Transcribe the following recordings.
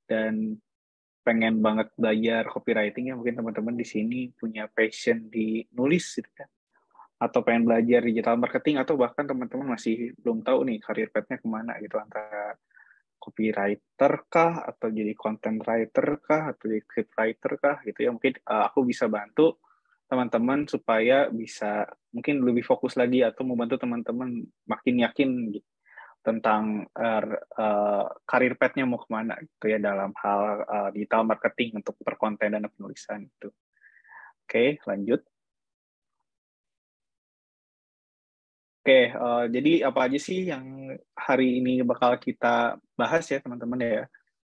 dan pengen banget belajar copywriting ya, mungkin teman-teman di sini punya passion di nulis gitu kan, atau pengen belajar digital marketing, atau bahkan teman-teman masih belum tahu nih career path-nya kemana gitu, antara copywriter kah, atau jadi content writer kah, atau jadi script writer kah gitu ya. Mungkin aku bisa bantu teman-teman supaya bisa mungkin lebih fokus lagi, atau membantu teman-teman makin yakin gitu tentang karir path-nya mau kemana gitu ya, dalam hal digital marketing untuk perkontenan dan penulisan itu. Oke, lanjut. Oke, jadi apa aja sih yang hari ini bakal kita bahas ya teman-teman ya.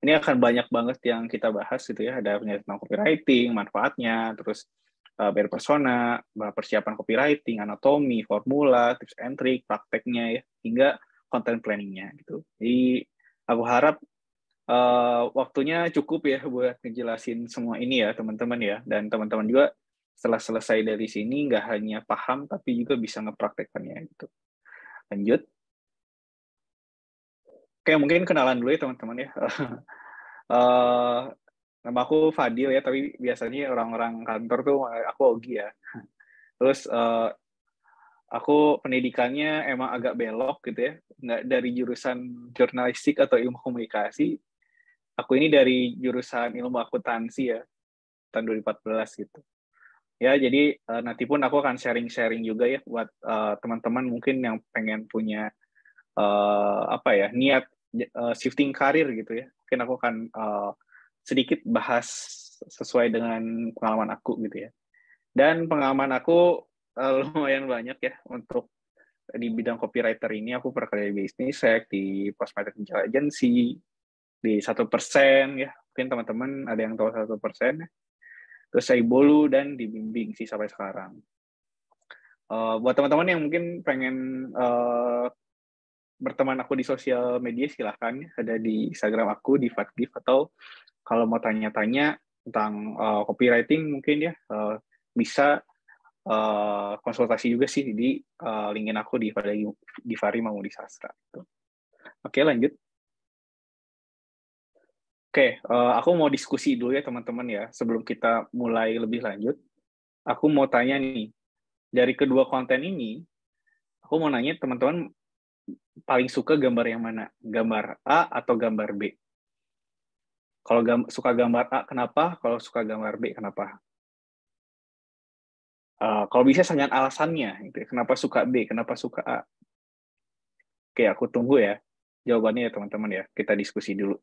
Ini akan banyak banget yang kita bahas gitu ya. Ada tentang copywriting, manfaatnya, terus biar persona, persiapan copywriting, anatomi, formula, tips and trick, prakteknya ya, hingga content planning-nya gitu. Jadi aku harap waktunya cukup ya buat ngejelasin semua ini ya teman-teman ya. Dan teman-teman juga setelah selesai dari sini nggak hanya paham tapi juga bisa ngepraktekannya gitu. Lanjut. Oke, mungkin kenalan dulu ya teman-teman ya. Nama aku Fadil ya, tapi biasanya orang-orang kantor tuh aku Ogi ya. Terus aku pendidikannya emang agak belok gitu ya, nggak dari jurusan jurnalistik atau ilmu komunikasi. Aku ini dari jurusan ilmu akuntansi ya, tahun 2014 gitu. Ya, jadi nanti pun aku akan sharing-sharing juga ya buat teman-teman mungkin yang pengen punya apa ya, niat shifting karir gitu ya. Mungkin aku akan sedikit bahas sesuai dengan pengalaman aku gitu ya. Dan pengalaman aku lumayan banyak ya untuk di bidang copywriter ini. Aku pernah kerja di Business Hack, di Post Market Agency, di 1% ya. Mungkin teman-teman ada yang tahu 1% ya. Terus saya bolu dan dibimbing sih sampai sekarang. Buat teman-teman yang mungkin pengen berteman aku di sosial media, silahkan ya. Ada di Instagram aku, di Fatgif, atau kalau mau tanya-tanya tentang copywriting mungkin ya, bisa konsultasi juga sih di linkin aku di Fari Mamudi Sastra. Oke, lanjut. Oke, aku mau diskusi dulu ya teman-teman ya, sebelum kita mulai lebih lanjut. Aku mau tanya nih, dari kedua konten ini, aku mau nanya teman-teman paling suka gambar yang mana? Gambar A atau gambar B? Kalau suka gambar A, kenapa? Kalau suka gambar B, kenapa? Kalau bisa dengan alasannya, gitu. Kenapa suka B, kenapa suka A? Oke, aku tunggu ya jawabannya ya teman-teman ya. Kita diskusi dulu.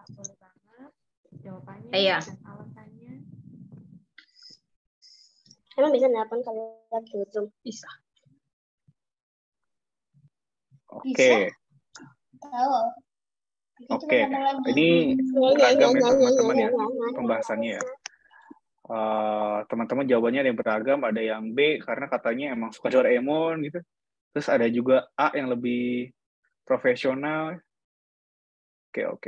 Boleh banget jawabannya Iya. dan alasannya. Emang bisa nelpon kalau lagi Zoom? Bisa. Oke. Tahu. Oke. Ini beragam ya teman-teman ya pembahasannya ya. Teman-teman jawabannya ada yang beragam, ada yang B karena katanya emang suka Doraemon gitu. Terus ada juga A yang lebih profesional. Oke.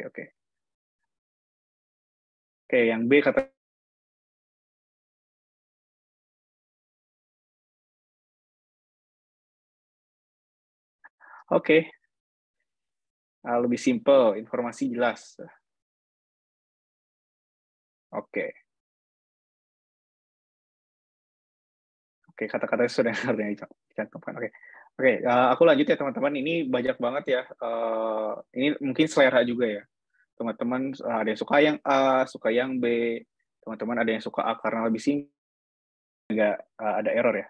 Oke, yang B kata Oke. Lebih simple, informasi jelas. Oke, kata-katanya sudah dicantumkan. Oke, aku lanjut ya teman-teman. Ini banyak banget ya. Ini mungkin selera juga ya. Teman-teman ada yang suka yang A, suka yang B. Teman-teman ada yang suka A karena lebih singkat, agak ada error ya.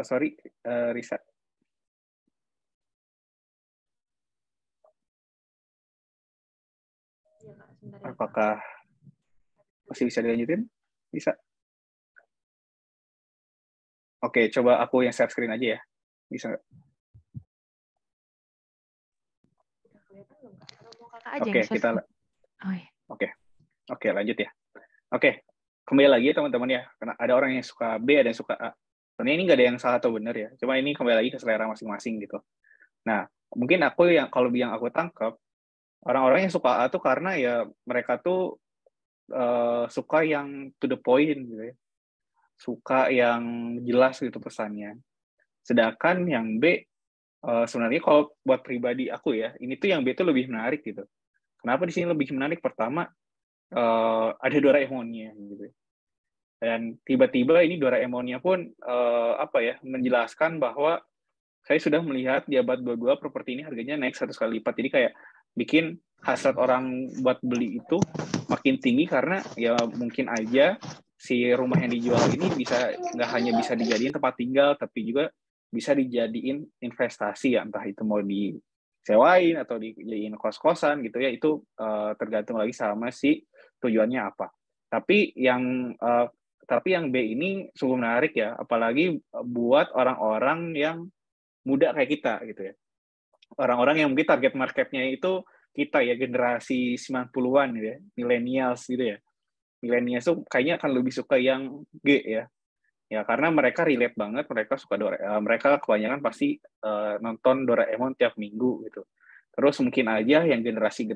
Sorry, Risa. Ya, Kak, sebentar ya, Kak. Apakah masih bisa dilanjutin? Bisa. Oke, coba aku yang share screen aja ya. Bisa nggak? Udah kelihatan belum, Kak? Atau mau Kakak aja Oke, yang kita. Oh, iya. Oke, lanjut ya. Oke, kembali lagi ya teman-teman ya. Karena ada orang yang suka B, ada yang suka A. Sebenarnya ini nggak ada yang salah atau benar ya. Cuma ini kembali lagi ke selera masing-masing gitu. Nah, mungkin kalau yang aku tangkap, orang-orang yang suka A tuh karena ya mereka tuh suka yang to the point gitu ya. Suka yang jelas gitu pesannya. Sedangkan yang B sebenarnya kalau buat pribadi aku ya, ini tuh yang B tuh lebih menarik gitu. Kenapa di sini lebih menarik? Pertama, ada Doraemonnya gitu. Dan tiba-tiba ini Doraemonnya pun menjelaskan bahwa saya sudah melihat di abad 22 properti ini harganya naik 100 kali lipat. Jadi kayak bikin hasrat orang buat beli itu makin tinggi karena ya mungkin aja si rumah yang dijual ini nggak hanya bisa dijadiin tempat tinggal, tapi juga bisa dijadiin investasi ya, entah itu mau disewain atau dijadiin kos-kosan gitu ya, itu tergantung lagi sama si tujuannya apa. Tapi yang B ini sungguh menarik ya, apalagi buat orang-orang yang muda kayak kita gitu ya. Orang-orang yang mungkin target marketnya itu kita ya, generasi 90-an gitu ya, millennials gitu ya. Millennials tuh kayaknya akan lebih suka yang G ya. Ya karena mereka relate banget, mereka kebanyakan pasti nonton Doraemon tiap minggu gitu. Terus mungkin aja yang generasi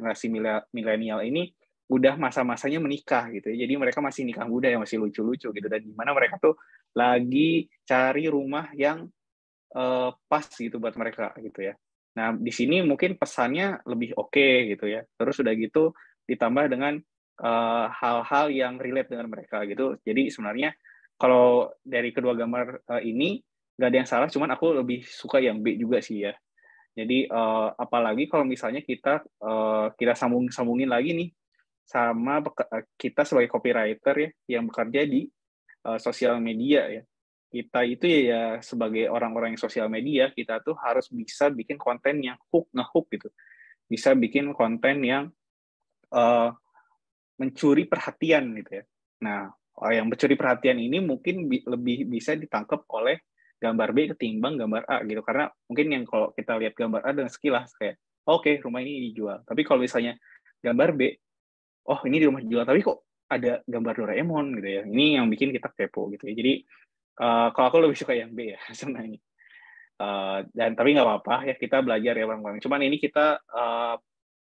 milenial ini udah masa-masanya menikah gitu ya. Jadi mereka masih nikah muda yang masih lucu-lucu gitu, dan dimana mereka tuh lagi cari rumah yang pas gitu buat mereka gitu ya. Nah, di sini mungkin pesannya lebih oke gitu ya. Terus udah gitu ditambah dengan hal-hal yang relate dengan mereka gitu. Jadi sebenarnya kalau dari kedua gambar ini nggak ada yang salah, cuman aku lebih suka yang B juga sih ya. Jadi apalagi kalau misalnya kita sambungin lagi nih sama kita sebagai copywriter ya yang bekerja di sosial media ya. Kita itu ya sebagai orang-orang yang sosial media, kita tuh harus bisa bikin konten yang ngehook gitu. Bisa bikin konten yang mencuri perhatian gitu ya. Nah, yang mencuri perhatian ini mungkin lebih bisa ditangkap oleh gambar B ketimbang gambar A gitu. Karena mungkin yang kalau kita lihat gambar A dengan sekilas kayak, oke, rumah ini dijual. Tapi kalau misalnya gambar B, oh ini di rumah dijual, tapi kok ada gambar Doraemon gitu ya. Ini yang bikin kita kepo gitu ya. Jadi kalau aku lebih suka yang B ya sebenarnya. Dan tapi nggak apa-apa ya, kita belajar ya bang. Cuman ini kita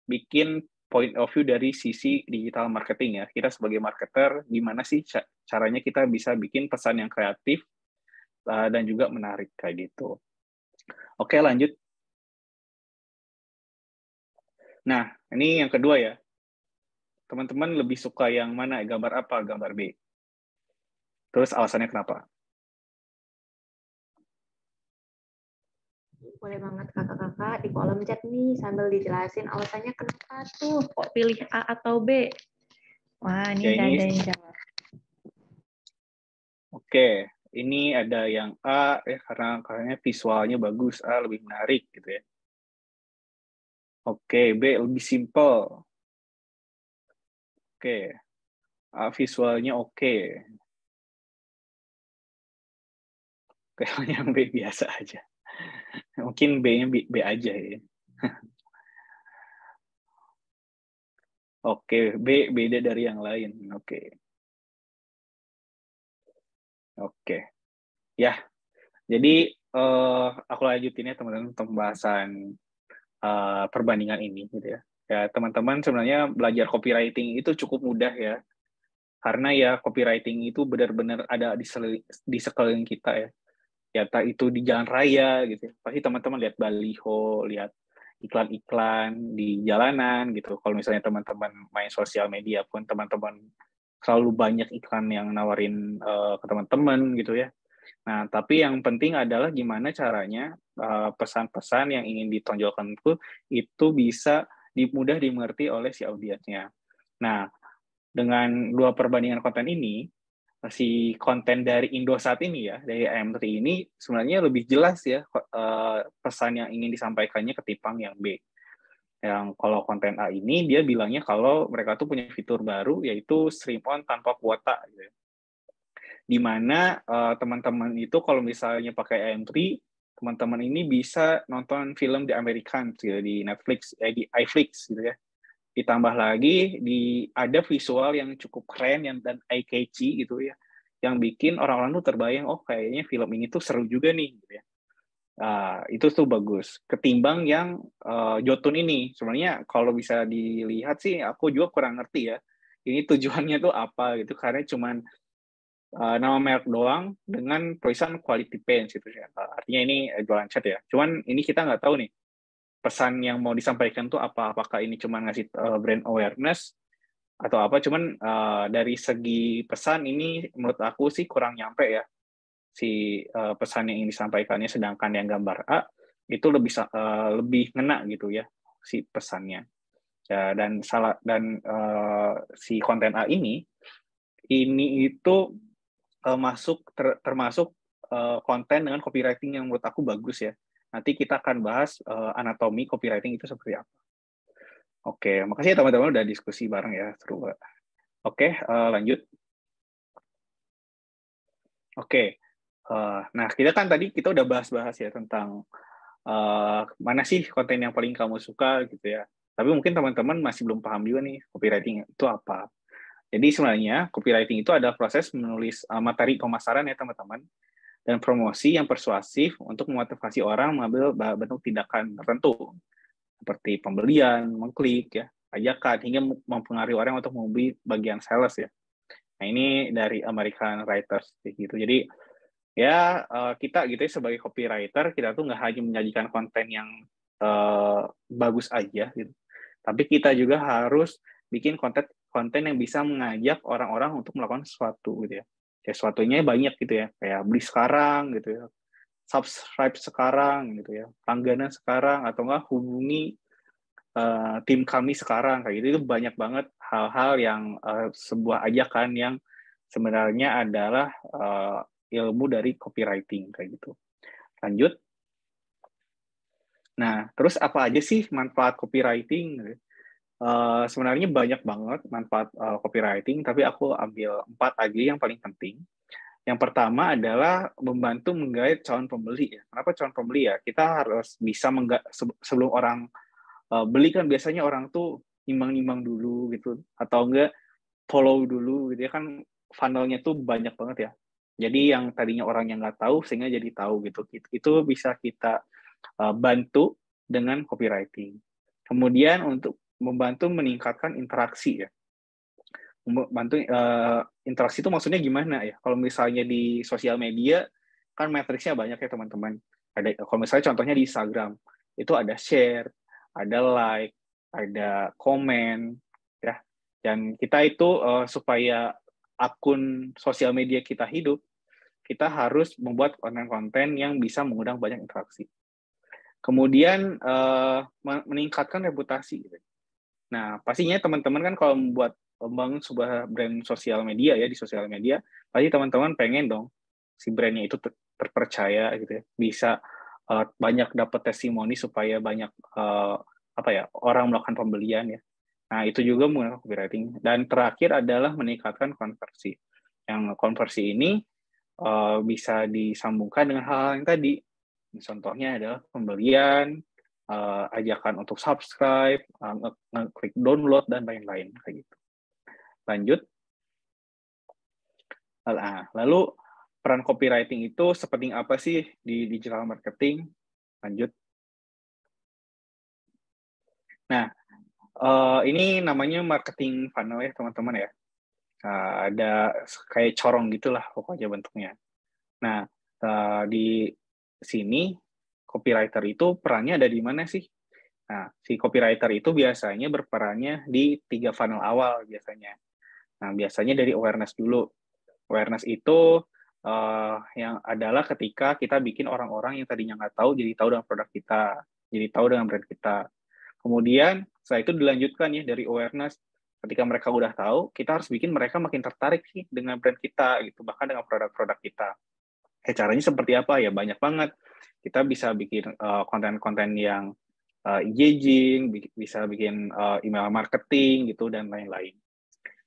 bikin point of view dari sisi digital marketing ya. Kita sebagai marketer, gimana sih caranya kita bisa bikin pesan yang kreatif dan juga menarik kayak gitu. Oke, lanjut. Nah, ini yang kedua ya. Teman-teman lebih suka yang mana? Gambar apa? Gambar B. Terus alasannya kenapa? Boleh banget kakak-kakak di kolom chat nih sambil dijelasin alasannya kenapa tuh kok pilih A atau B. Wah, ini udah ada yang jawab. Oke, ini ada yang A ya karena visualnya bagus, A lebih menarik gitu ya. Oke, B lebih simple. Oke, A visualnya oke. Oke, yang B biasa aja. Mungkin B-nya B aja ya. Oke, B beda dari yang lain. Oke. Ya, jadi aku lanjutin ya teman-teman pembahasan perbandingan ini gitu ya. Ya, teman-teman sebenarnya belajar copywriting itu cukup mudah ya. Karena ya copywriting itu benar-benar ada di sekeliling kita ya. Ya, itu di jalan raya gitu. Pasti teman-teman lihat baliho, lihat iklan-iklan di jalanan gitu. Kalau misalnya teman-teman main sosial media pun teman-teman selalu banyak iklan yang nawarin ke teman-teman gitu ya. Nah, tapi yang penting adalah gimana caranya pesan-pesan yang ingin ditonjolkan itu bisa mudah dimengerti oleh si audiensnya. Nah, dengan dua perbandingan konten ini, si konten dari Indosat ini ya, dari AM3 ini sebenarnya lebih jelas ya pesan yang ingin disampaikannya ketimbang yang B. Yang kalau konten A ini dia bilangnya kalau mereka tuh punya fitur baru yaitu stream on tanpa kuota gitu. Di mana teman-teman itu kalau misalnya pakai AM3, teman-teman ini bisa nonton film di American gitu, di Netflix, di iFlix gitu ya. Ditambah lagi ada visual yang cukup keren dan eye-catchy gitu ya, yang bikin orang-orang tuh terbayang, oh kayaknya film ini tuh seru juga nih gitu ya. Itu tuh bagus ketimbang yang Jotun ini. Sebenarnya kalau bisa dilihat sih aku juga kurang ngerti ya ini tujuannya tuh apa gitu, karena cuman nama merek doang dengan tulisan quality pens gitu ya. Artinya ini jualan cat ya. Cuman ini kita nggak tahu nih pesan yang mau disampaikan tuh apa. Apakah ini cuma ngasih brand awareness atau apa. Cuman dari segi pesan ini menurut aku sih kurang nyampe ya si pesan yang ingin disampaikannya. Sedangkan yang gambar A itu lebih ngena gitu ya si pesannya. Ya, dan si konten A ini itu termasuk konten dengan copywriting yang menurut aku bagus ya. Nanti kita akan bahas anatomi copywriting itu seperti apa. Oke, makasih ya teman-teman udah diskusi bareng ya, seru banget. Oke, lanjut. Oke, nah kita kan tadi kita udah bahas-bahas ya tentang mana sih konten yang paling kamu suka gitu ya. Tapi mungkin teman-teman masih belum paham juga nih copywriting itu apa. Jadi sebenarnya copywriting itu adalah proses menulis materi pemasaran ya teman-teman, dan promosi yang persuasif untuk memotivasi orang mengambil bentuk tindakan tertentu, seperti pembelian, mengklik, ya, ajakan, hingga mempengaruhi orang untuk membeli bagian sales ya. Nah ini dari American Writers gitu. Jadi ya kita gitu ya sebagai copywriter, kita tuh nggak hanya menyajikan konten yang bagus aja gitu, tapi kita juga harus bikin konten yang bisa mengajak orang-orang untuk melakukan sesuatu gitu ya. Sesuatunya banyak gitu ya, kayak beli sekarang gitu ya, subscribe sekarang gitu ya, langganan sekarang, atau enggak hubungi tim kami sekarang, kayak gitu. Itu banyak banget hal-hal yang sebuah ajakan yang sebenarnya adalah ilmu dari copywriting kayak gitu. Lanjut. Nah, terus apa aja sih manfaat copywriting? Sebenarnya banyak banget manfaat copywriting, tapi aku ambil 4 aja yang paling penting. Yang pertama adalah membantu menggait calon pembeli. Kenapa calon pembeli ya? Kita harus bisa sebelum orang beli kan biasanya orang tuh nimbang-nimbang dulu gitu, atau enggak follow dulu gitu ya, kan funnel-nya tuh banyak banget ya. Jadi yang tadinya orang yang nggak tahu sehingga jadi tahu gitu. Itu bisa kita bantu dengan copywriting. Kemudian untuk membantu meningkatkan interaksi ya. Membantu interaksi itu maksudnya gimana ya? Kalau misalnya di sosial media kan matriksnya banyak ya teman-teman. Kalau misalnya contohnya di Instagram itu ada share, ada like, ada komen, ya. Dan kita itu supaya akun sosial media kita hidup, kita harus membuat konten-konten yang bisa mengundang banyak interaksi. Kemudian meningkatkan reputasi. Nah, pastinya teman-teman kan kalau membangun sebuah brand sosial media ya, di sosial media, pasti teman-teman pengen dong si brandnya itu terpercaya gitu ya, bisa banyak dapat testimoni supaya banyak orang melakukan pembelian ya. Nah, itu juga menggunakan copywriting. Dan terakhir adalah meningkatkan konversi. Yang konversi ini bisa disambungkan dengan hal-hal yang tadi. Contohnya adalah pembelian, ajakan untuk subscribe, ngeklik download, dan lain-lain kayak gitu. Lanjut. Lalu peran copywriting itu sepenting apa sih di digital marketing? Lanjut. Nah, ini namanya marketing funnel ya teman-teman ya. Ada kayak corong gitulah pokoknya bentuknya. Nah, di sini copywriter itu perannya ada di mana sih? Nah, si copywriter itu biasanya berperannya di 3 funnel awal biasanya. Nah, biasanya dari awareness dulu. Awareness itu yang adalah ketika kita bikin orang-orang yang tadinya nggak tahu jadi tahu dengan produk kita, jadi tahu dengan brand kita. Kemudian setelah itu dilanjutkan ya dari awareness. Ketika mereka udah tahu, kita harus bikin mereka makin tertarik sih dengan brand kita gitu, bahkan dengan produk-produk kita. Caranya seperti apa ya? Banyak banget. Kita bisa bikin konten-konten yang engaging, bisa bikin email marketing gitu dan lain-lain.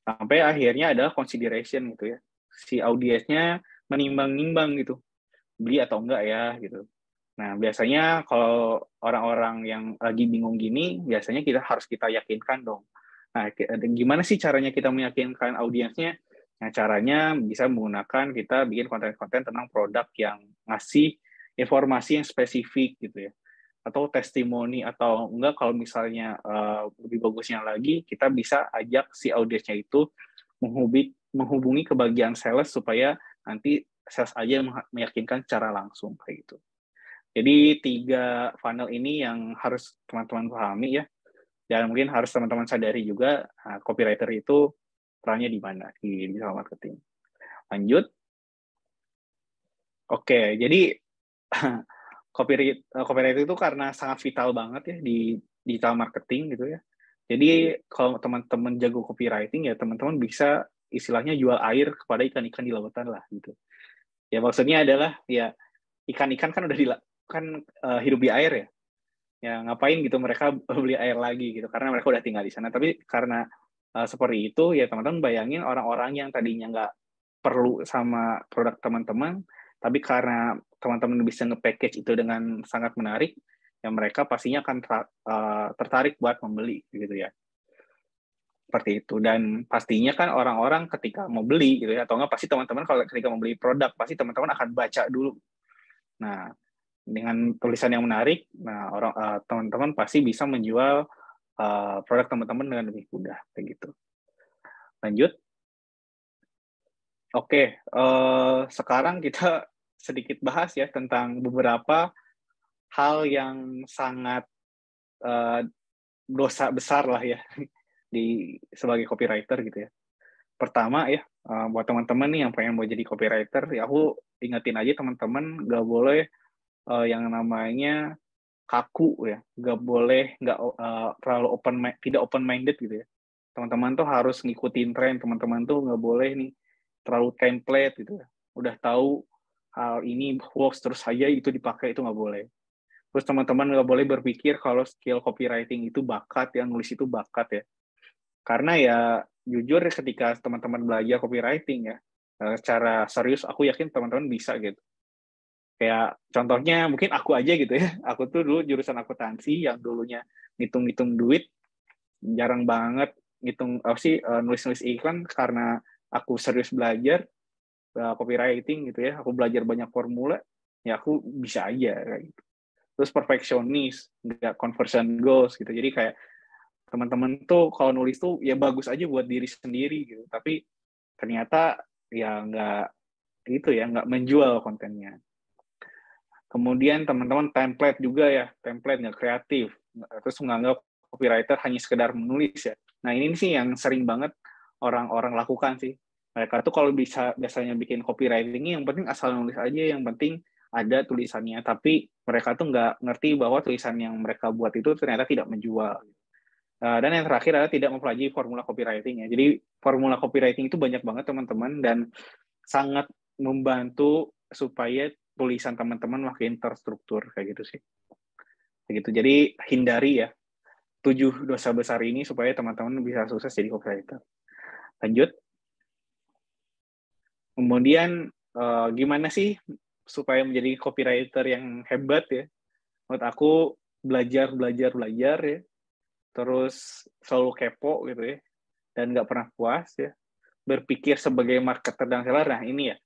Sampai akhirnya adalah consideration gitu ya. Si audiensnya menimbang-nimbang gitu, beli atau enggak ya gitu. Nah, biasanya kalau orang-orang yang lagi bingung gini, biasanya harus kita yakinkan dong. Nah, gimana sih caranya kita meyakinkan audiensnya? Nah, caranya bisa menggunakan kita bikin konten-konten tentang produk yang ngasih informasi yang spesifik gitu ya. Atau testimoni, atau enggak kalau misalnya lebih bagusnya lagi, kita bisa ajak si audiensnya itu menghubungi ke bagian sales supaya nanti sales aja meyakinkan secara langsung kayak gitu. Jadi 3 funnel ini yang harus teman-teman pahami ya. Dan mungkin harus teman-teman sadari juga copywriter itu perannya di mana di digital marketing. Lanjut. Oke, jadi copywriter itu karena sangat vital banget ya di digital marketing gitu ya. Jadi kalau teman-teman jago copywriting ya teman-teman bisa istilahnya jual air kepada ikan-ikan di lautan lah gitu. Ya maksudnya adalah ya ikan-ikan kan udah hidup di air ya. Ya ngapain gitu mereka beli air lagi gitu karena mereka udah tinggal di sana. Tapi karena seperti itu ya teman-teman bayangin orang-orang yang tadinya nggak perlu sama produk teman-teman, tapi karena teman-teman bisa nge-package itu dengan sangat menarik, ya mereka pastinya akan tertarik buat membeli gitu ya. Seperti itu. Dan pastinya kan orang-orang ketika mau beli gitu ya, atau nggak pasti teman-teman kalau ketika mau beli produk pasti teman-teman akan baca dulu. Nah, dengan tulisan yang menarik, nah teman-teman pasti bisa menjual produk teman-teman dengan lebih mudah kayak gitu. Lanjut. Oke, sekarang kita sedikit bahas ya tentang beberapa hal yang sangat dosa besar lah ya sebagai copywriter gitu ya. Pertama ya, buat teman-teman nih yang pengen mau jadi copywriter, ya aku ingetin aja teman-teman nggak boleh yang namanya kaku ya, nggak boleh terlalu tidak open minded gitu ya. Teman-teman tuh harus ngikutin tren, teman-teman tuh nggak boleh nih terlalu template gitu ya. Udah tahu hal ini works terus saja itu dipakai, itu nggak boleh. Terus teman-teman nggak boleh berpikir kalau skill copywriting itu bakat, yang nulis itu bakat ya. Karena ya jujur ketika teman-teman belajar copywriting ya, secara serius aku yakin teman-teman bisa gitu. Kayak contohnya mungkin aku aja gitu ya. Aku tuh dulu jurusan akuntansi yang dulunya ngitung-ngitung duit, jarang banget nulis-nulis iklan karena aku serius belajar copywriting gitu ya. Aku belajar banyak formula, ya aku bisa aja kayak gitu. Terus perfeksionis, nggak conversion goals gitu. Jadi kayak teman-teman tuh kalau nulis tuh ya bagus aja buat diri sendiri gitu. Tapi ternyata ya nggak menjual kontennya. Kemudian teman-teman template juga ya, template nggak kreatif. Terus menganggap copywriter hanya sekedar menulis ya. Nah ini sih yang sering banget orang-orang lakukan sih. Mereka tuh kalau biasanya bikin copywriting yang penting asal nulis aja, yang penting ada tulisannya. Tapi mereka tuh nggak ngerti bahwa tulisan yang mereka buat itu ternyata tidak menjual. Dan yang terakhir adalah tidak mempelajari formula copywriting ya. Jadi formula copywriting itu banyak banget teman-teman dan sangat membantu supaya tulisan teman-teman makin terstruktur kayak gitu sih. Begitu. Jadi hindari ya 7 dosa besar ini supaya teman-teman bisa sukses jadi copywriter. Lanjut. Kemudian gimana sih supaya menjadi copywriter yang hebat ya? Menurut aku belajar ya. Terus selalu kepo gitu ya. Dan nggak pernah puas ya. Berpikir sebagai marketer dan seller. Nah ini ya.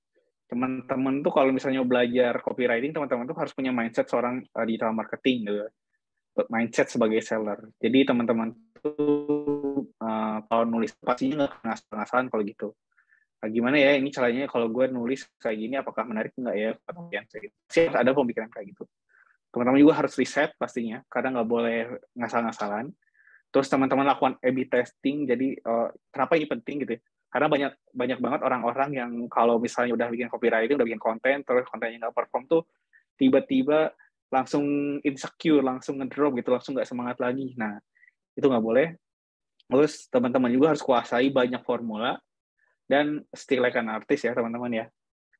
Teman-teman tuh kalau misalnya belajar copywriting, teman-teman tuh harus punya mindset seorang digital marketing gitu. Mindset sebagai seller. Jadi teman-teman tuh kalau nulis pastinya nggak ngasal-ngasalan kalau gitu. Nah, gimana ya ini caranya kalau gue nulis kayak gini apakah menarik nggak ya? Pasti ada pemikiran kayak gitu. Teman-teman juga harus riset pastinya, karena nggak boleh ngasal-ngasalan. Terus teman-teman lakukan A/B testing. Jadi kenapa ini penting gitu ya? Karena banyak banget orang-orang yang kalau misalnya udah bikin copywriting, udah bikin konten, terus kontennya nggak perform tuh tiba-tiba langsung insecure, langsung ngedrop gitu, langsung nggak semangat lagi. Nah, itu nggak boleh. Terus teman-teman juga harus kuasai banyak formula dan still like an artist ya teman-teman ya.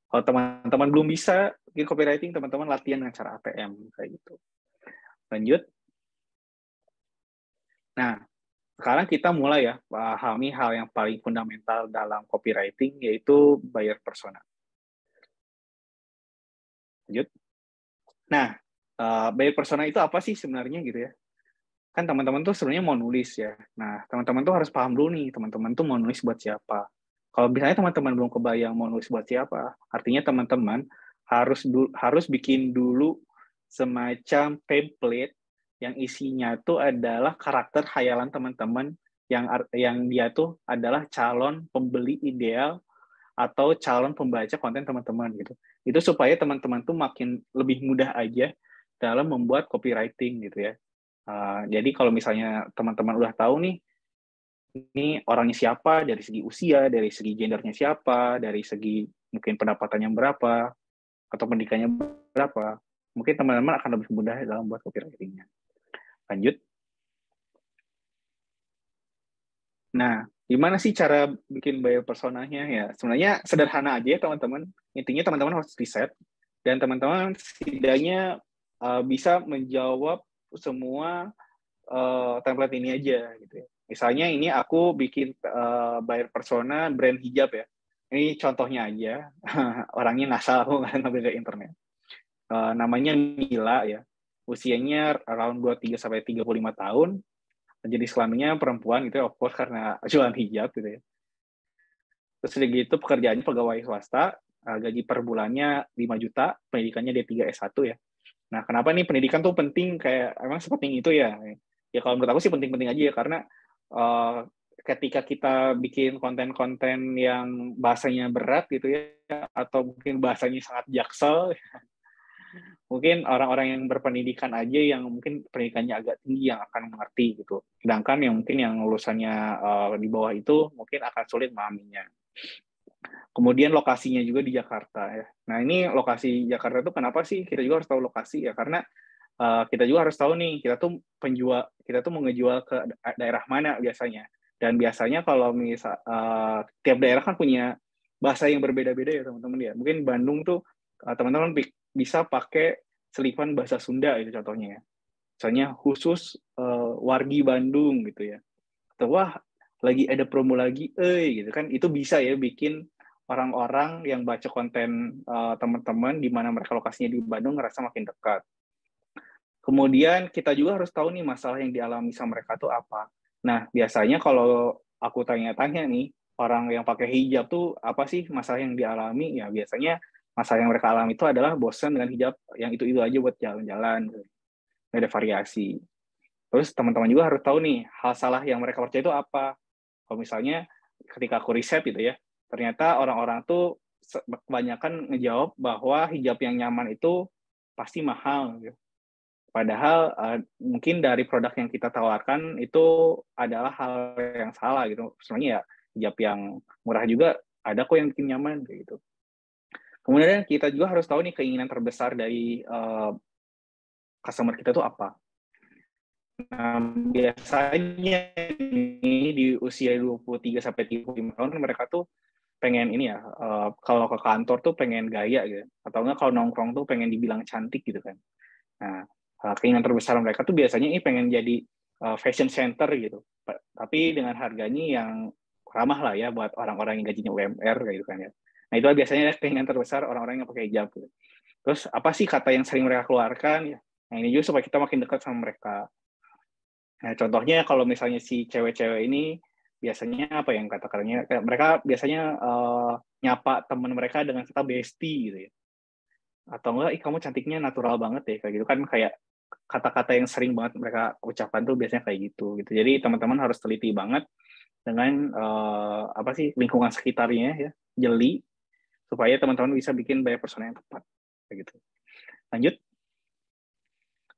Kalau teman-teman belum bisa bikin copywriting, teman-teman latihan dengan cara ATM kayak gitu. Lanjut. Nah, sekarang kita mulai ya pahami hal yang paling fundamental dalam copywriting, yaitu buyer persona. Lanjut. Nah, buyer persona itu apa sih sebenarnya gitu ya? Kan teman-teman tuh sebenarnya mau nulis ya. Nah, teman-teman tuh harus paham dulu nih, teman-teman tuh mau nulis buat siapa. Kalau misalnya teman-teman belum kebayang mau nulis buat siapa, artinya teman-teman harus bikin dulu semacam template yang isinya tuh adalah karakter khayalan teman-teman yang dia tuh adalah calon pembeli ideal atau calon pembaca konten teman-teman gitu. Itu supaya teman-teman tuh makin lebih mudah aja dalam membuat copywriting gitu ya. Jadi kalau misalnya teman-teman udah tahu nih, ini orangnya siapa, dari segi usia, dari segi gendernya siapa, dari segi mungkin pendapatannya berapa, atau pendidikannya berapa, mungkin teman-teman akan lebih mudah dalam buat copywriting-nya. Lanjut. Nah, gimana sih cara bikin buyer personanya? Ya, sebenarnya sederhana aja ya teman-teman. Intinya teman-teman harus riset, dan teman-teman setidaknya bisa menjawab semua template ini aja gitu ya. Misalnya ini aku bikin buyer persona brand hijab ya. Ini contohnya aja. Orangnya ngasal, aku nggak ngambil dari internet. Namanya Mila ya. Usianya around 23-35 tahun. Jenis kelaminnya perempuan gitu ya, of course karena jualan hijab gitu ya. Terus udah gitu pekerjaannya pegawai swasta, gaji per bulannya 5 juta, pendidikannya D3 S1 ya. Nah, kenapa nih pendidikan tuh penting, kayak emang sepenting itu ya? Ya kalau menurut aku sih penting-penting aja ya, karena ketika kita bikin konten-konten yang bahasanya berat gitu ya, atau mungkin bahasanya sangat jaksel, mungkin orang-orang yang berpendidikan aja yang mungkin pendidikannya agak tinggi yang akan mengerti gitu. Sedangkan yang mungkin yang lulusannya di bawah itu mungkin akan sulit memahaminya. Kemudian lokasinya juga di Jakarta ya. Nah ini lokasi Jakarta itu kenapa sih kita juga harus tahu lokasi ya? Karena kita juga harus tahu nih kita tuh mau ngejual ke daerah mana biasanya. Dan biasanya kalau misal tiap daerah kan punya bahasa yang berbeda-beda ya teman-teman ya. Mungkin Bandung tuh teman-teman bisa pakai selipan bahasa Sunda itu contohnya ya. Misalnya khusus wargi Bandung gitu ya. Atau wah lagi ada promo lagi, gitu kan. Itu bisa ya bikin orang-orang yang baca konten teman-teman di mana mereka lokasinya di Bandung ngerasa makin dekat. Kemudian kita juga harus tahu nih masalah yang dialami sama mereka tuh apa. Nah, biasanya kalau aku tanya-tanya nih, orang yang pakai hijab tuh apa sih masalah yang dialami? Ya biasanya masalah yang mereka alami itu adalah bosan dengan hijab yang itu-itu aja buat jalan-jalan. Nggak ada variasi. Terus teman-teman juga harus tahu nih, hal salah yang mereka percaya itu apa. Kalau misalnya ketika aku riset gitu ya, ternyata orang-orang tuh kebanyakan ngejawab bahwa hijab yang nyaman itu pasti mahal. Gitu. Padahal mungkin dari produk yang kita tawarkan itu adalah hal yang salah gitu. Sebenarnya ya hijab yang murah juga ada kok yang bikin nyaman kayak gitu. Kemudian kita juga harus tahu nih keinginan terbesar dari customer kita tuh apa. Nah, biasanya ini di usia 23-35 tahun mereka tuh pengen ini ya, kalau ke kantor tuh pengen gaya gitu. Atau enggak kalau nongkrong tuh pengen dibilang cantik gitu kan. Nah, keinginan terbesar mereka tuh biasanya ini pengen jadi fashion center gitu. Tapi dengan harganya yang ramah lah ya buat orang-orang yang gajinya UMR kayak gitu kan ya. Nah, itu biasanya keinginan terbesar orang-orang yang pakai hijab. Gitu. Terus apa sih kata yang sering mereka keluarkan ya? Nah, ini juga supaya kita makin dekat sama mereka. Nah, contohnya kalau misalnya si cewek-cewek ini biasanya apa yang kata-katanya? Mereka biasanya nyapa teman mereka dengan kata bestie gitu ya. Atau enggak, kamu cantiknya natural banget ya kayak gitu kan, kayak kata-kata yang sering banget mereka ucapkan tuh biasanya kayak gitu. Jadi teman-teman harus teliti banget dengan apa sih lingkungan sekitarnya ya, jeli supaya teman-teman bisa bikin buyer persona yang tepat kayak gitu. Lanjut.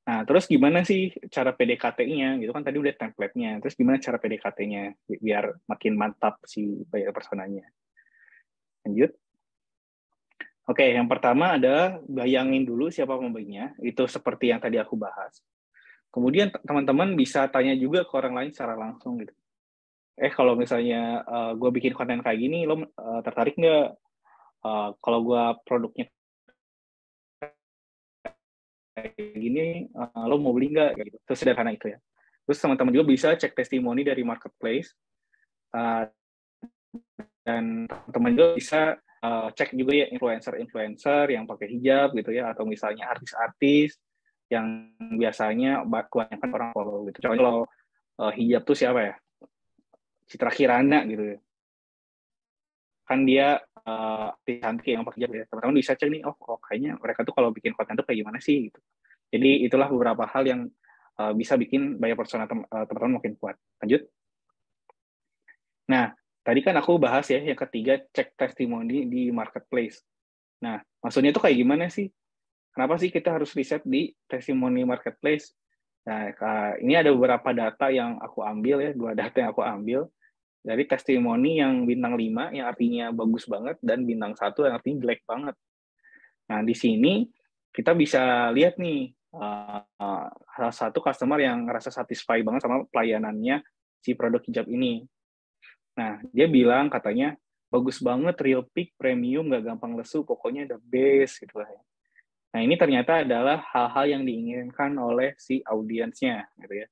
Nah, terus gimana sih cara PDKT-nya? Gitu kan tadi udah template-nya. Terus gimana cara PDKT-nya biar makin mantap si buyer personanya? Lanjut. Oke, yang pertama adalah bayangin dulu siapa pembelinya. Itu seperti yang tadi aku bahas. Kemudian teman-teman bisa tanya juga ke orang lain secara langsung gitu. Kalau misalnya gue bikin konten kayak gini, lo tertarik nggak? Kalau gue produknya kayak gini, lo mau beli nggak? Gitu. Sesederhana itu ya. Terus teman-teman juga bisa cek testimoni dari marketplace. Dan teman-teman juga bisa cek juga ya influencer-influencer yang pakai hijab gitu ya, atau misalnya artis-artis yang biasanya kebanyakan orang follow gitu. Contohnya kalau hijab tuh siapa ya? Citra Kirana gitu ya. Kan dia cantik yang pakai hijab ya. Teman-teman bisa cek nih, kayaknya mereka tuh kalau bikin konten tuh kayak gimana sih gitu. Jadi itulah beberapa hal yang bisa bikin buyer persona teman-teman makin kuat. Lanjut. Nah, Tadi kan aku bahas ya, yang ketiga cek testimoni di marketplace. Nah, maksudnya itu kayak gimana sih? Kenapa sih kita harus riset di testimoni marketplace? Nah, ini ada beberapa data yang aku ambil ya, 2 data yang aku ambil dari testimoni yang bintang 5 yang artinya bagus banget dan bintang 1 yang artinya jelek banget. Nah, di sini kita bisa lihat nih salah satu customer yang ngerasa satisfy banget sama pelayanannya si produk hijab ini. Nah, dia bilang katanya, bagus banget, real peak, premium, nggak gampang lesu, pokoknya the best, gitu lah. Nah, ini ternyata adalah hal-hal yang diinginkan oleh si audiensnya, gitu ya.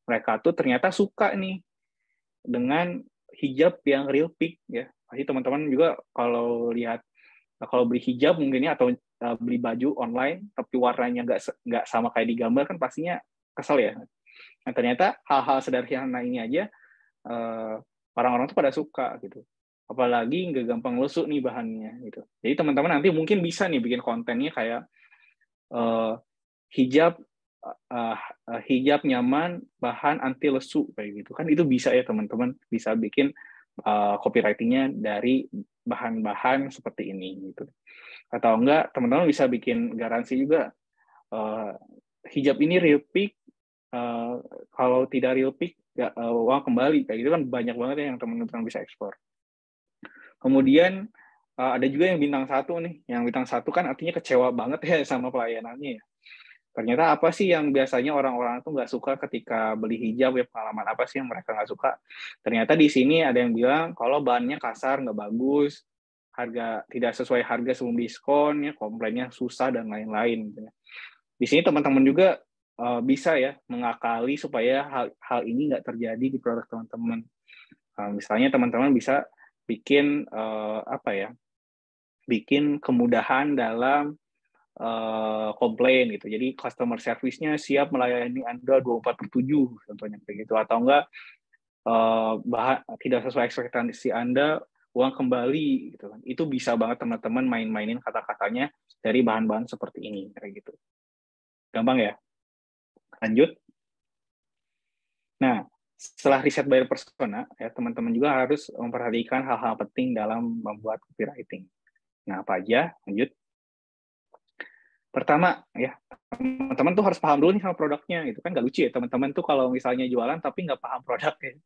Mereka tuh ternyata suka nih dengan hijab yang real peak, ya. Pasti teman-teman juga kalau lihat, kalau beli hijab mungkin ya, atau beli baju online, tapi warnanya nggak sama kayak di gambar, kan pastinya kesel ya. Nah, ternyata hal-hal sederhana ini aja, orang-orang tuh pada suka gitu. Apalagi nggak gampang lesuk nih bahannya gitu. Jadi teman-teman nanti mungkin bisa nih bikin kontennya kayak hijab hijab nyaman bahan anti lesu kayak gitu kan, itu bisa ya teman-teman, bisa bikin copywriting-nya dari bahan-bahan seperti ini gitu. Atau enggak teman-teman bisa bikin garansi juga, hijab ini real peak, kalau tidak real peak uang kembali, kayak gitu kan banyak banget ya yang teman-teman bisa ekspor. Kemudian ada juga yang bintang 1 nih, yang bintang 1 kan artinya kecewa banget ya sama pelayanannya ya. Ternyata apa sih yang biasanya orang-orang tuh nggak suka ketika beli hijab ya, pengalaman apa sih yang mereka nggak suka? Ternyata di sini ada yang bilang kalau bahannya kasar, nggak bagus, harga tidak sesuai harga sebelum diskon, ya komplainnya susah dan lain-lain. Di sini teman-teman juga bisa ya mengakali supaya hal ini nggak terjadi di produk teman-teman. Misalnya teman-teman bisa bikin bikin kemudahan dalam komplain gitu. Jadi customer service-nya siap melayani Anda 24/7 contohnya kayak gitu, atau enggak tidak sesuai ekspektasi Anda, uang kembali gitu kan. Itu bisa banget teman-teman main-mainin kata-katanya dari bahan-bahan seperti ini kayak gitu. Gampang ya? Lanjut. Nah, setelah riset buyer persona, ya teman-teman juga harus memperhatikan hal-hal penting dalam membuat copywriting. Nah, apa aja? Lanjut. Pertama, ya teman-teman tuh harus paham dulu nih sama produknya, gitu kan nggak lucu ya teman-teman tuh kalau misalnya jualan tapi nggak paham produknya.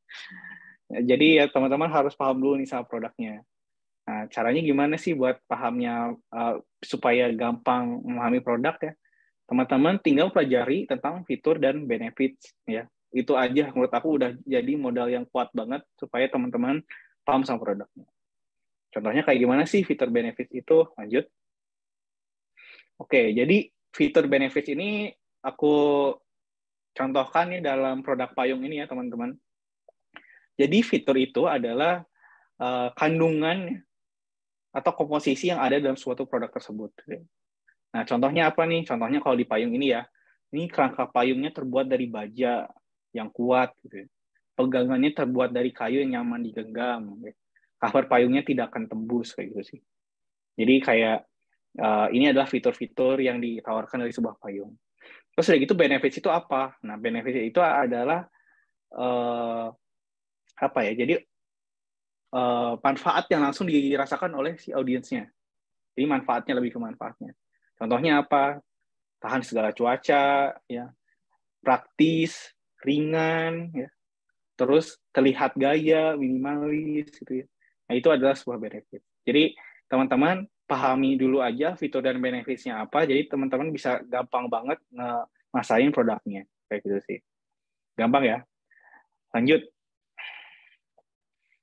Jadi ya teman-teman harus paham dulu nih sama produknya. Nah, caranya gimana sih buat pahamnya supaya gampang memahami produk ya? Teman-teman tinggal pelajari tentang fitur dan benefits ya. Itu aja menurut aku udah jadi modal yang kuat banget supaya teman-teman paham sama produknya. Contohnya kayak gimana sih fitur benefits itu? Lanjut. Oke, jadi fitur benefits ini aku contohkan nih dalam produk payung ini ya teman-teman. Jadi fitur itu adalah kandungan atau komposisi yang ada dalam suatu produk tersebut. Nah, contohnya apa nih? Contohnya kalau di payung ini ya, ini kerangka payungnya terbuat dari baja yang kuat. Gitu. Pegangannya terbuat dari kayu yang nyaman digenggam. Gitu. Cover payungnya tidak akan tembus kayak gitu sih. Jadi kayak ini adalah fitur-fitur yang ditawarkan dari sebuah payung. Terus udah gitu benefits itu apa? Nah, benefits itu adalah apa ya? Jadi manfaat yang langsung dirasakan oleh si audiensnya. Jadi manfaatnya lebih ke manfaatnya. Contohnya apa? Tahan segala cuaca, ya, praktis, ringan, ya, terus terlihat gaya, minimalis, gitu ya. Nah, itu adalah sebuah benefit. Jadi teman-teman pahami dulu aja fitur dan benefitsnya apa, jadi teman-teman bisa gampang banget ngemasain produknya, kayak gitu sih. Gampang ya. Lanjut.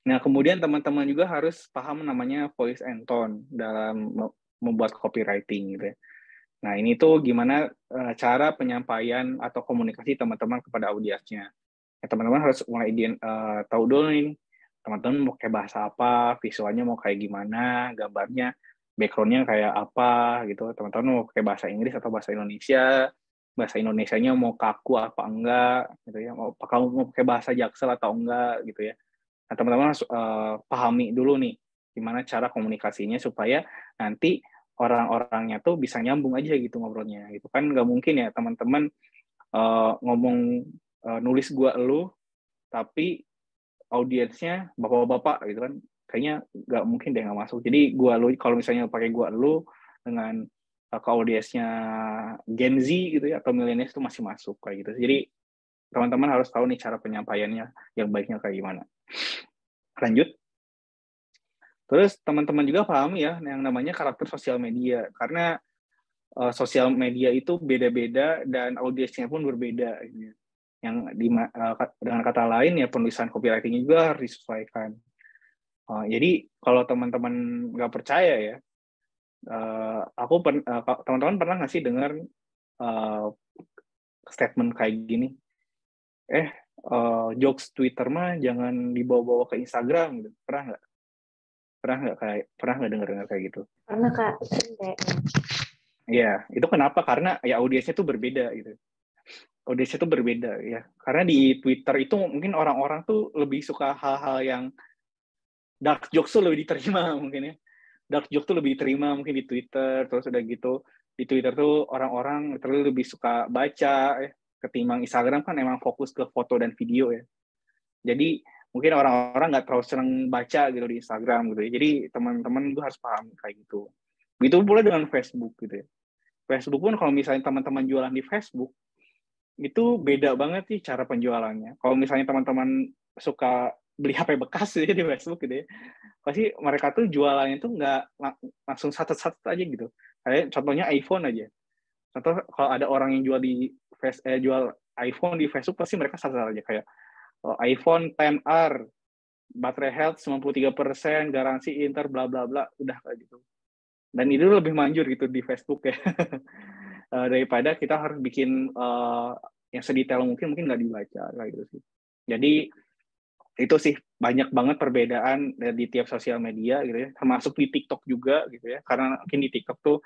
Nah, kemudian teman-teman juga harus paham namanya voice and tone dalam membuat copywriting gitu ya. Nah, ini tuh gimana cara penyampaian atau komunikasi teman-teman kepada audiensnya. Ya, teman-teman harus mulai tahu dulu nih, teman-teman mau kayak bahasa apa, visualnya mau kayak gimana, gambarnya, background-nya kayak apa, gitu. Teman-teman mau pakai bahasa Inggris atau bahasa Indonesianya mau kaku apa enggak, gitu ya. Mau pakai bahasa Jaksel atau enggak, gitu ya. Nah, teman-teman harus pahami dulu nih, gimana cara komunikasinya supaya nanti orang-orangnya tuh bisa nyambung aja gitu ngobrolnya. Gitu kan nggak mungkin ya teman-teman ngomong nulis gua lu, tapi audiensnya bapak-bapak gitu kan, kayaknya nggak mungkin deh nggak masuk. Jadi lu kalau misalnya pakai lu dengan ke audiensnya Gen Z gitu ya atau milenial itu masih masuk kayak gitu. Jadi teman-teman harus tahu nih cara penyampaiannya yang baiknya kayak gimana. Lanjut. Terus teman-teman juga pahami ya yang namanya karakter sosial media, karena sosial media itu beda-beda dan audiensnya pun berbeda. Gitu. Yang dengan kata lain ya penulisan copywriting juga harus disesuaikan. Jadi kalau teman-teman nggak percaya ya, teman-teman pernah nggak sih dengar statement kayak gini? Jokes Twitter mah jangan dibawa-bawa ke Instagram gitu. Pernah nggak? Pernah nggak dengar kayak gitu? Pernah Kak, sering kayaknya. Iya, itu kenapa? Karena ya audiensnya tuh berbeda gitu. Audiensnya tuh berbeda ya. Karena di Twitter itu mungkin orang-orang tuh lebih suka hal-hal yang dark jokes tuh lebih diterima mungkin ya. Dark joke tuh lebih diterima mungkin di Twitter, terus udah gitu di Twitter tuh orang-orang terlalu lebih suka baca ya. Ketimbang Instagram kan emang fokus ke foto dan video ya. Jadi mungkin orang-orang nggak terlalu senang baca gitu di Instagram gitu ya. Jadi teman-teman gue harus paham kayak gitu. Begitu pula dengan Facebook gitu ya. Facebook pun kalau misalnya teman-teman jualan di Facebook, itu beda banget sih cara penjualannya. Kalau misalnya teman-teman suka beli HP bekas gitu ya di Facebook gitu ya, pasti mereka tuh jualannya tuh nggak langsung satu-satu aja gitu. Kayak contohnya iPhone aja. Contoh kalau ada orang yang jual iPhone di Facebook, pasti mereka satu-satu aja kayak iPhone XR, baterai health 93%, garansi Inter, bla bla bla, udah kayak gitu. Dan itu lebih manjur gitu di Facebook ya. Daripada kita harus bikin yang sedetail mungkin nggak dibaca kayak gitu sih. Jadi itu sih banyak banget perbedaan di tiap sosial media gitu ya, termasuk di TikTok juga gitu ya. Karena mungkin di TikTok tuh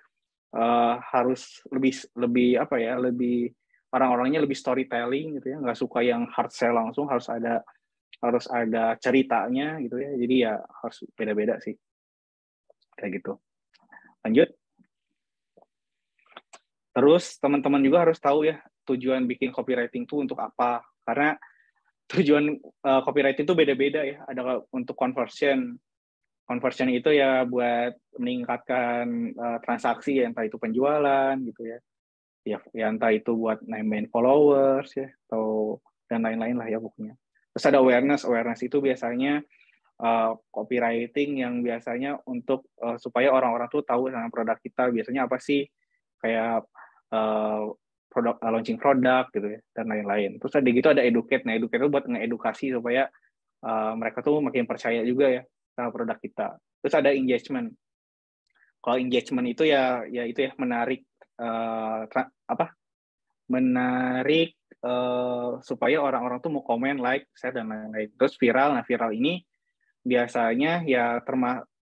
harus lebih apa ya, lebih orang-orangnya lebih storytelling gitu ya, nggak suka yang hard sell langsung, harus ada ceritanya gitu ya. Jadi ya harus beda-beda sih kayak gitu. Lanjut. Terus teman-teman juga harus tahu ya tujuan bikin copywriting itu untuk apa. Karena tujuan copywriting itu beda-beda ya. Ada untuk conversion. Conversion itu ya buat meningkatkan transaksi, ya, entah itu penjualan gitu ya. Ya entah itu buat nambahin followers ya atau dan lain-lain lah ya pokoknya. Terus ada awareness. Awareness itu biasanya copywriting yang biasanya untuk supaya orang-orang tuh tahu tentang produk kita. Biasanya apa sih? Kayak launching produk gitu ya dan lain-lain. Terus ada gitu ada educate. Nah, educate itu buat ngedukasi supaya mereka tuh makin percaya juga ya sama produk kita. Terus ada engagement. Kalau engagement itu ya itu ya menarik menarik supaya orang-orang tuh mau komen, like, share dan lain-lain. Terus viral. Nah, viral ini biasanya ya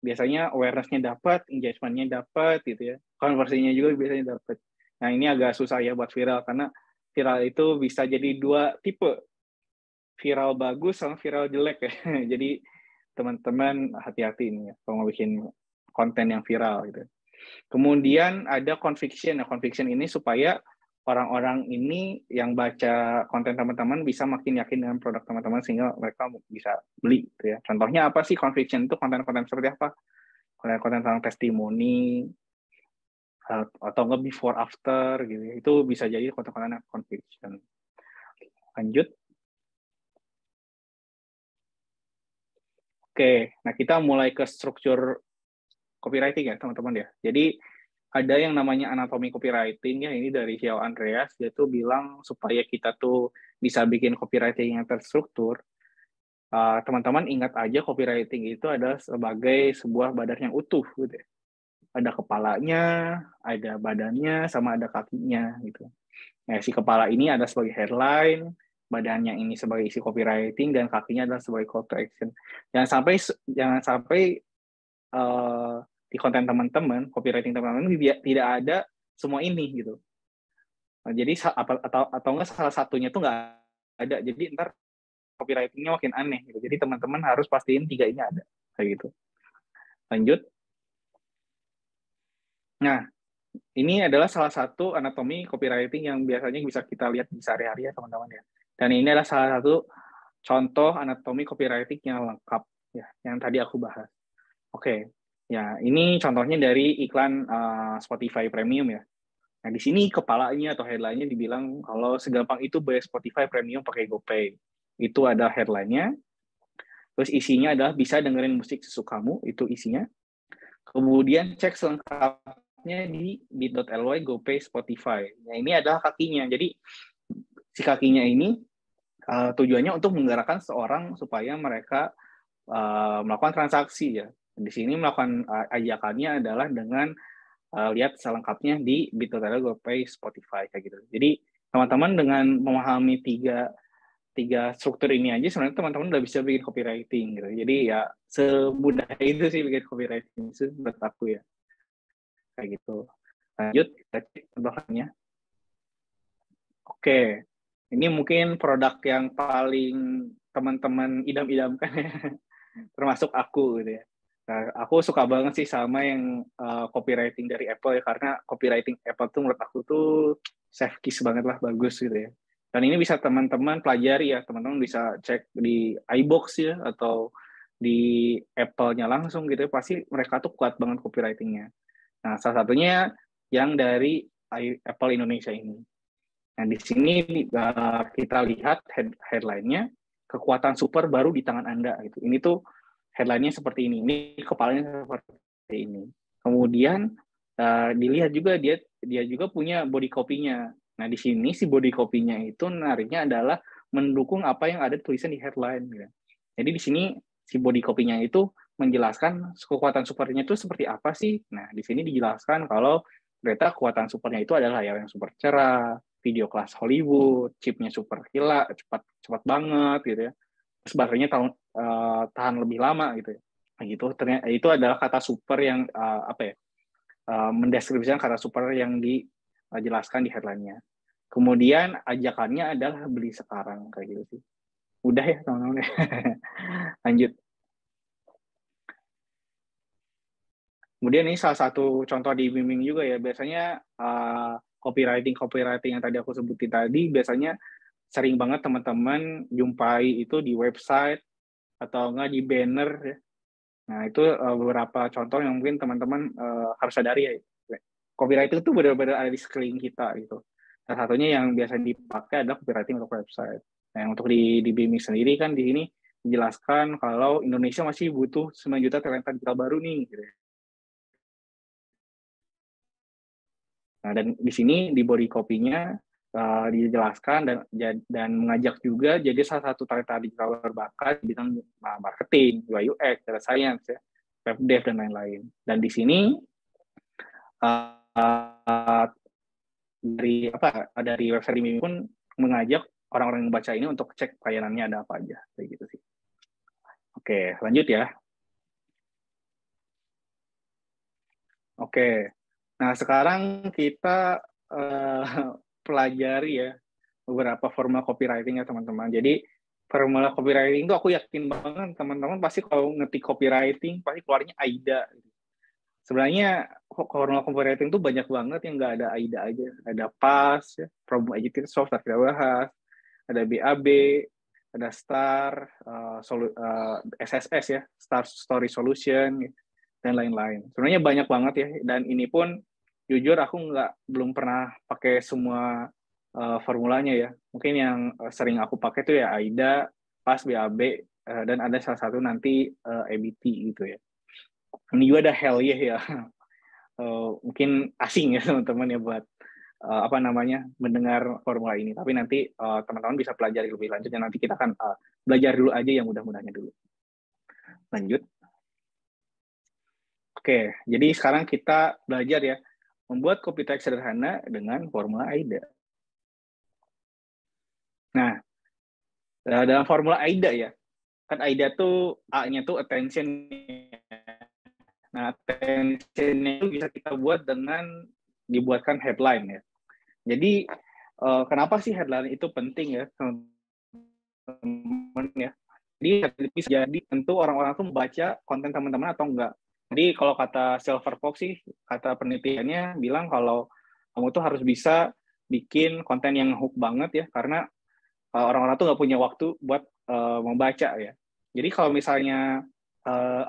biasanya awareness-nya dapat, engagement-nya dapat gitu ya. Konversinya juga biasanya dapat. Nah, ini agak susah ya buat viral karena viral itu bisa jadi dua tipe. Viral bagus sama viral jelek ya. Jadi teman-teman hati-hati ini ya kalau mau bikin konten yang viral gitu. Kemudian ada conviction. Nah, conviction ini supaya orang-orang ini yang baca konten teman-teman bisa makin yakin dengan produk teman-teman sehingga mereka bisa beli gitu ya. Contohnya apa sih conviction itu? Konten-konten seperti apa? Konten-konten tentang testimoni atau nggak before after gitu ya. Itu bisa jadi konten-konten conviction. Lanjut. Oke, nah kita mulai ke struktur copywriting ya teman-teman ya. Jadi ada yang namanya anatomi copywriting ya, ini dari Xiao Andreas, dia tuh bilang supaya kita tuh bisa bikin copywriting yang terstruktur, teman-teman ingat aja copywriting itu adalah sebagai sebuah badan yang utuh gitu ya. Ada kepalanya, ada badannya, sama ada kakinya gitu. Nah, si kepala ini ada sebagai headline, badannya ini sebagai isi copywriting, dan kakinya adalah sebagai call to action. Jangan sampai di konten teman-teman, copywriting teman-teman tidak ada semua ini gitu. Nah, jadi atau enggak salah satunya tuh nggak ada. Jadi ntar copywritingnya makin aneh gitu. Jadi teman-teman harus pastiin 3 ini ada kayak gitu. Lanjut. Nah, ini adalah salah satu anatomi copywriting yang biasanya bisa kita lihat di sehari-hari ya teman-teman ya. Dan ini adalah salah satu contoh anatomi copywriting yang lengkap ya, yang tadi aku bahas. Oke, ya ini contohnya dari iklan Spotify Premium ya. Nah di sini kepalanya atau headline-nya dibilang kalau segampang itu bayar Spotify Premium pakai GoPay. Itu ada headline-nya. Terus isinya adalah bisa dengerin musik sesukamu, itu isinya. Kemudian cek selengkapnya di bit.ly GoPay Spotify. Nah ini adalah kakinya. Jadi si kakinya ini tujuannya untuk menggerakkan seorang supaya mereka melakukan transaksi ya. Di sini melakukan ajakannya adalah dengan lihat selengkapnya di bit.ly GoPay Spotify kayak gitu. Jadi teman-teman dengan memahami tiga struktur ini aja sebenarnya teman-teman udah bisa bikin copywriting gitu. Jadi ya semudah itu sih bikin copywriting itu menurut aku ya. Kayak gitu. Lanjut kita cek belakangnya. Oke. Ini mungkin produk yang paling teman-teman idam-idamkan ya. Termasuk aku gitu ya. Nah, aku suka banget sih sama yang copywriting dari Apple ya, karena copywriting Apple tuh menurut aku tuh chef kiss banget lah, bagus gitu ya. Dan ini bisa teman-teman pelajari ya, teman-teman bisa cek di iBox ya, atau di Apple-nya langsung gitu ya, pasti mereka tuh kuat banget copywriting-nya. Nah, salah satunya yang dari Apple Indonesia ini. Nah, di sini kita lihat headline-nya, kekuatan super baru di tangan Anda. Gitu. Ini tuh headline-nya seperti ini. Ini kepalanya seperti ini. Kemudian dilihat juga dia juga punya body copy-nya. Nah, di sini si body copy-nya itu menariknya adalah mendukung apa yang ada tulisan di headline. Gitu. Jadi di sini si body copy-nya itu menjelaskan kekuatan supernya itu seperti apa sih. Nah, di sini dijelaskan kalau ternyata kekuatan supernya itu adalah layar yang super cerah, video kelas Hollywood, chipnya super gila, cepat banget gitu ya. Terus baterainya tahan lebih lama gitu ya. Nah, gitu. Ternyata itu adalah kata super yang mendeskripsikan kata super yang dijelaskan di headline-nya. Kemudian ajakannya adalah beli sekarang kayak gitu sih. Udah ya teman-teman. Lanjut. Kemudian ini salah satu contoh di bimbing juga ya. Biasanya copywriting yang tadi aku sebutin tadi biasanya sering banget teman-teman jumpai itu di website atau enggak di banner ya. Nah, itu beberapa contoh yang mungkin teman-teman harus sadari ya. Copywriting itu benar-benar ada di sekeliling kita gitu. Salah satunya yang biasa dipakai adalah copywriting untuk website. Nah, untuk di bimbing sendiri kan di sini dijelaskan kalau Indonesia masih butuh 9 juta talenta digital baru nih gitu. Nah, dan di sini di body copy-nya dijelaskan dan mengajak juga jadi salah satu talenta digital berbakat di bidang marketing, UI UX, data science, ya, web dev dan lain-lain. Dan di sini dari website ini pun mengajak orang-orang yang membaca ini untuk cek pelayanannya ada apa aja, kayak gitu sih. Oke, lanjut ya. Oke. Nah, sekarang kita pelajari ya beberapa formula copywriting ya teman-teman. Jadi formula copywriting itu aku yakin banget teman-teman pasti kalau ngetik copywriting pasti keluarnya AIDA. Sebenarnya formula copywriting itu banyak banget yang nggak ada AIDA aja. Ada PAS, ya, Problem Agitated Soft, kita bahas. Ada BAB, ada STAR, SSS ya, Star Story Solution, dan lain-lain. Sebenarnya banyak banget ya. Dan ini pun jujur aku belum pernah pakai semua formulanya ya. Mungkin yang sering aku pakai itu ya AIDA, PAS, BAB, dan ada salah satu nanti ABT gitu ya. Ini juga ada hell ya. Mungkin asing ya teman-teman ya buat mendengar formula ini. Tapi nanti teman-teman bisa pelajari lebih lanjut. Dan nanti kita akan belajar dulu aja yang mudah-mudahnya dulu. Lanjut. Oke, jadi sekarang kita belajar ya membuat copy text sederhana dengan formula AIDA. Nah, dalam formula AIDA ya, kan AIDA tuh A-nya tuh attention. Nah, attention itu bisa kita buat dengan dibuatkan headline ya. Jadi, kenapa sih headline itu penting ya, teman-teman ya? Jadi, bisa jadi tentu orang-orang tuh membaca konten teman-teman atau enggak. Jadi, kalau kata Silver Fox sih, kata penelitiannya bilang kalau kamu tuh harus bisa bikin konten yang hook banget ya, karena orang-orang tuh nggak punya waktu buat membaca ya. Jadi kalau misalnya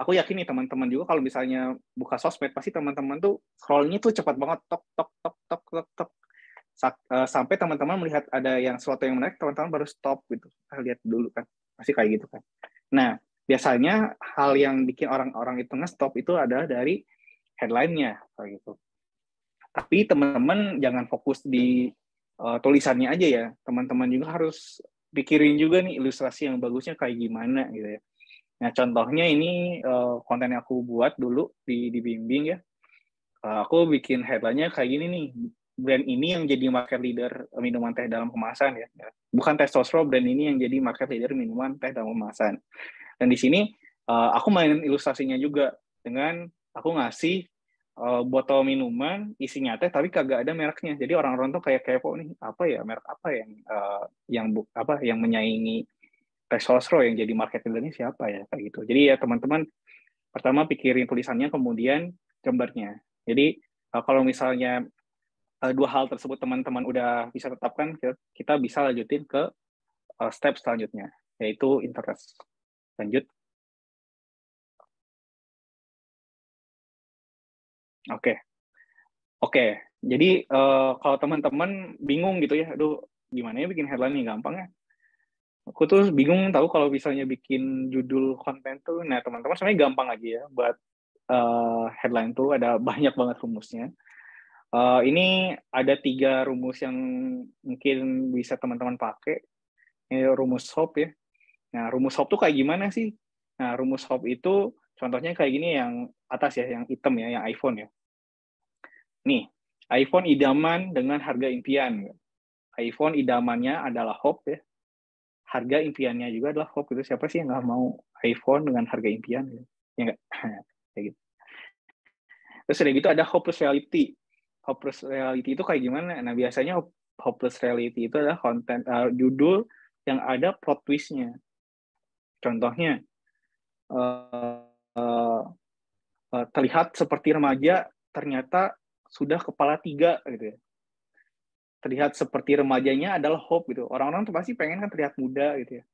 aku yakin nih teman-teman juga kalau misalnya buka sosmed pasti teman-teman tuh scrollnya tuh cepat banget tok tok tok tok tok tok sampai teman-teman melihat ada yang sesuatu yang menarik teman-teman baru stop gitu. Lihat dulu kan. Pasti kayak gitu kan. Nah, biasanya hal yang bikin orang-orang itu nge-stop itu adalah dari headline-nya kayak gitu. Tapi teman-teman jangan fokus di tulisannya aja ya. Teman-teman juga harus pikirin juga nih ilustrasi yang bagusnya kayak gimana gitu ya. Nah, contohnya ini konten yang aku buat dulu di Bimbing ya. Aku bikin headline-nya kayak gini nih. Brand ini yang jadi market leader minuman teh dalam kemasan ya. Bukan Testosterone, brand ini yang jadi market leader minuman teh dalam kemasan. Dan di sini aku mainin ilustrasinya juga dengan aku ngasih botol minuman isinya teh tapi kagak ada mereknya. Jadi orang-orang tuh kayak kepo nih, apa ya merek apa yang menyaingi Testosterone yang jadi market leader-nya siapa ya kayak gitu. Jadi ya teman-teman pertama pikirin tulisannya kemudian gambarnya. Jadi kalau misalnya dua hal tersebut teman-teman udah bisa tetapkan, kita bisa lanjutin ke step selanjutnya, yaitu interest. Lanjut. Oke. Jadi kalau teman-teman bingung gitu ya, aduh gimana ya bikin headline nih gampang ya. Aku tuh bingung tahu kalau misalnya bikin judul konten tuh, nah teman-teman sebenarnya gampang aja ya buat headline tuh ada banyak banget rumusnya. Ini ada 3 rumus yang mungkin bisa teman-teman pakai. Ini rumus Hop ya. Nah, rumus Hop tuh kayak gimana sih? Nah, rumus Hop itu contohnya kayak gini yang atas ya, yang hitam ya, yang iPhone ya. Nih, iPhone idaman dengan harga impian. iPhone idamannya adalah Hop ya. Harga impiannya juga adalah Hop. Itu siapa sih yang nggak mau iPhone dengan harga impian? Ya nggak? Kayak gitu. Terus udah gitu ada hopeless reality. Hopeless reality itu kayak gimana? Nah, biasanya hopeless reality itu adalah konten judul yang ada plot twist-nya. Contohnya, terlihat seperti remaja, ternyata sudah kepala 3 gitu ya. Terlihat seperti remajanya adalah hope gitu. Orang-orang tuh pasti pengen kan terlihat muda gitu ya.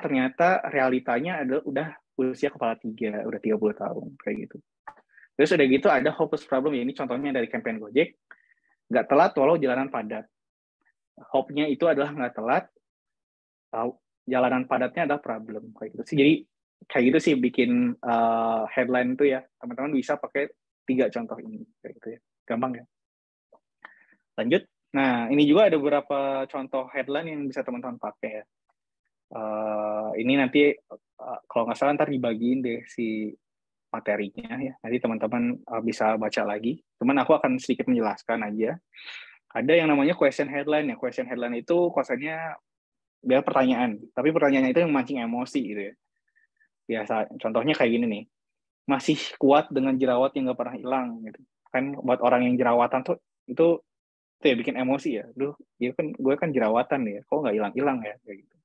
Ternyata realitanya adalah udah usia kepala 3, udah 30 tahun kayak gitu. Terus udah gitu ada hopeless problem, ini contohnya dari campaign Gojek, nggak telat walau jalanan padat. Hope-nya itu adalah nggak telat, jalanan padatnya adalah problem kayak gitu sih. Jadi kayak gitu sih bikin headline itu ya, teman-teman bisa pakai 3 contoh ini kayak gitu ya, gampang ya. Lanjut. Nah, ini juga ada beberapa contoh headline yang bisa teman-teman pakai ya. Ini nanti kalau nggak salah ntar dibagiin deh si materinya ya. Nanti teman-teman bisa baca lagi. Cuman aku akan sedikit menjelaskan aja. Ada yang namanya question headline ya. Question headline itu konsepnya dia pertanyaan, tapi pertanyaannya itu yang mancing emosi gitu ya. Biasa, contohnya kayak gini nih. Masih kuat dengan jerawat yang nggak pernah hilang gitu. Kan buat orang yang jerawatan tuh itu ya bikin emosi ya. Duh, ya kan gue kan jerawatan ya. Kok nggak hilang-hilang ya kayak gitu.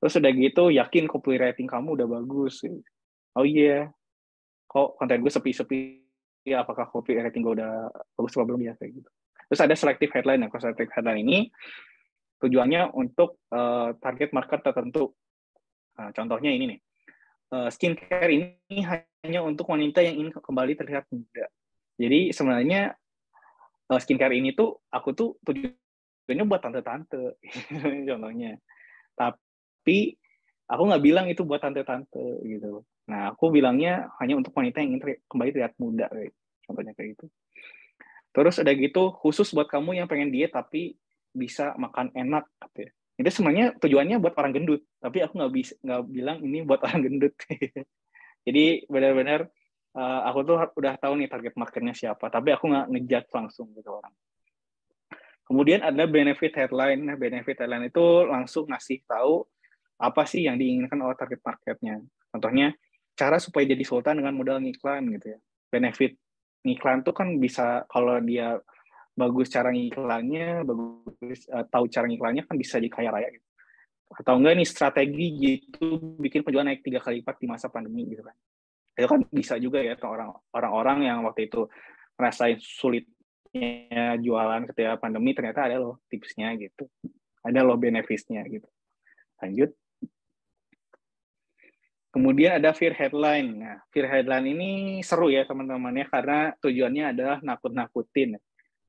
Terus udah gitu yakin copywriting kamu udah bagus. Gitu. Oh iya, kok konten gue sepi-sepi, ya apakah copywriting gue udah bagus atau belum ya kayak gitu. Terus ada selective headline. Nah, selective headline ini tujuannya untuk target market tertentu. Nah, contohnya ini nih, skincare ini hanya untuk wanita yang ingin kembali terlihat muda. Jadi sebenarnya skincare ini tuh aku tuh tujuannya buat tante-tante, contohnya. Tapi aku nggak bilang itu buat tante-tante gitu. Nah, aku bilangnya hanya untuk wanita yang ingin kembali terlihat muda, contohnya kayak gitu. Terus udah gitu, khusus buat kamu yang pengen diet tapi bisa makan enak. Gitu ya. Itu sebenarnya tujuannya buat orang gendut, tapi aku nggak bilang ini buat orang gendut. Jadi benar-benar aku tuh udah tahu nih target marketnya siapa, tapi aku nggak ngejudge langsung gitu orang. Kemudian ada benefit headline. Nah, benefit headline itu langsung ngasih tahu apa sih yang diinginkan oleh target marketnya. Contohnya, cara supaya jadi sultan dengan modal ngiklan gitu ya. Benefit ngiklan tuh kan bisa, kalau dia bagus cara ngiklannya, bagus tahu cara ngiklannya kan bisa jadi kaya raya gitu. Atau enggak nih strategi gitu bikin penjualan naik 3 kali lipat di masa pandemi gitu kan. Itu kan bisa juga ya ke orang-orang yang waktu itu ngerasain sulitnya jualan ketika pandemi, ternyata ada loh tipsnya gitu. Ada loh benefitnya gitu. Lanjut. Kemudian ada fear headline. Nah, fear headline ini seru ya teman-teman ya, karena tujuannya adalah nakut-nakutin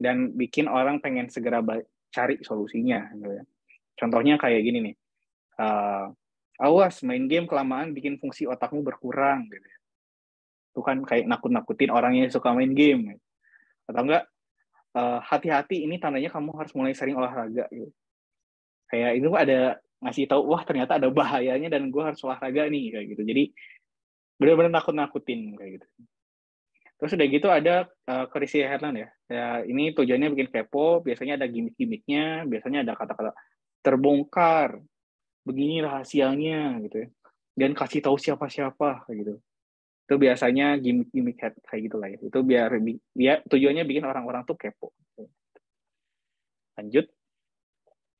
dan bikin orang pengen segera cari solusinya. Gitu ya. Contohnya kayak gini nih, awas main game kelamaan bikin fungsi otakmu berkurang. Gitu ya. Itu kan kayak nakut-nakutin orang yang suka main game. Gitu. Atau enggak, hati-hati ini tandanya kamu harus mulai sering olahraga. Gitu. Kayak itu ada ngasih tahu, wah ternyata ada bahayanya dan gue harus olahraga nih kayak gitu. Jadi benar-benar nakut-nakutin kayak gitu. Terus udah gitu ada crazy headline ya. Ya ini tujuannya bikin kepo, biasanya ada gimmick-gimmicknya, biasanya ada kata-kata terbongkar, begini rahasianya gitu ya. Dan kasih tahu siapa-siapa kayak gitu. Itu biasanya gimmick-gimmick kayak gitu lah ya. Itu biar tujuannya bikin orang-orang tuh kepo. Lanjut.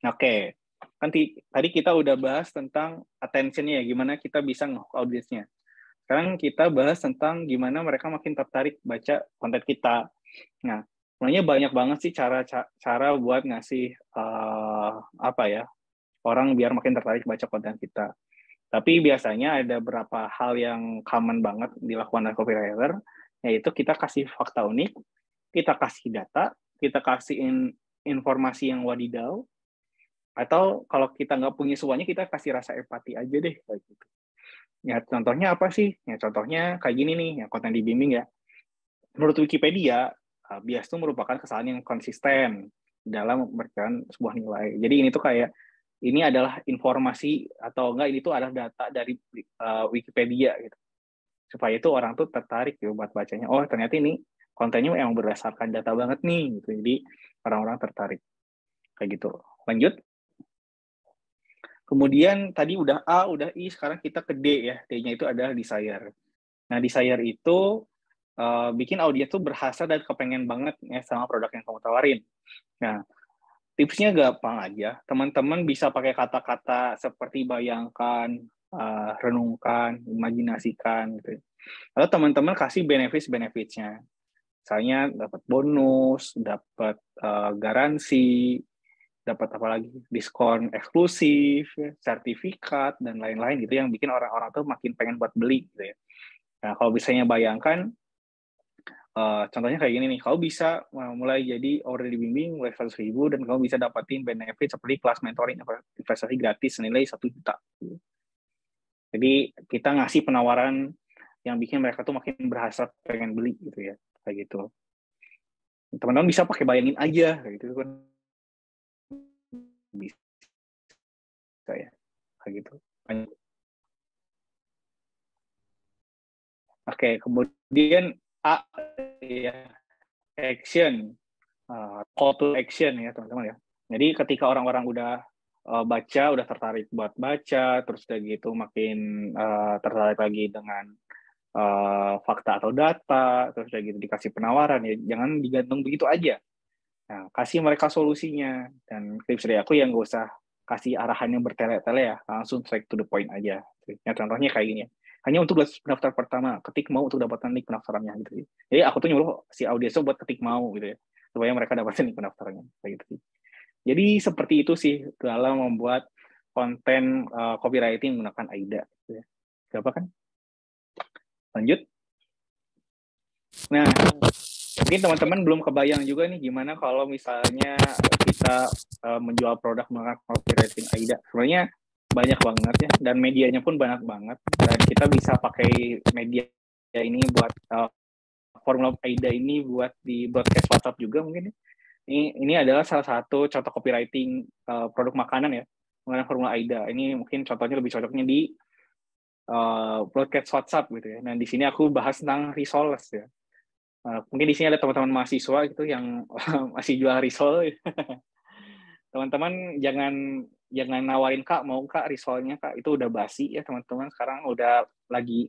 Oke. Kan tadi kita udah bahas tentang attention-nya ya, gimana kita bisa nge-hook audiensnya. Sekarang kita bahas tentang gimana mereka makin tertarik baca konten kita. Nah, sebenarnya banyak banget sih cara buat ngasih orang biar makin tertarik baca konten kita. Tapi biasanya ada beberapa hal yang common banget dilakukan oleh copywriter, yaitu kita kasih fakta unik, kita kasih data, kita kasih informasi yang wadidaw, atau kalau kita nggak punya semuanya, kita kasih rasa empati aja deh. Kayak gitu. Ya, contohnya apa sih? Ya, contohnya kayak gini nih, ya, konten di bimbing ya. Menurut Wikipedia, bias itu merupakan kesalahan yang konsisten dalam memberikan sebuah nilai. Jadi ini tuh kayak, ini adalah informasi atau enggak, ini tuh adalah data dari Wikipedia gitu. Supaya itu orang tuh tertarik gitu buat bacanya. Oh, ternyata ini kontennya emang berdasarkan data banget nih gitu. Jadi orang-orang tertarik. Kayak gitu. Lanjut. Kemudian tadi udah A, udah I, sekarang kita ke D ya. D-nya itu adalah desire. Nah, desire itu bikin audiens tuh berhasrat dan kepengen banget ya sama produk yang kamu tawarin. Nah, tipsnya gampang aja. Teman-teman bisa pakai kata-kata seperti bayangkan, renungkan, imajinasikan gitu. Lalu teman-teman kasih benefits-benefitsnya. Misalnya dapat bonus, dapat garansi, dapat apa lagi, diskon eksklusif, sertifikat, dan lain-lain gitu yang bikin orang-orang tuh makin pengen buat beli gitu ya. Nah, kalau misalnya bayangkan, contohnya kayak gini nih, kamu bisa mulai jadi order di bimbing mulai 100.000 dan kamu bisa dapatin benefit seperti kelas mentoring investasi gratis senilai 1 juta. Jadi kita ngasih penawaran yang bikin mereka tuh makin berhasrat pengen beli gitu ya, kayak gitu. Teman-teman bisa pakai bayangin aja kayak gitu kan. Bisa ya, kayak gitu. Oke, kemudian A ya, action, call to action ya teman-teman ya. Jadi ketika orang-orang udah baca, udah tertarik buat baca, terus udah gitu makin tertarik lagi dengan fakta atau data, terus udah gitu dikasih penawaran ya, jangan digantung begitu aja. Nah, kasih mereka solusinya, dan tips dari aku yang gak usah kasih arahan yang bertele-tele ya, langsung straight to the point aja. Ya, contohnya kayak gini ya. Hanya untuk pendaftar pertama, ketik mau untuk dapatkan link pendaftarannya gitu. Jadi aku tuh nyuruh si audiens buat ketik mau gitu ya, supaya mereka dapatin link pendaftarannya kayak gitu. Jadi seperti itu sih dalam membuat konten copywriting menggunakan AIDA. Gitu ya. Gak apa kan? Lanjut. Nah, mungkin teman-teman belum kebayang juga nih gimana kalau misalnya kita menjual produk menggunakan copywriting AIDA. Sebenarnya banyak banget ya, dan medianya pun banyak banget. Dan kita bisa pakai media ini buat formula AIDA ini buat di broadcast WhatsApp juga mungkin. Ini adalah salah satu contoh copywriting produk makanan ya, menggunakan formula AIDA. Ini mungkin contohnya lebih cocoknya di broadcast WhatsApp gitu ya. Nah, di sini aku bahas tentang resource ya. Mungkin di sini ada teman-teman mahasiswa gitu yang masih jual risol. Teman-teman jangan nawarin Kak, mau Kak risolnya Kak, itu udah basi ya teman-teman. Sekarang udah lagi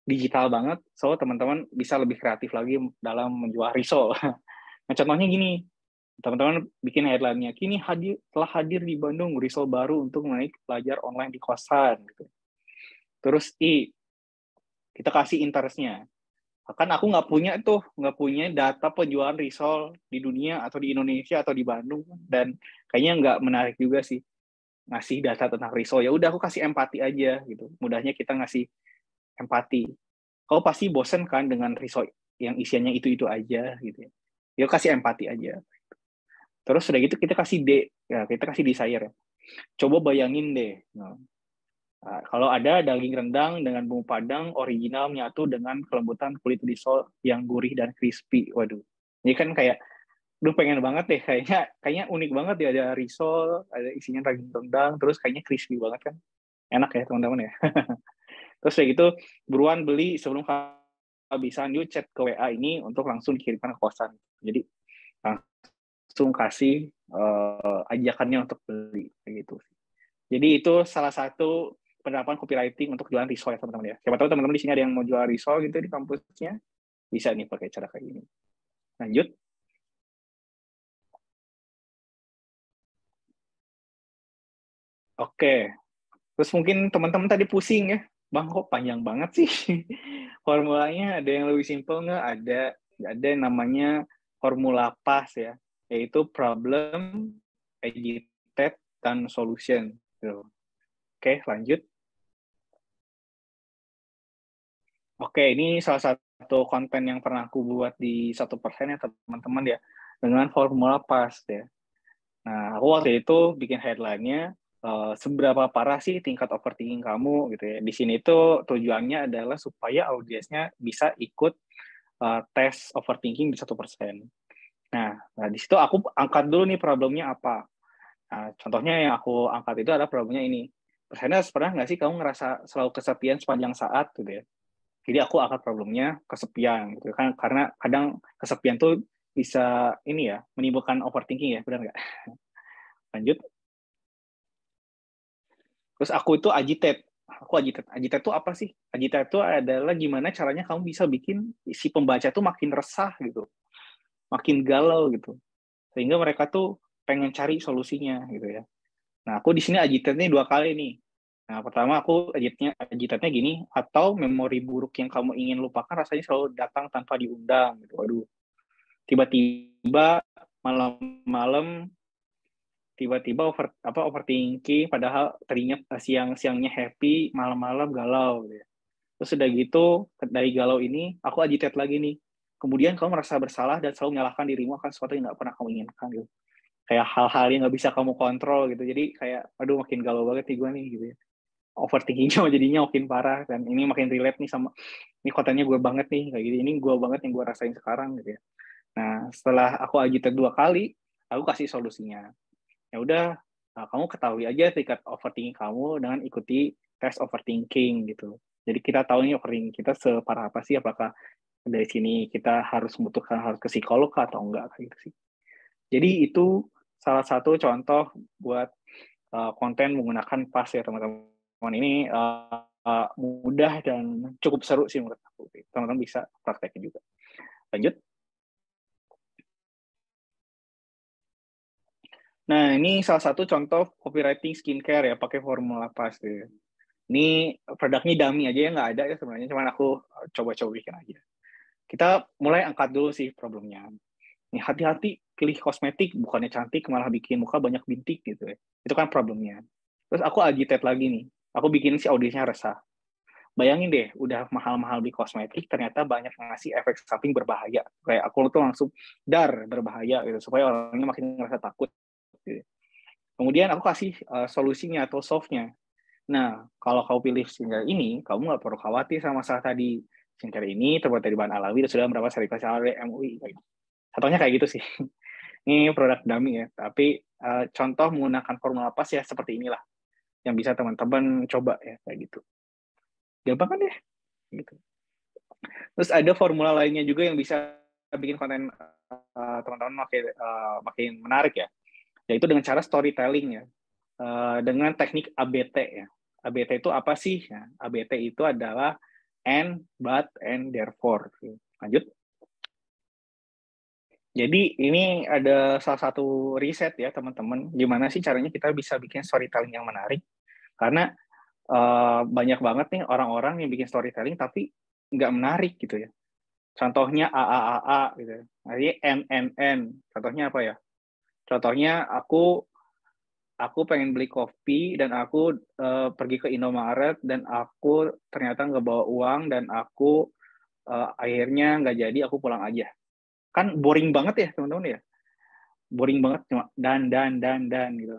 digital banget, so teman-teman bisa lebih kreatif lagi dalam menjual risol. Nah, contohnya gini, teman-teman bikin headline-nya, kini telah hadir di Bandung risol baru untuk menarik pelajar online di kosan. Gitu. Terus kita kasih interest-nya. Kan aku nggak punya data penjualan risol di dunia atau di Indonesia atau di Bandung, dan kayaknya nggak menarik juga sih. ngasih data tentang risol, ya udah aku kasih empati aja gitu. Mudahnya kita ngasih empati. Kau pasti bosen kan dengan risol yang isiannya itu aja gitu ya. Ya kasih empati aja. Terus udah gitu kita kasih D, ya kita kasih desire ya. Coba bayangin deh. Nah, kalau ada daging rendang dengan bumbu padang original menyatu dengan kelembutan kulit risol yang gurih dan crispy. Waduh. Ini kan kayak pengen banget deh, kayaknya unik banget ya, ada risol, ada isinya daging rendang, terus kayaknya crispy banget kan, enak ya teman-teman ya. Terus kayak gitu, buruan beli sebelum kehabisan, yuk chat ke WA ini untuk langsung dikirimkan ke kosan. Jadi langsung kasih ajakannya untuk beli kayak gitu. Jadi itu salah satu penerapan copywriting untuk jualan risol ya teman-teman ya. Siapa tahu teman-teman di sini ada yang mau jual risol gitu di kampusnya, bisa nih pakai cara kayak gini. Lanjut. Oke, terus mungkin teman-teman tadi pusing ya, Bang kok panjang banget sih formulanya, ada yang lebih simpel nggak? Ada yang namanya formula PAS ya, yaitu problem, agitate, dan solution. Oke, lanjut. Oke, ini salah satu konten yang pernah aku buat di 1% ya teman-teman ya, dengan formula PAS ya. Nah, aku waktu itu bikin headline-nya, seberapa parah sih tingkat overthinking kamu gitu ya. Di sini tuh tujuannya adalah supaya audiensnya bisa ikut tes overthinking di 1%. Nah, di situ aku angkat dulu nih problemnya apa. Nah, contohnya yang aku angkat itu adalah problemnya ini. Pernah nggak sih kamu ngerasa selalu kesepian sepanjang saat gitu ya? Jadi aku angkat problemnya kesepian gitu kan, karena kadang kesepian tuh bisa ini ya, menimbulkan overthinking ya, benar nggak? Lanjut. Terus aku itu agitate. Aku agitate. Agitate itu apa sih? Agitate itu adalah gimana caranya kamu bisa bikin si pembaca tuh makin resah gitu, makin galau gitu, sehingga mereka tuh pengen cari solusinya gitu ya. Nah, aku di sini agitate-nya 2 kali nih. Nah, pertama aku agitate-nya gini, atau memori buruk yang kamu ingin lupakan rasanya selalu datang tanpa diundang gitu. Waduh. Tiba-tiba malam-malam tiba-tiba overthinking, padahal tadinya siang-siangnya happy, malam-malam galau gitu ya. Terus udah gitu, dari galau ini aku agitate lagi nih, kemudian kamu merasa bersalah dan selalu menyalahkan dirimu akan sesuatu yang nggak pernah kamu inginkan gitu, kayak hal-hal yang nggak bisa kamu kontrol gitu. Jadi kayak aduh makin galau banget nih gue nih gitu ya, overthinkingnya jadinya makin parah, dan ini makin relate nih sama ini, kontennya gue banget nih kayak gini, ini gue banget yang gue rasain sekarang gitu ya. Nah, setelah aku agitate 2 kali, aku kasih solusinya. Ya udah, kamu ketahui aja tingkat overthinking kamu dengan ikuti tes overthinking gitu. Jadi kita tahu nih overthinking kita separah apa sih, apakah dari sini kita harus harus ke psikolog atau enggak kayak gitu sih. Jadi itu salah satu contoh buat konten menggunakan PAS ya teman-teman. Ini mudah dan cukup seru sih menurut aku. Teman-teman bisa praktekin juga. Lanjut. Nah, ini salah satu contoh copywriting skincare ya, pakai formula PAS ya. Ini produknya dummy aja ya, nggak ada ya sebenarnya, cuman aku coba-coba bikin aja. Kita mulai angkat dulu sih problemnya. Nih, hati-hati pilih kosmetik, bukannya cantik malah bikin muka banyak bintik gitu ya. Itu kan problemnya. Terus aku agitate lagi nih. Aku bikin si audiensnya resah. Bayangin deh, udah mahal-mahal beli kosmetik, ternyata banyak ngasih efek samping berbahaya. Kayak aku tuh langsung berbahaya gitu, supaya orangnya makin ngerasa takut. Gitu. Kemudian aku kasih solusinya atau solve-nya. Nah, kalau kamu pilih skincare ini, kamu nggak perlu khawatir sama masalah tadi. Skincare ini terbuat dari bahan alami dan sudah mendapat sertifikasi oleh MUI. Contohnya kayak gitu sih. Ini produk dummy ya, tapi contoh menggunakan formula PAS ya seperti inilah yang bisa teman-teman coba ya kayak gitu. Gampang kan ya? Gitu. Terus ada formula lainnya juga yang bisa bikin konten teman-teman makin menarik ya, yaitu dengan cara storytelling ya, dengan teknik ABT ya. ABT itu apa sih? Nah, ABT itu adalah and, but, and, therefore. Lanjut. Jadi ini ada salah satu riset ya teman-teman, gimana sih caranya kita bisa bikin storytelling yang menarik. Karena banyak banget nih orang-orang yang bikin storytelling tapi nggak menarik gitu ya. Contohnya AAAA gitu. Jadi NNN. Contohnya apa ya? Contohnya aku aku pengen beli kopi dan aku pergi ke Indomaret dan aku ternyata nggak bawa uang dan aku akhirnya nggak jadi, aku pulang aja. Kan boring banget ya teman-teman ya, boring banget cuma dan gitu.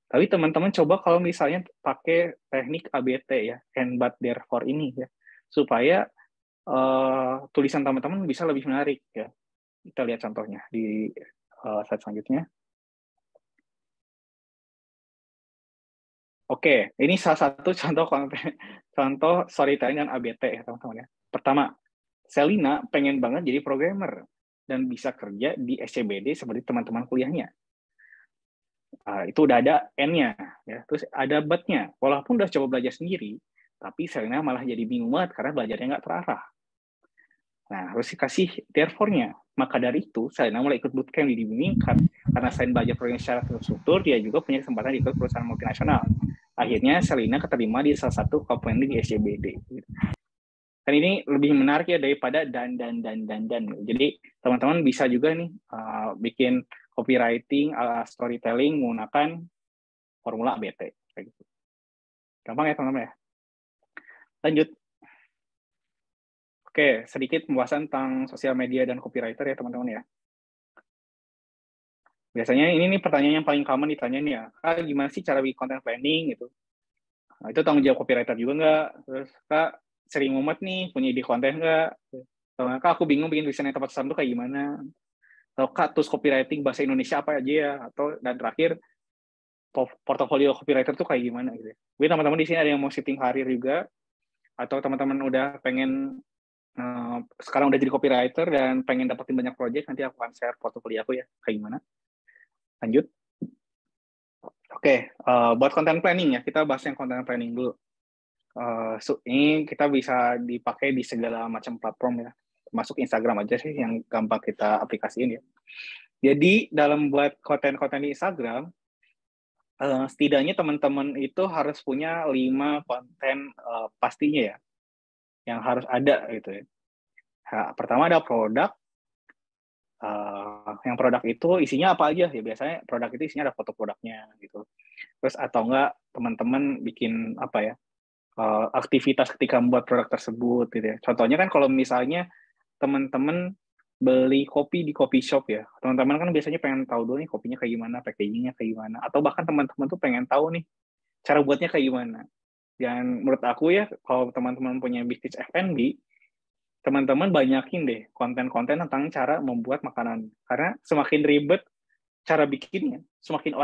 Tapi teman-teman coba kalau misalnya pakai teknik ABT ya, and but therefore ini ya, supaya tulisan teman-teman bisa lebih menarik ya. Kita lihat contohnya di slide selanjutnya. Oke, ini salah satu contoh storytelling dan ABT ya teman-teman ya. Pertama, Selina pengen banget jadi programmer dan bisa kerja di SCBD seperti teman-teman kuliahnya. Itu udah ada N-nya, ya. Terus ada but-nya. Walaupun udah coba belajar sendiri, tapi Selina malah jadi bingung banget karena belajarnya nggak terarah. Nah, harus dikasih therefore-nya. Maka dari itu, Selina mulai ikut bootcamp di Bimbingkat. Karena selain belajar programming secara terstruktur, dia juga punya kesempatan ikut perusahaan multinasional. Akhirnya, Selina keterima di salah satu company di SCBD. Dan ini lebih menarik ya daripada dan. Jadi teman-teman bisa juga nih bikin copywriting, storytelling menggunakan formula ABT. Kayak gitu. Gampang ya teman-teman ya. Lanjut. Oke, sedikit pembahasan tentang sosial media dan copywriter ya teman-teman ya. Biasanya ini nih pertanyaan yang paling common ditanya nih ya, gimana sih cara bikin content planning gitu. Nah, itu tanggung jawab copywriter juga nggak? Terus Kak, sering mumet nih, punya ide konten nggak? Kak, aku bingung bikin tulisan yang tepat sasaran tuh kayak gimana? Atau Kak, tools copywriting bahasa Indonesia apa aja ya? Atau, dan terakhir, portofolio copywriter tuh kayak gimana gitu ya. Mungkin teman-teman di sini ada yang mau shifting karir juga, atau teman-teman udah pengen sekarang udah jadi copywriter dan pengen dapetin banyak project, nanti aku akan share portofolio aku ya, kayak gimana. Lanjut. Oke, buat content planning ya, kita bahas yang content planning dulu. Ini kita bisa dipakai di segala macam platform ya, termasuk Instagram aja sih yang gampang kita aplikasiin ya. Jadi dalam buat konten-konten di Instagram, setidaknya teman-teman itu harus punya 5 konten pastinya ya, yang harus ada gitu ya. Nah, pertama ada produk, yang produk itu isinya apa aja ya, biasanya produk itu isinya ada foto produknya gitu. Terus atau enggak teman-teman bikin apa ya, aktivitas ketika membuat produk tersebut gitu ya. Contohnya kan kalau misalnya teman-teman beli kopi di coffee shop ya, teman-teman kan biasanya pengen tahu dulu nih kopinya kayak gimana, packagingnya kayak gimana, atau bahkan teman-teman tuh pengen tahu nih cara buatnya kayak gimana. Dan menurut aku ya, kalau teman-teman punya bisnis F&B, teman-teman banyakin deh konten-konten tentang cara membuat makanan. Karena semakin ribet cara bikinnya, semakin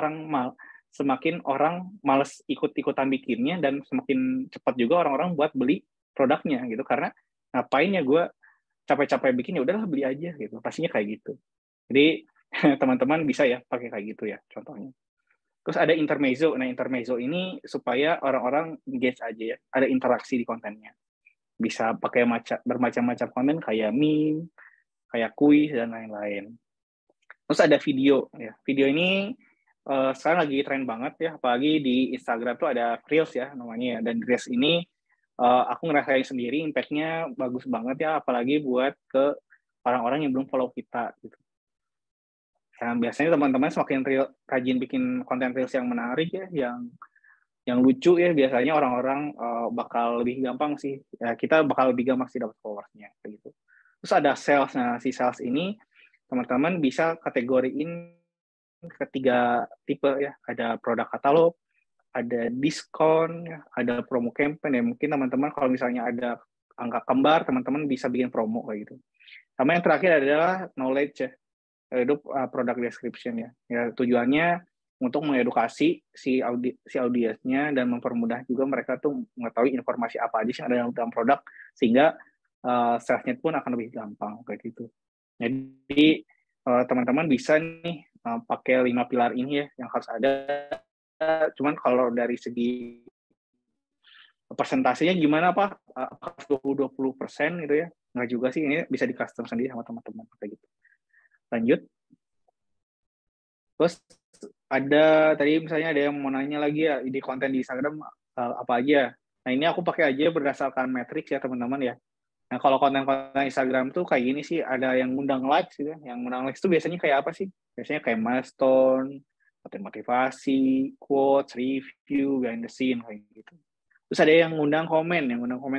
orang males ikut-ikutan bikinnya, dan semakin cepat juga orang-orang buat beli produknya gitu. Karena ngapain ya gue capek-capek bikin, ya udahlah beli aja gitu. Pastinya kayak gitu. Jadi teman-teman bisa ya pakai kayak gitu ya contohnya. Terus ada intermezzo. Nah, intermezzo ini supaya orang-orang engage aja ya. Ada interaksi di kontennya. Bisa pakai bermacam-macam konten kayak meme, kayak kuis, dan lain-lain. Terus ada video. Ya. Video ini sekarang lagi tren banget ya. Apalagi di Instagram tuh ada Reels ya namanya ya. Dan Reels ini aku ngerasain sendiri impact-nya bagus banget ya. Apalagi buat ke orang-orang yang belum follow kita gitu. Dan biasanya teman-teman semakin rajin bikin konten Reels yang menarik ya, yang lucu ya, biasanya orang-orang bakal lebih gampang sih. Ya, kita bakal lebih gampang sih dapat followers-nya gitu. Terus ada sales. Nah, si sales ini teman-teman bisa kategoriin ke 3 tipe ya. Ada produk katalog, ada diskon, ya, ada promo campaign ya. Mungkin teman-teman kalau misalnya ada angka kembar, teman-teman bisa bikin promo kayak gitu. Sama yang terakhir adalah knowledge ya. Itu product description ya. Ya tujuannya untuk mengedukasi si audiensnya dan mempermudah juga mereka tuh mengetahui informasi apa aja yang ada dalam produk, sehingga salesnya pun akan lebih gampang kayak gitu. Jadi teman-teman bisa nih pakai 5 pilar ini ya yang harus ada. Cuman kalau dari segi persentasenya gimana Pak? Apakah 20% gitu ya? Nggak juga sih, ini bisa di custom sendiri sama teman-teman kayak gitu. Lanjut. Terus ada tadi misalnya ada yang mau nanya lagi ya, di konten di Instagram apa aja. Nah, ini aku pakai aja berdasarkan matriks ya teman-teman ya. Nah, kalau konten-konten Instagram tuh kayak gini sih, ada yang ngundang likes gitu ya. Yang ngundang likes tuh biasanya kayak apa sih? Biasanya kayak milestone, konten motivasi, quotes, review, behind the scene kayak gitu. Terus ada yang ngundang komen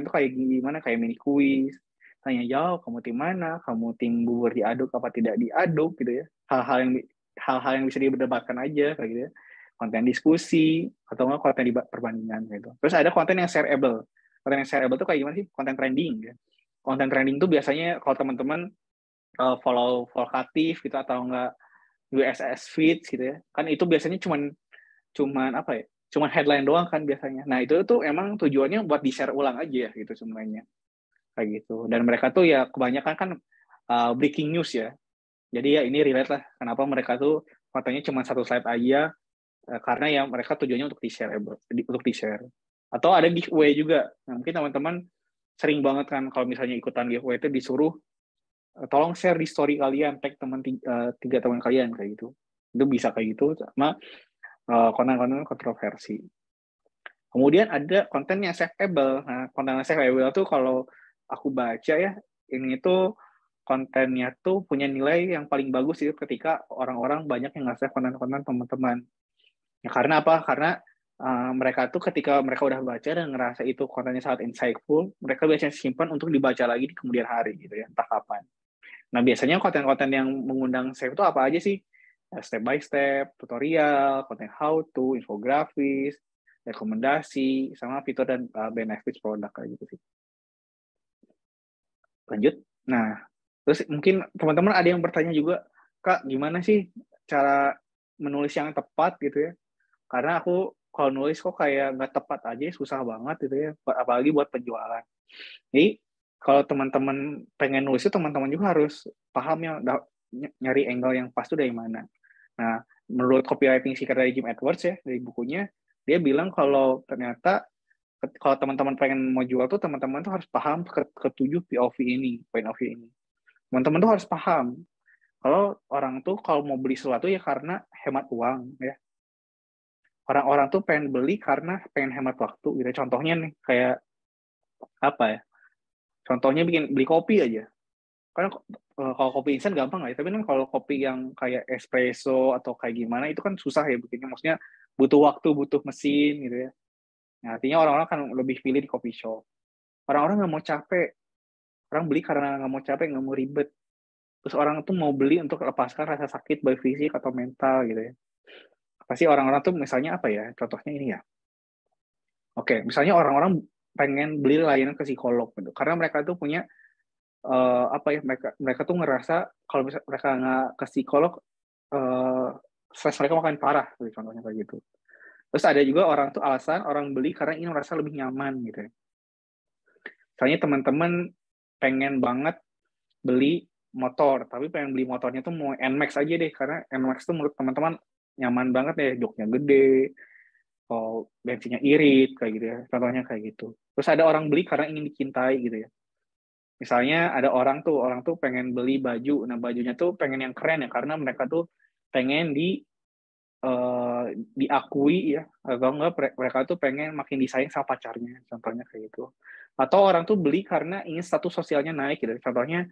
tuh kayak gimana, kayak mini quiz, tanya jawab, kamu tim mana, kamu tim bubur diaduk apa tidak diaduk gitu ya. Hal-hal yang bisa diperdebatkan aja kayak gitu ya. Konten diskusi atau enggak konten perbandingan gitu. Terus ada konten yang shareable. Konten yang shareable tuh kayak gimana sih? Konten trending ya. Konten trending tuh biasanya kalau teman-teman follow Volkatif gitu atau enggak USS Feeds gitu ya. Kan itu biasanya cuman apa ya? Cuman headline doang kan biasanya. Nah, itu tuh emang tujuannya buat di-share ulang aja ya gitu semuanya. Kayak gitu. Dan mereka tuh ya kebanyakan kan breaking news ya. Jadi ya ini relate lah kenapa mereka tuh kontennya cuma satu slide aja karena ya mereka tujuannya untuk di-share. Atau ada giveaway juga. Nah, mungkin teman-teman sering banget kan kalau misalnya ikutan giveaway itu disuruh tolong share di story kalian, tag tiga teman kalian kayak gitu. Itu bisa kayak gitu sama konten-konten kontroversi. Kemudian ada konten yang saveable. Nah, konten yang saveable tuh kalau aku baca ya, ini tuh kontennya tuh punya nilai yang paling bagus itu ketika orang-orang banyak yang nge-save konten-konten teman-teman. Ya, karena apa? Karena mereka tuh ketika mereka udah baca dan ngerasa itu kontennya sangat insightful, mereka biasanya simpan untuk dibaca lagi di kemudian hari gitu ya, entah kapan. Nah, biasanya konten-konten yang mengundang save itu apa aja sih? Step by step, tutorial, konten how to, infografis, rekomendasi, sama fitur dan benefits produk kayak gitu sih. Lanjut. Nah, terus mungkin teman-teman ada yang bertanya juga, Kak, gimana sih cara menulis yang tepat gitu ya? Karena aku kalau nulis kok kayak nggak tepat aja, susah banget gitu ya, apalagi buat penjualan. Jadi kalau teman-teman pengen nulis itu teman-teman juga harus paham ya nyari angle yang pas itu dari mana. Nah, menurut copywriting secret dari Jim Edwards ya, dari bukunya, dia bilang kalau ternyata kalau teman-teman pengen mau jual tuh teman-teman tuh harus paham ketujuh POV ini, point of view ini. Teman-teman tuh harus paham kalau orang tuh kalau mau beli sesuatu ya karena hemat uang ya. Orang-orang tuh pengen beli karena pengen hemat waktu gitu. Contohnya nih kayak apa ya? Contohnya beli kopi aja. Karena kalau kopi instan gampang lah ya, tapi kan kalau kopi yang kayak espresso atau kayak gimana itu kan susah ya bikinnya. Maksudnya butuh waktu, butuh mesin gitu ya. Nah, artinya orang-orang kan lebih pilih di coffee shop. Orang-orang nggak mau capek. Orang beli karena nggak mau capek, nggak mau ribet. Terus orang tuh mau beli untuk lepaskan rasa sakit baik fisik atau mental gitu ya. Pasti orang-orang tuh misalnya apa ya? Contohnya ini ya. Oke, misalnya orang-orang pengen beli layanan ke psikolog gitu. Karena mereka tuh punya apa ya? Mereka tuh ngerasa kalau misalnya mereka nggak ke psikolog, stres mereka makin parah, gitu, contohnya kayak gitu. Terus ada juga orang tuh alasan orang beli karena ingin merasa lebih nyaman gitu ya. Misalnya teman-teman pengen banget beli motor, tapi pengen beli motornya tuh mau NMAX aja deh, karena NMAX tuh menurut teman-teman nyaman banget ya, joknya gede, bensinnya irit, kayak gitu ya, contohnya kayak gitu. Terus ada orang beli karena ingin dicintai gitu ya. Misalnya ada orang tuh pengen beli baju, nah bajunya tuh pengen yang keren ya, karena mereka tuh pengen diakui ya, atau enggak mereka tuh pengen makin disayang sama pacarnya, contohnya kayak gitu. Atau orang tuh beli karena ingin status sosialnya naik gitu. Contohnya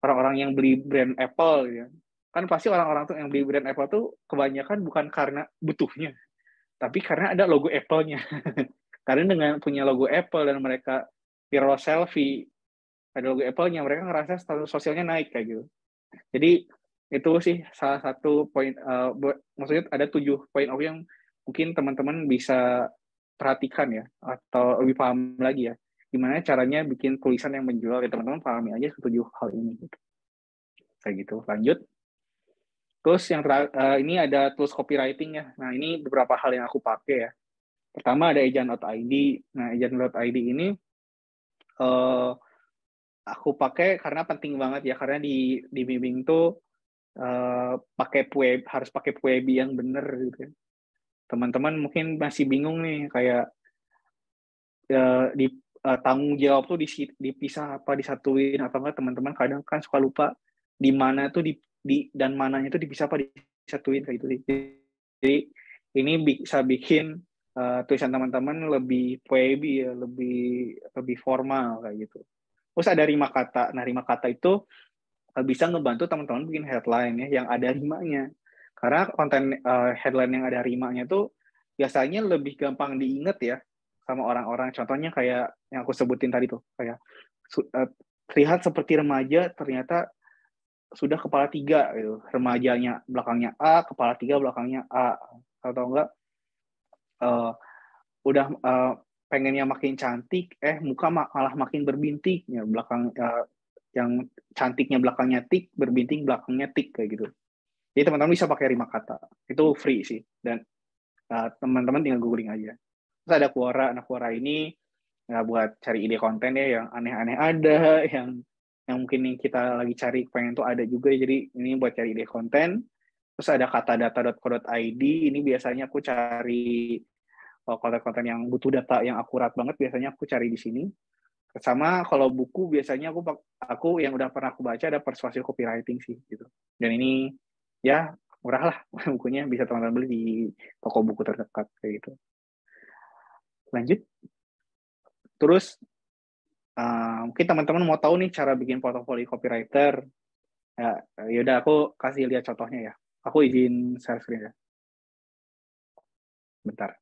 orang-orang yang beli brand Apple ya. Kan pasti orang-orang tuh yang beli brand Apple tuh kebanyakan bukan karena butuhnya, tapi karena ada logo Apple-nya. Karena dengan punya logo Apple dan mereka viral selfie, ada logo Apple-nya, mereka ngerasa status sosialnya naik kayak gitu. Jadi itu sih salah satu poin, maksudnya ada 7 poin of yang mungkin teman-teman bisa perhatikan ya, atau lebih paham lagi ya, gimana caranya bikin tulisan yang menjual, ya teman-teman pahami aja 7 hal ini. Gitu. Kayak gitu, lanjut. Terus yang ini ada tools copywriting ya. Nah ini beberapa hal yang aku pakai ya. Pertama ada agent.id. Nah agent.id ini aku pakai karena penting banget ya, karena di bimbing tuh harus pakai Puebi yang bener gitu. Teman-teman mungkin masih bingung nih kayak di tanggung jawab tuh dipisah apa disatuin atau enggak, teman-teman kadang kan suka lupa di mana tuh dan mananya tuh dipisah apa disatuin kayak gitu. Jadi ini bisa bikin tulisan teman-teman lebih Puebi ya, lebih formal kayak gitu. Terus ada rima kata. Nah, rima kata itu bisa ngebantu teman-teman bikin headline ya yang ada rimanya. Karena konten headline yang ada rimanya tuh biasanya lebih gampang diinget ya sama orang-orang. Contohnya kayak yang aku sebutin tadi tuh, kayak terlihat seperti remaja, ternyata sudah kepala 3 gitu. Remajanya belakangnya A, kepala 3 belakangnya A. Atau enggak udah pengennya makin cantik, muka malah makin berbintik ya, belakang yang cantiknya belakangnya tik, berbintik belakangnya tik kayak gitu. Jadi teman-teman bisa pakai rima kata. Itu free sih, dan teman-teman tinggal googling aja. Terus ada Quora. Nah, Quora ini buat cari ide konten ya, yang aneh-aneh ada, yang mungkin kita lagi cari pengen tuh ada juga. Jadi ini buat cari ide konten. Terus ada katadata.co.id. Ini biasanya aku cari konten-konten yang butuh data yang akurat banget, biasanya aku cari di sini. Sama kalau buku biasanya aku yang udah pernah aku baca ada Persuasive Copywriting sih gitu. Dan ini ya murah lah bukunya, bisa teman-teman beli di toko buku terdekat kayak gitu. Lanjut. Terus mungkin teman-teman mau tahu nih cara bikin portofolio copywriter. Ya, yaudah aku kasih lihat contohnya ya. Aku izin share screen ya. Bentar.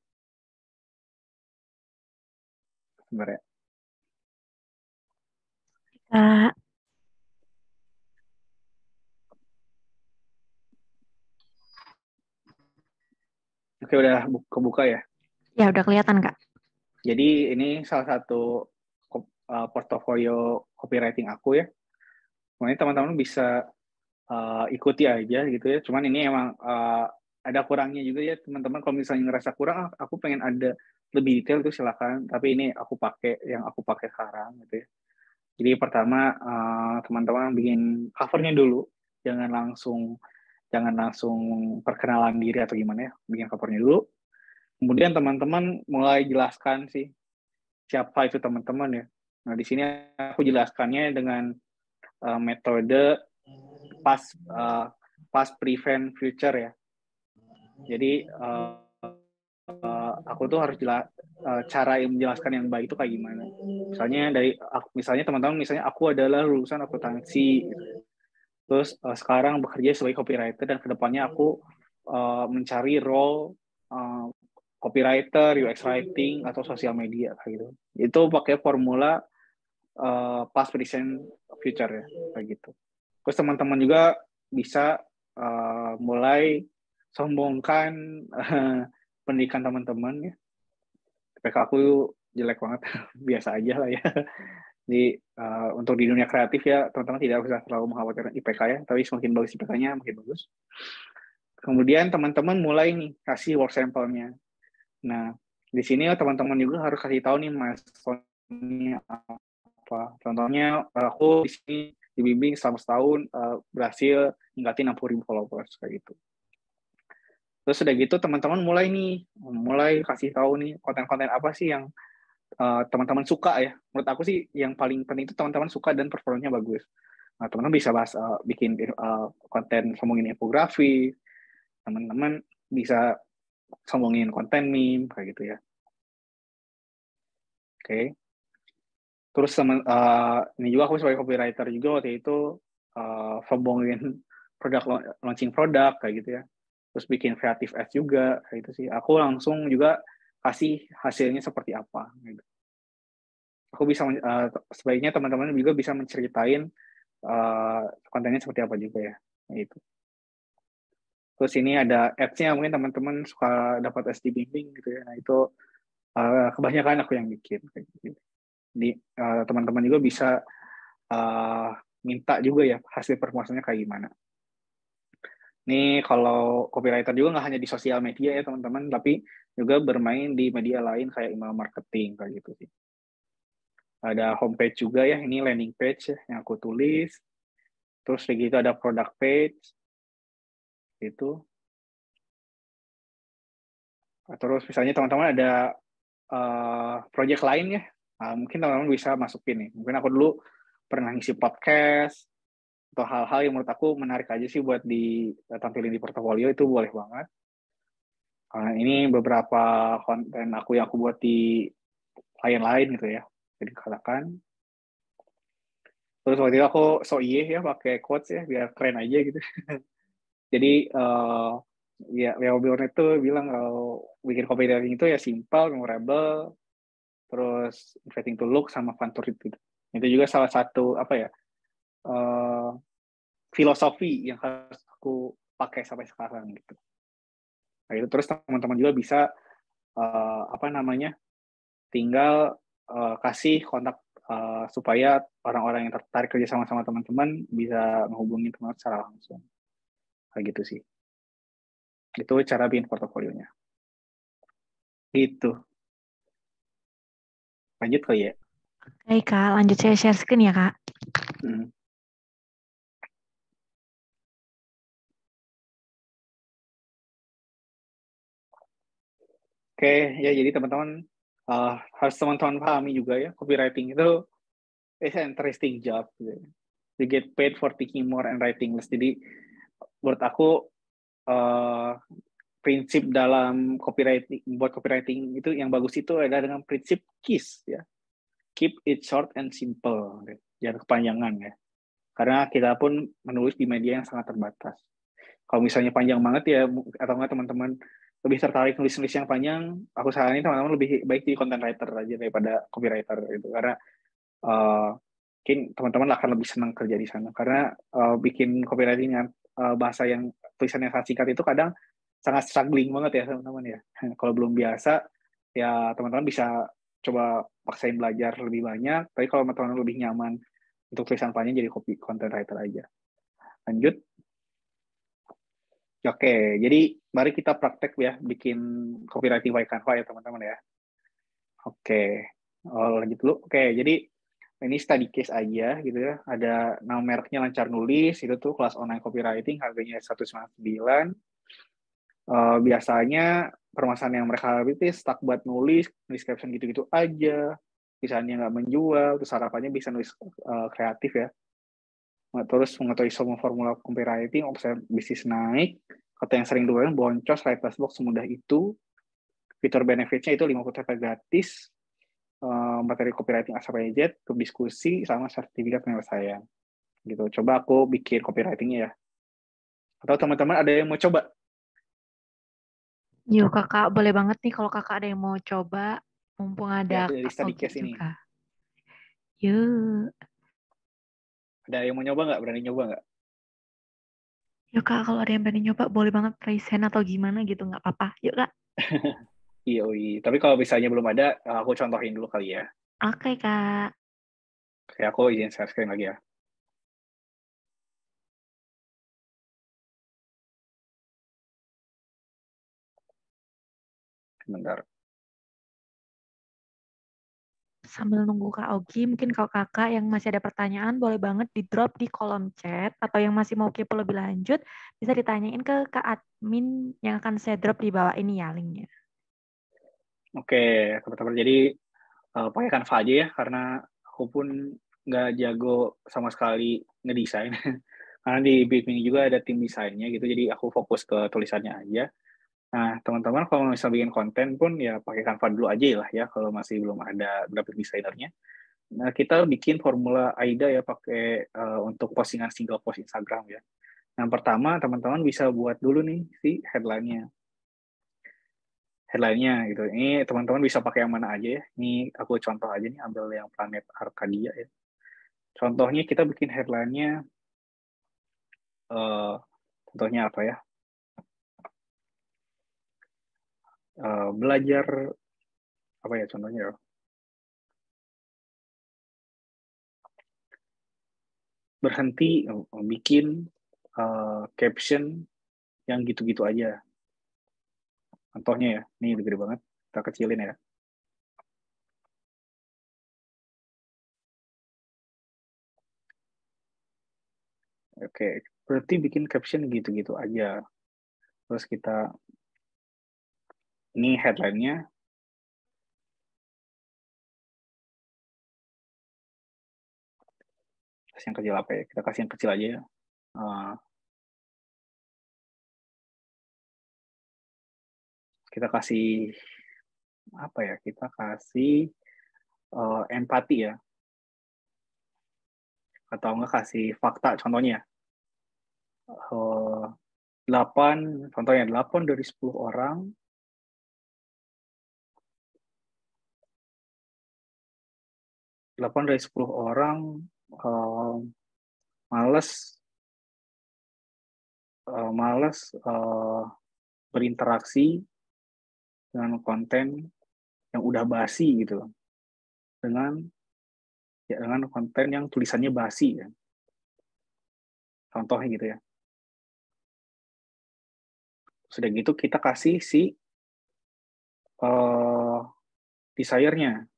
Bentar ya. Kak. Oke, udah kebuka ya? Ya, udah kelihatan, Kak. Jadi ini salah satu portofolio copywriting aku ya. Sebenarnya teman-teman bisa ikuti aja gitu ya. Cuman ini emang ada kurangnya juga ya teman-teman. Kalau misalnya ngerasa kurang, aku pengen ada lebih detail itu silakan. Tapi ini aku pakai yang aku pakai sekarang gitu ya. Jadi pertama teman-teman bikin covernya dulu. Jangan langsung perkenalan diri atau gimana ya. Bikin covernya dulu. Kemudian teman-teman mulai jelaskan sih siapa itu teman-teman ya. Nah, di sini aku jelaskannya dengan metode past prevent future ya. Jadi aku tuh harus cara menjelaskan yang baik itu kayak gimana. Misalnya teman-teman, misalnya aku adalah lulusan akuntansi gitu. Terus sekarang bekerja sebagai copywriter dan kedepannya aku mencari role copywriter, UX writing atau sosial media kayak gitu. Itu pakai formula past present future ya kayak gitu. Terus teman-teman juga bisa mulai sombongkan pendidikan teman-teman ya. IPK aku jelek banget, biasa aja lah ya. Jadi untuk di dunia kreatif ya teman-teman tidak usah terlalu mengkhawatirkan IPK ya, tapi semakin bagus IPK-nya makin bagus. Kemudian teman-teman mulai nih kasih work sample-nya. Nah, di sini teman-teman juga harus kasih tahu nih milestone-nya apa. Contohnya aku di sini dibimbing selama setahun berhasil ningkatin 60.000 followers kayak gitu. Terus udah gitu teman-teman mulai kasih tahu nih konten-konten apa sih yang teman-teman suka ya. Menurut aku sih yang paling penting itu teman-teman suka dan performanya bagus. Nah, teman-teman bisa bikin konten ngomongin infografi, teman-teman bisa ngomongin konten meme kayak gitu ya. Oke. Terus ini juga aku sebagai copywriter juga waktu itu ngomongin launching produk kayak gitu ya. Terus bikin creative ads juga kayak gitu sih. Aku langsung juga kasih hasilnya seperti apa gitu. Aku bisa sebaiknya teman-teman juga bisa menceritain kontennya seperti apa juga ya. Gitu. Terus ini ada ads-nya, mungkin teman-teman suka dapat SD bimbing gitu ya. Nah itu kebanyakan aku yang bikin kayak gitu. Jadi teman-teman juga bisa minta juga ya hasil performanya kayak gimana. Ini kalau copywriter juga nggak hanya di sosial media ya teman-teman, tapi juga bermain di media lain kayak email marketing kayak gitu sih. Ada homepage juga ya, ini landing page ya, yang aku tulis. Terus kayak gitu ada product page, gitu. Terus misalnya teman-teman ada project lain ya, mungkin teman-teman bisa masukin nih. Mungkin aku dulu pernah ngisi podcast, atau hal-hal yang menurut aku menarik aja sih buat ditampilin di portofolio, itu boleh banget. Ini beberapa konten aku yang aku buat di klien lain gitu ya, jadi katakan. Terus waktu itu aku so iye ya pakai quotes ya biar keren aja gitu. Jadi Ya, Leo Bjorn itu bilang kalau bikin copywriting itu ya simple, memorable, terus inviting to look sama fun to read gitu. Itu juga salah satu apa ya filosofi yang harus aku pakai sampai sekarang gitu. Nah, itu terus teman-teman juga bisa apa namanya tinggal kasih kontak supaya orang-orang yang tertarik kerja sama teman-teman bisa menghubungi teman secara langsung. Kayak gitu sih. Itu cara bikin portofolionya. Itu. Lanjut kali ya. Baik Kak, lanjut saya share screen ya Kak. Hmm. Oke, ya jadi teman-teman harus teman-teman pahami juga ya, copywriting itu is an interesting job. Gitu. You get paid for thinking more and writing less. Jadi menurut aku prinsip dalam copywriting itu yang bagus itu adalah dengan prinsip KISS ya. Keep it short and simple. Jangan kepanjangan ya. Karena kita pun menulis di media yang sangat terbatas. Kalau misalnya panjang banget ya, atau enggak teman-teman lebih tertarik nulis-nulis yang panjang, aku saranin teman-teman lebih baik jadi content writer aja daripada copywriter gitu. Karena mungkin teman-teman akan lebih senang kerja di sana. Karena bikin copywriting yang bahasa yang tulisannya sangat singkat itu kadang sangat struggling banget ya teman-teman ya. Kalau belum biasa, ya teman-teman bisa coba paksain belajar lebih banyak. Tapi kalau teman-teman lebih nyaman untuk tulisan panjang jadi content writer aja. Lanjut. Oke, jadi mari kita praktek ya bikin copywriting by Canva ya teman-teman ya. Oke, lanjut dulu. Oke, jadi ini study case aja gitu ya. Ada nama mereknya Lancar Nulis, itu tuh kelas online copywriting, harganya 199. Biasanya permasalahan yang mereka hadapi itu stuck buat nulis caption gitu-gitu aja. Misalnya nggak menjual, terus harapannya bisa nulis kreatif ya. Terus mengetahui semua formula copywriting, omset bisnis naik, kata yang sering diulang, boncos, writer's box semudah itu, fitur benefitnya itu 50 TP gratis, materi copywriting asal Z, untuk diskusi, sama sertifikat penyelesaian. Gitu. Coba aku bikin copywritingnya ya. Atau teman-teman ada yang mau coba? Yuk Kakak, boleh banget nih kalau Kakak ada yang mau coba, mumpung Ya, ada dari Kak study Ogi case ini. juga. Yuk. Ada yang mau nyoba nggak? Berani nyoba nggak? Yuk Kak, kalau ada yang pengen nyoba, boleh banget raise hand atau gimana gitu, nggak apa-apa. Yuk Kak. Iya, tapi kalau misalnya belum ada, aku contohin dulu kali ya. Oke Kak. Oke, aku izin share screen lagi ya. Bentar. Sambil nunggu Kak Ogi, mungkin kalau Kakak yang masih ada pertanyaan, boleh banget di-drop di kolom chat, atau yang masih mau kepo lebih lanjut, bisa ditanyain ke Kak Admin yang akan saya drop di bawah ini ya linknya. Oke, teman-teman. Jadi, pakai Canva aja ya, karena aku pun nggak jago sama sekali ngedesain. Karena di Bitmini juga ada tim desainnya gitu, jadi aku fokus ke tulisannya aja. Nah, teman-teman kalau misalnya bikin konten pun ya pakai Canva dulu aja lah ya, kalau masih belum ada graphic designer-nya. Nah, kita bikin formula AIDA ya pakai untuk postingan single post Instagram ya. Yang pertama, teman-teman bisa buat dulu nih si headline-nya. Headline-nya gitu. Ini teman-teman bisa pakai yang mana aja ya. Ini aku contoh aja nih, ambil yang Planet Arcadia ya. Contohnya kita bikin headline-nya, contohnya apa ya? Belajar, apa ya contohnya ya? Berhenti bikin caption yang gitu-gitu aja. Contohnya ya, ini gede banget. Kita kecilin ya. Oke, berarti bikin caption gitu-gitu aja. Terus kita, ini headline-nya, kasih yang kecil apa ya? Kita kasih yang kecil aja ya. Kita kasih, apa ya? Kita kasih empati ya. Atau enggak kasih fakta contohnya. contohnya 8 dari 10 orang males berinteraksi dengan konten yang udah basi gitu, dengan konten yang tulisannya basi ya. Contohnya gitu ya. Sudah gitu kita kasih si desire-nya.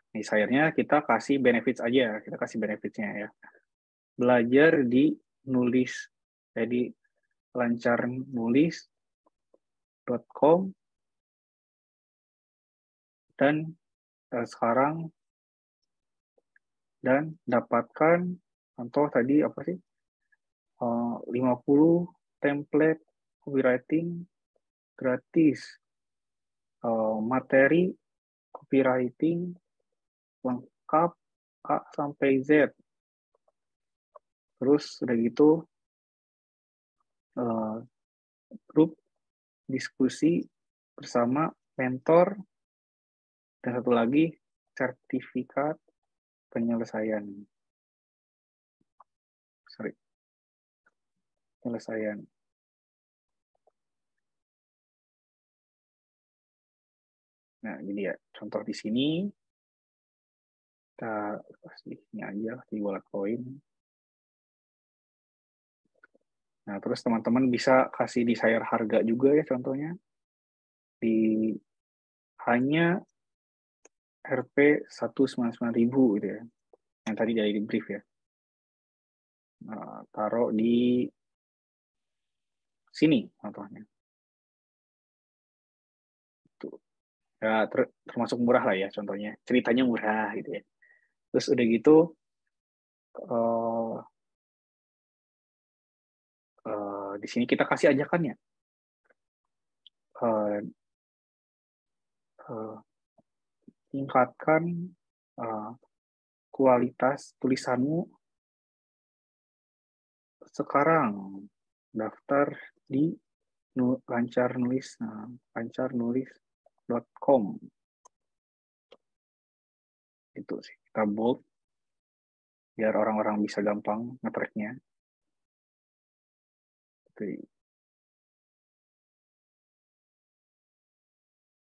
Desire-nya kita kasih benefits aja, kita kasih benefits-nya ya. Belajar di nulis, jadi lancarnulis.com dan sekarang dan dapatkan contoh tadi apa sih? 50 template copywriting gratis, materi copywriting lengkap A sampai Z. Terus udah gitu grup diskusi bersama mentor, dan satu lagi sertifikat penyelesaian. Nah, jadi ya contoh di sini kita kasih ini aja di wallet coin. Nah, terus teman-teman bisa kasih desire harga juga ya contohnya. Di hanya Rp 199.000 gitu ya. Yang tadi dari di brief ya. Nah, taruh di sini contohnya. Tuh. Ya, termasuk murah lah ya contohnya. Ceritanya murah gitu ya. Terus udah gitu di sini kita kasih ajakannya. Tingkatkan kualitas tulisanmu sekarang. Daftar di lancarnulis.com. Itu sih, kita bold biar orang-orang bisa gampang nge-track-nya.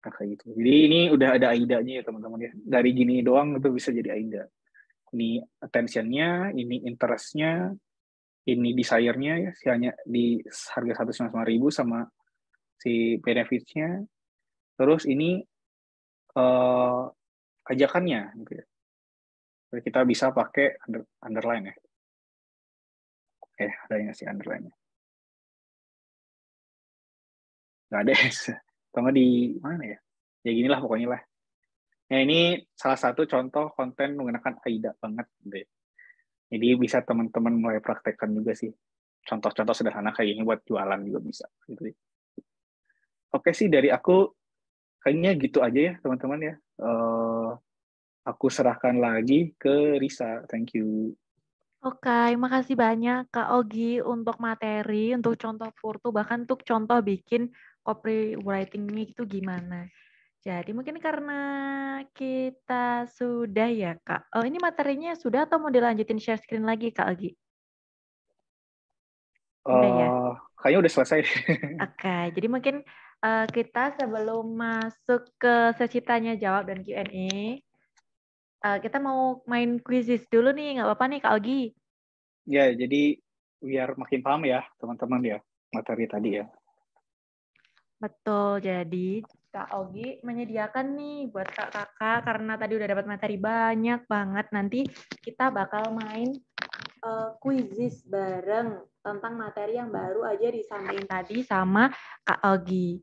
Nah, kayak gitu. Jadi ini udah ada AIDA-nya ya teman-teman ya. Dari gini doang itu bisa jadi AIDA. Ini attention-nya, ini interest-nya, ini desire-nya ya, hanya di harga 195.000 sama si benefits-nya. Terus ini ajakannya gitu ya. Jadi kita bisa pakai underline ya. Ada yang ngasih underline-nya. Nggak ada ya. Atau di mana ya? Ya ginilah pokoknya lah. Nah, ini salah satu contoh konten menggunakan AIDA banget gitu ya. Jadi bisa teman-teman mulai praktekkan juga sih. Contoh-contoh sederhana kayak ini buat jualan juga bisa. Gitu. Oke sih, dari aku kayaknya gitu aja ya teman-teman ya. Aku serahkan lagi ke Risa. Thank you. Oke, makasih banyak Kak Ogi untuk materi, untuk contoh Furtu, bahkan untuk contoh bikin copywriting ini itu gimana. Jadi mungkin karena kita sudah ya Kak. Oh, ini materinya sudah atau mau dilanjutin share screen lagi Kak Ogi? Udah ya? Kayaknya udah selesai. Oke, jadi mungkin kita sebelum masuk ke sesi tanya jawab dan Q&A, kita mau main quizzes dulu nih, nggak apa-apa nih Kak Ogi? Ya, jadi biar makin paham ya teman-teman ya materi tadi ya. Betul, jadi Kak Ogi menyediakan nih buat kakak karena tadi udah dapat materi banyak banget. Nanti kita bakal main quizzes bareng tentang materi yang baru aja disampaikan tadi sama Kak Ogi.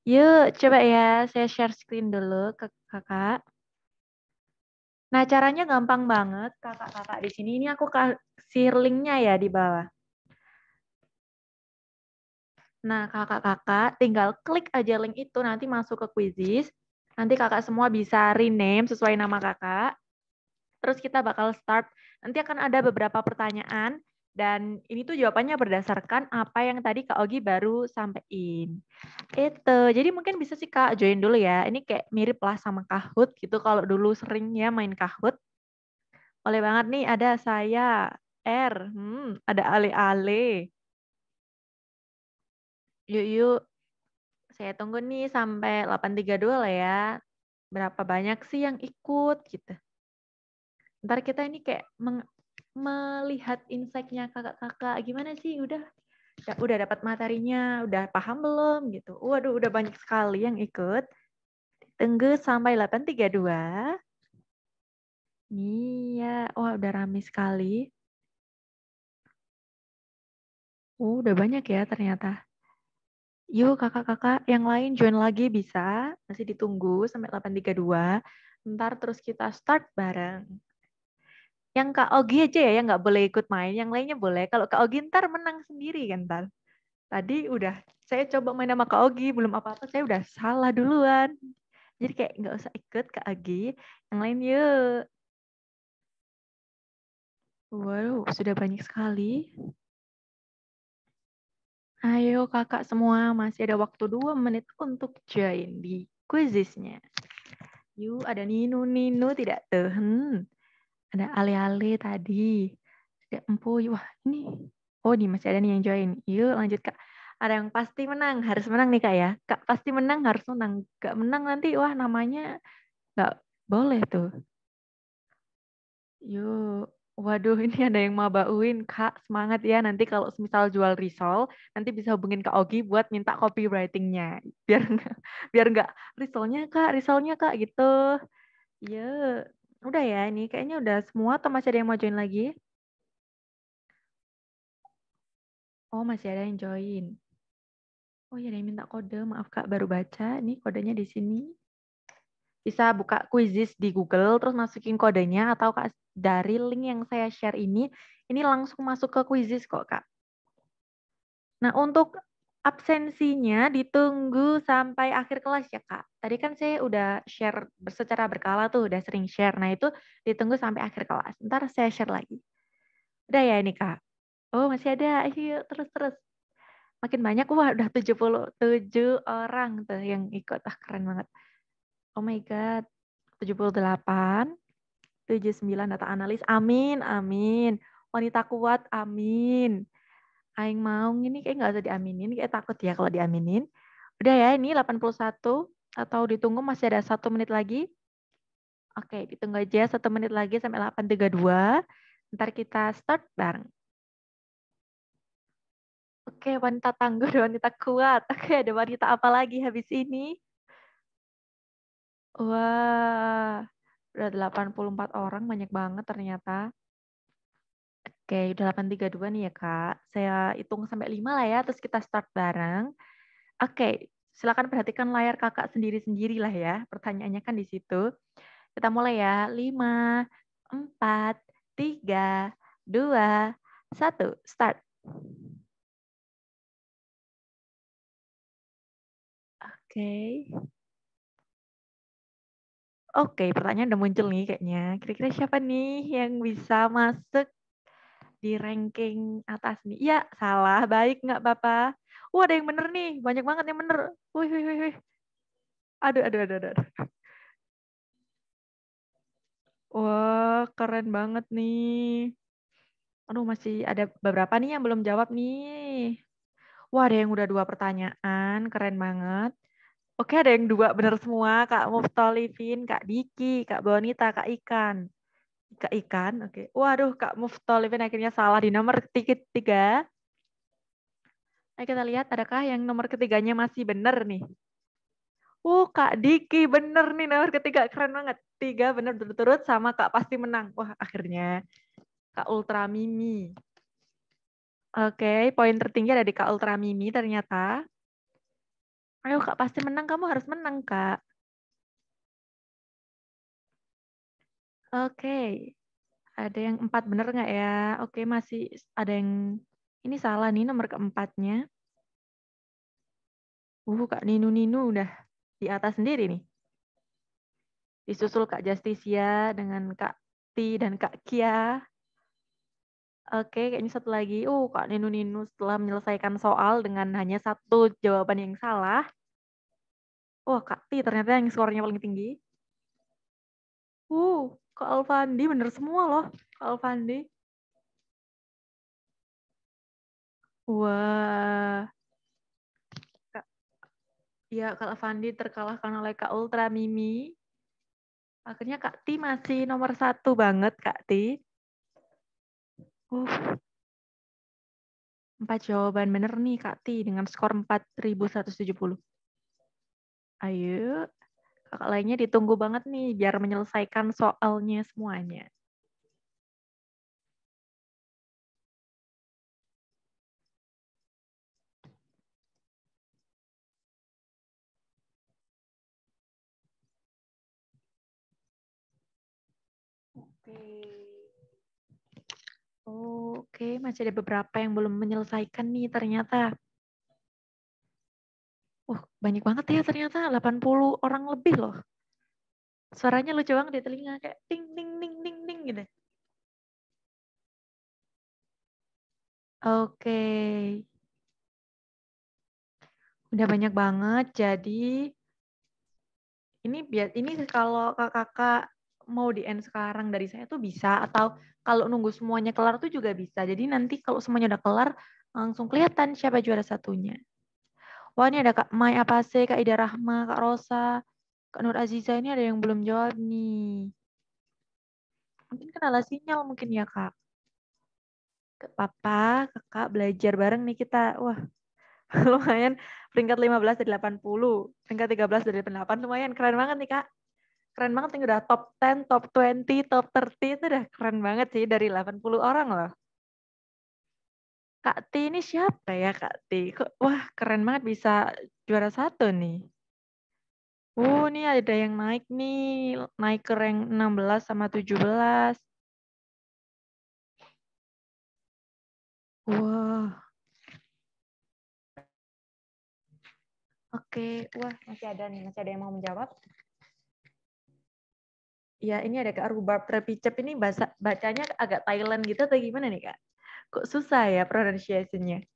Yuk, coba ya saya share screen dulu ke kakak. Nah, caranya gampang banget, kakak-kakak di sini. Ini aku kasih linknya ya di bawah. Nah, kakak-kakak tinggal klik aja link itu, nanti masuk ke quizzes. Nanti kakak semua bisa rename sesuai nama kakak. Terus kita bakal start. Nanti akan ada beberapa pertanyaan Dan ini tuh jawabannya berdasarkan apa yang tadi Kak Ogi baru sampaikan. Itu. Jadi mungkin bisa sih Kak join dulu ya. Ini kayak mirip lah sama Kahoot gitu. Kalau dulu sering ya main Kahoot. Boleh banget nih ada saya, R, ada Ale-ale. Yuk. Saya tunggu nih sampai 8.32 lah ya. Berapa banyak sih yang ikut gitu. Ntar kita ini kayak melihat insight-nya kakak-kakak. Gimana sih? Udah dapat materinya, udah paham belum gitu. Waduh, udah banyak sekali yang ikut. Tunggu sampai 8.32. Nih ya, wah udah rame sekali. Udah banyak ya ternyata. Yuk kakak-kakak yang lain join lagi bisa. Masih ditunggu sampai 8.32. Ntar terus kita start bareng. Yang Kak Ogi aja ya yang nggak boleh ikut main. Yang lainnya boleh. Kalau Kak Ogi ntar menang sendiri kan ntar. Tadi udah saya coba main sama Kak Ogi. Belum apa-apa saya udah salah duluan. Jadi kayak nggak usah ikut Kak Ogi. Yang lain yuk. Wow, sudah banyak sekali. Ayo kakak semua, masih ada waktu 2 menit untuk join di quizisnya. Yuk, ada Nino tidak tahan. Ada Ale-ale tadi. Ada Empuy, wah ini. Oh, ini masih ada nih yang join. Yuk lanjut Kak. Ada yang pasti menang, harus menang nih Kak ya. Kak pasti menang, harus menang. Gak menang nanti, wah namanya gak boleh tuh. Yuk. Waduh, ini ada yang mabauin. Kak, semangat ya. Nanti kalau misal jual risol, nanti bisa hubungin Kak Ogi buat minta copywriting-nya. Biar nggak risolnya Kak gitu. Ya, udah ya ini. Kayaknya udah semua atau masih ada yang mau join lagi? Oh, masih ada yang join. Oh ya, ada yang minta kode. Maaf Kak, baru baca. Nih kodenya di sini. Bisa buka quizzes di Google, terus masukin kodenya, atau Kak, dari link yang saya share ini langsung masuk ke quizzes kok Kak. Nah, untuk absensinya ditunggu sampai akhir kelas ya, Kak. Tadi kan saya udah share secara berkala tuh, udah sering share. Nah, itu ditunggu sampai akhir kelas. Ntar saya share lagi. Udah ya ini, Kak? Oh, masih ada. Ayo, terus. Makin banyak. Wah, udah 77 orang tuh yang ikut. Ah, keren banget. Oh my God. 78. 79 data analis. Amin. Wanita kuat. Amin. Aing mau ini kayak nggak usah diaminin, kayak takut ya kalau diaminin. Udah ya, ini 81 atau ditunggu masih ada 1 menit lagi. Oke, ditunggu aja 1 menit lagi sampai 8.32. Ntar kita start bareng. Oke, wanita tangguh dan wanita kuat. Oke, ada wanita apa lagi habis ini? Wah, udah 84 orang, banyak banget ternyata. Oke, udah 8.32 nih ya Kak. Saya hitung sampai 5 lah ya, terus kita start bareng. Oke, silakan perhatikan layar kakak sendiri-sendiri lah ya. Pertanyaannya kan di situ. Kita mulai ya. 5, 4, 3, 2, 1. Start. Oke. Oke, pertanyaan udah muncul nih kayaknya. Kira-kira siapa nih yang bisa masuk di ranking atas nih? Iya, salah. Baik nggak Bapak? Wah, ada yang bener nih. Banyak banget yang bener. Wih. Aduh. Wah, keren banget nih. Aduh, masih ada beberapa nih yang belum jawab nih. Wah, ada yang udah 2 pertanyaan. Keren banget. Oke, ada yang 2 bener semua. Kak Muftolifin, Kak Diki, Kak Bonita, Kak Ikan. Kak Ikan, oke. Waduh, Kak Muftolifin akhirnya salah di nomor ketiga. Ayo kita lihat, adakah yang nomor ketiganya masih bener nih? Kak Diki bener nih nomor ketiga. Keren banget. 3 bener berturut-turut sama Kak pasti menang. Wah, akhirnya. Kak Ultra Mimi. Oke, poin tertinggi ada di Kak Ultra Mimi ternyata. Ayo Kak, pasti menang. Kamu harus menang, Kak. Oke. Ada yang 4 bener nggak ya? Oke, masih ada yang... Ini salah nih nomor keempatnya. Kak Ninu udah di atas sendiri nih. Disusul Kak Justicia dengan Kak Ti dan Kak Kia. Oke, kayaknya satu lagi. Kak Ninu setelah menyelesaikan soal dengan hanya satu jawaban yang salah. Kak Ti ternyata yang skornya paling tinggi. Kak Alfandi bener semua loh. Kak Alfandi. Wah. Kak Alfandi terkalahkan oleh Kak Ultra Mimi. Akhirnya Kak Ti masih nomor 1 banget, Kak Ti. 4 jawaban bener nih, Kak Ti, dengan skor 4.170. Ayo, kakak lainnya ditunggu banget nih, biar menyelesaikan soalnya semuanya. Oke, masih ada beberapa yang belum menyelesaikan nih ternyata. Banyak banget ya ternyata, 80 orang lebih loh. Suaranya lucu banget di telinga, kayak ting, ting, ting, ting, ting gitu. Oke. Udah banyak banget, jadi ini kalau kakak mau di end sekarang dari saya tuh bisa, atau kalau nunggu semuanya kelar tuh juga bisa. Jadi nanti kalau semuanya udah kelar, langsung kelihatan siapa juara satunya. Wah, ini ada Kak Mai Apase, Kak Ida Rahma, Kak Rosa, Kak Nur Aziza, ini ada yang belum jawab nih. Mungkin kendala sinyal mungkin ya, Kak. Papa, Kakak belajar bareng nih kita. Wah, lumayan peringkat 15 dari 80, peringkat 13 dari 8, lumayan keren banget nih, Kak. Keren banget nih, udah top 10, top 20, top 30, itu udah keren banget sih dari 80 orang loh. Kak Ti ini siapa ya, Kak Ti? Wah, keren banget bisa juara 1 nih. Nih ada yang naik nih, naik ke rank 16 sama 17. Wah. Oke, wah masih ada yang mau menjawab. Ya, ini ada Kak Rubab Repicep, ini bacanya agak Thailand gitu atau gimana nih, Kak? Kok susah ya pronunciation-nya?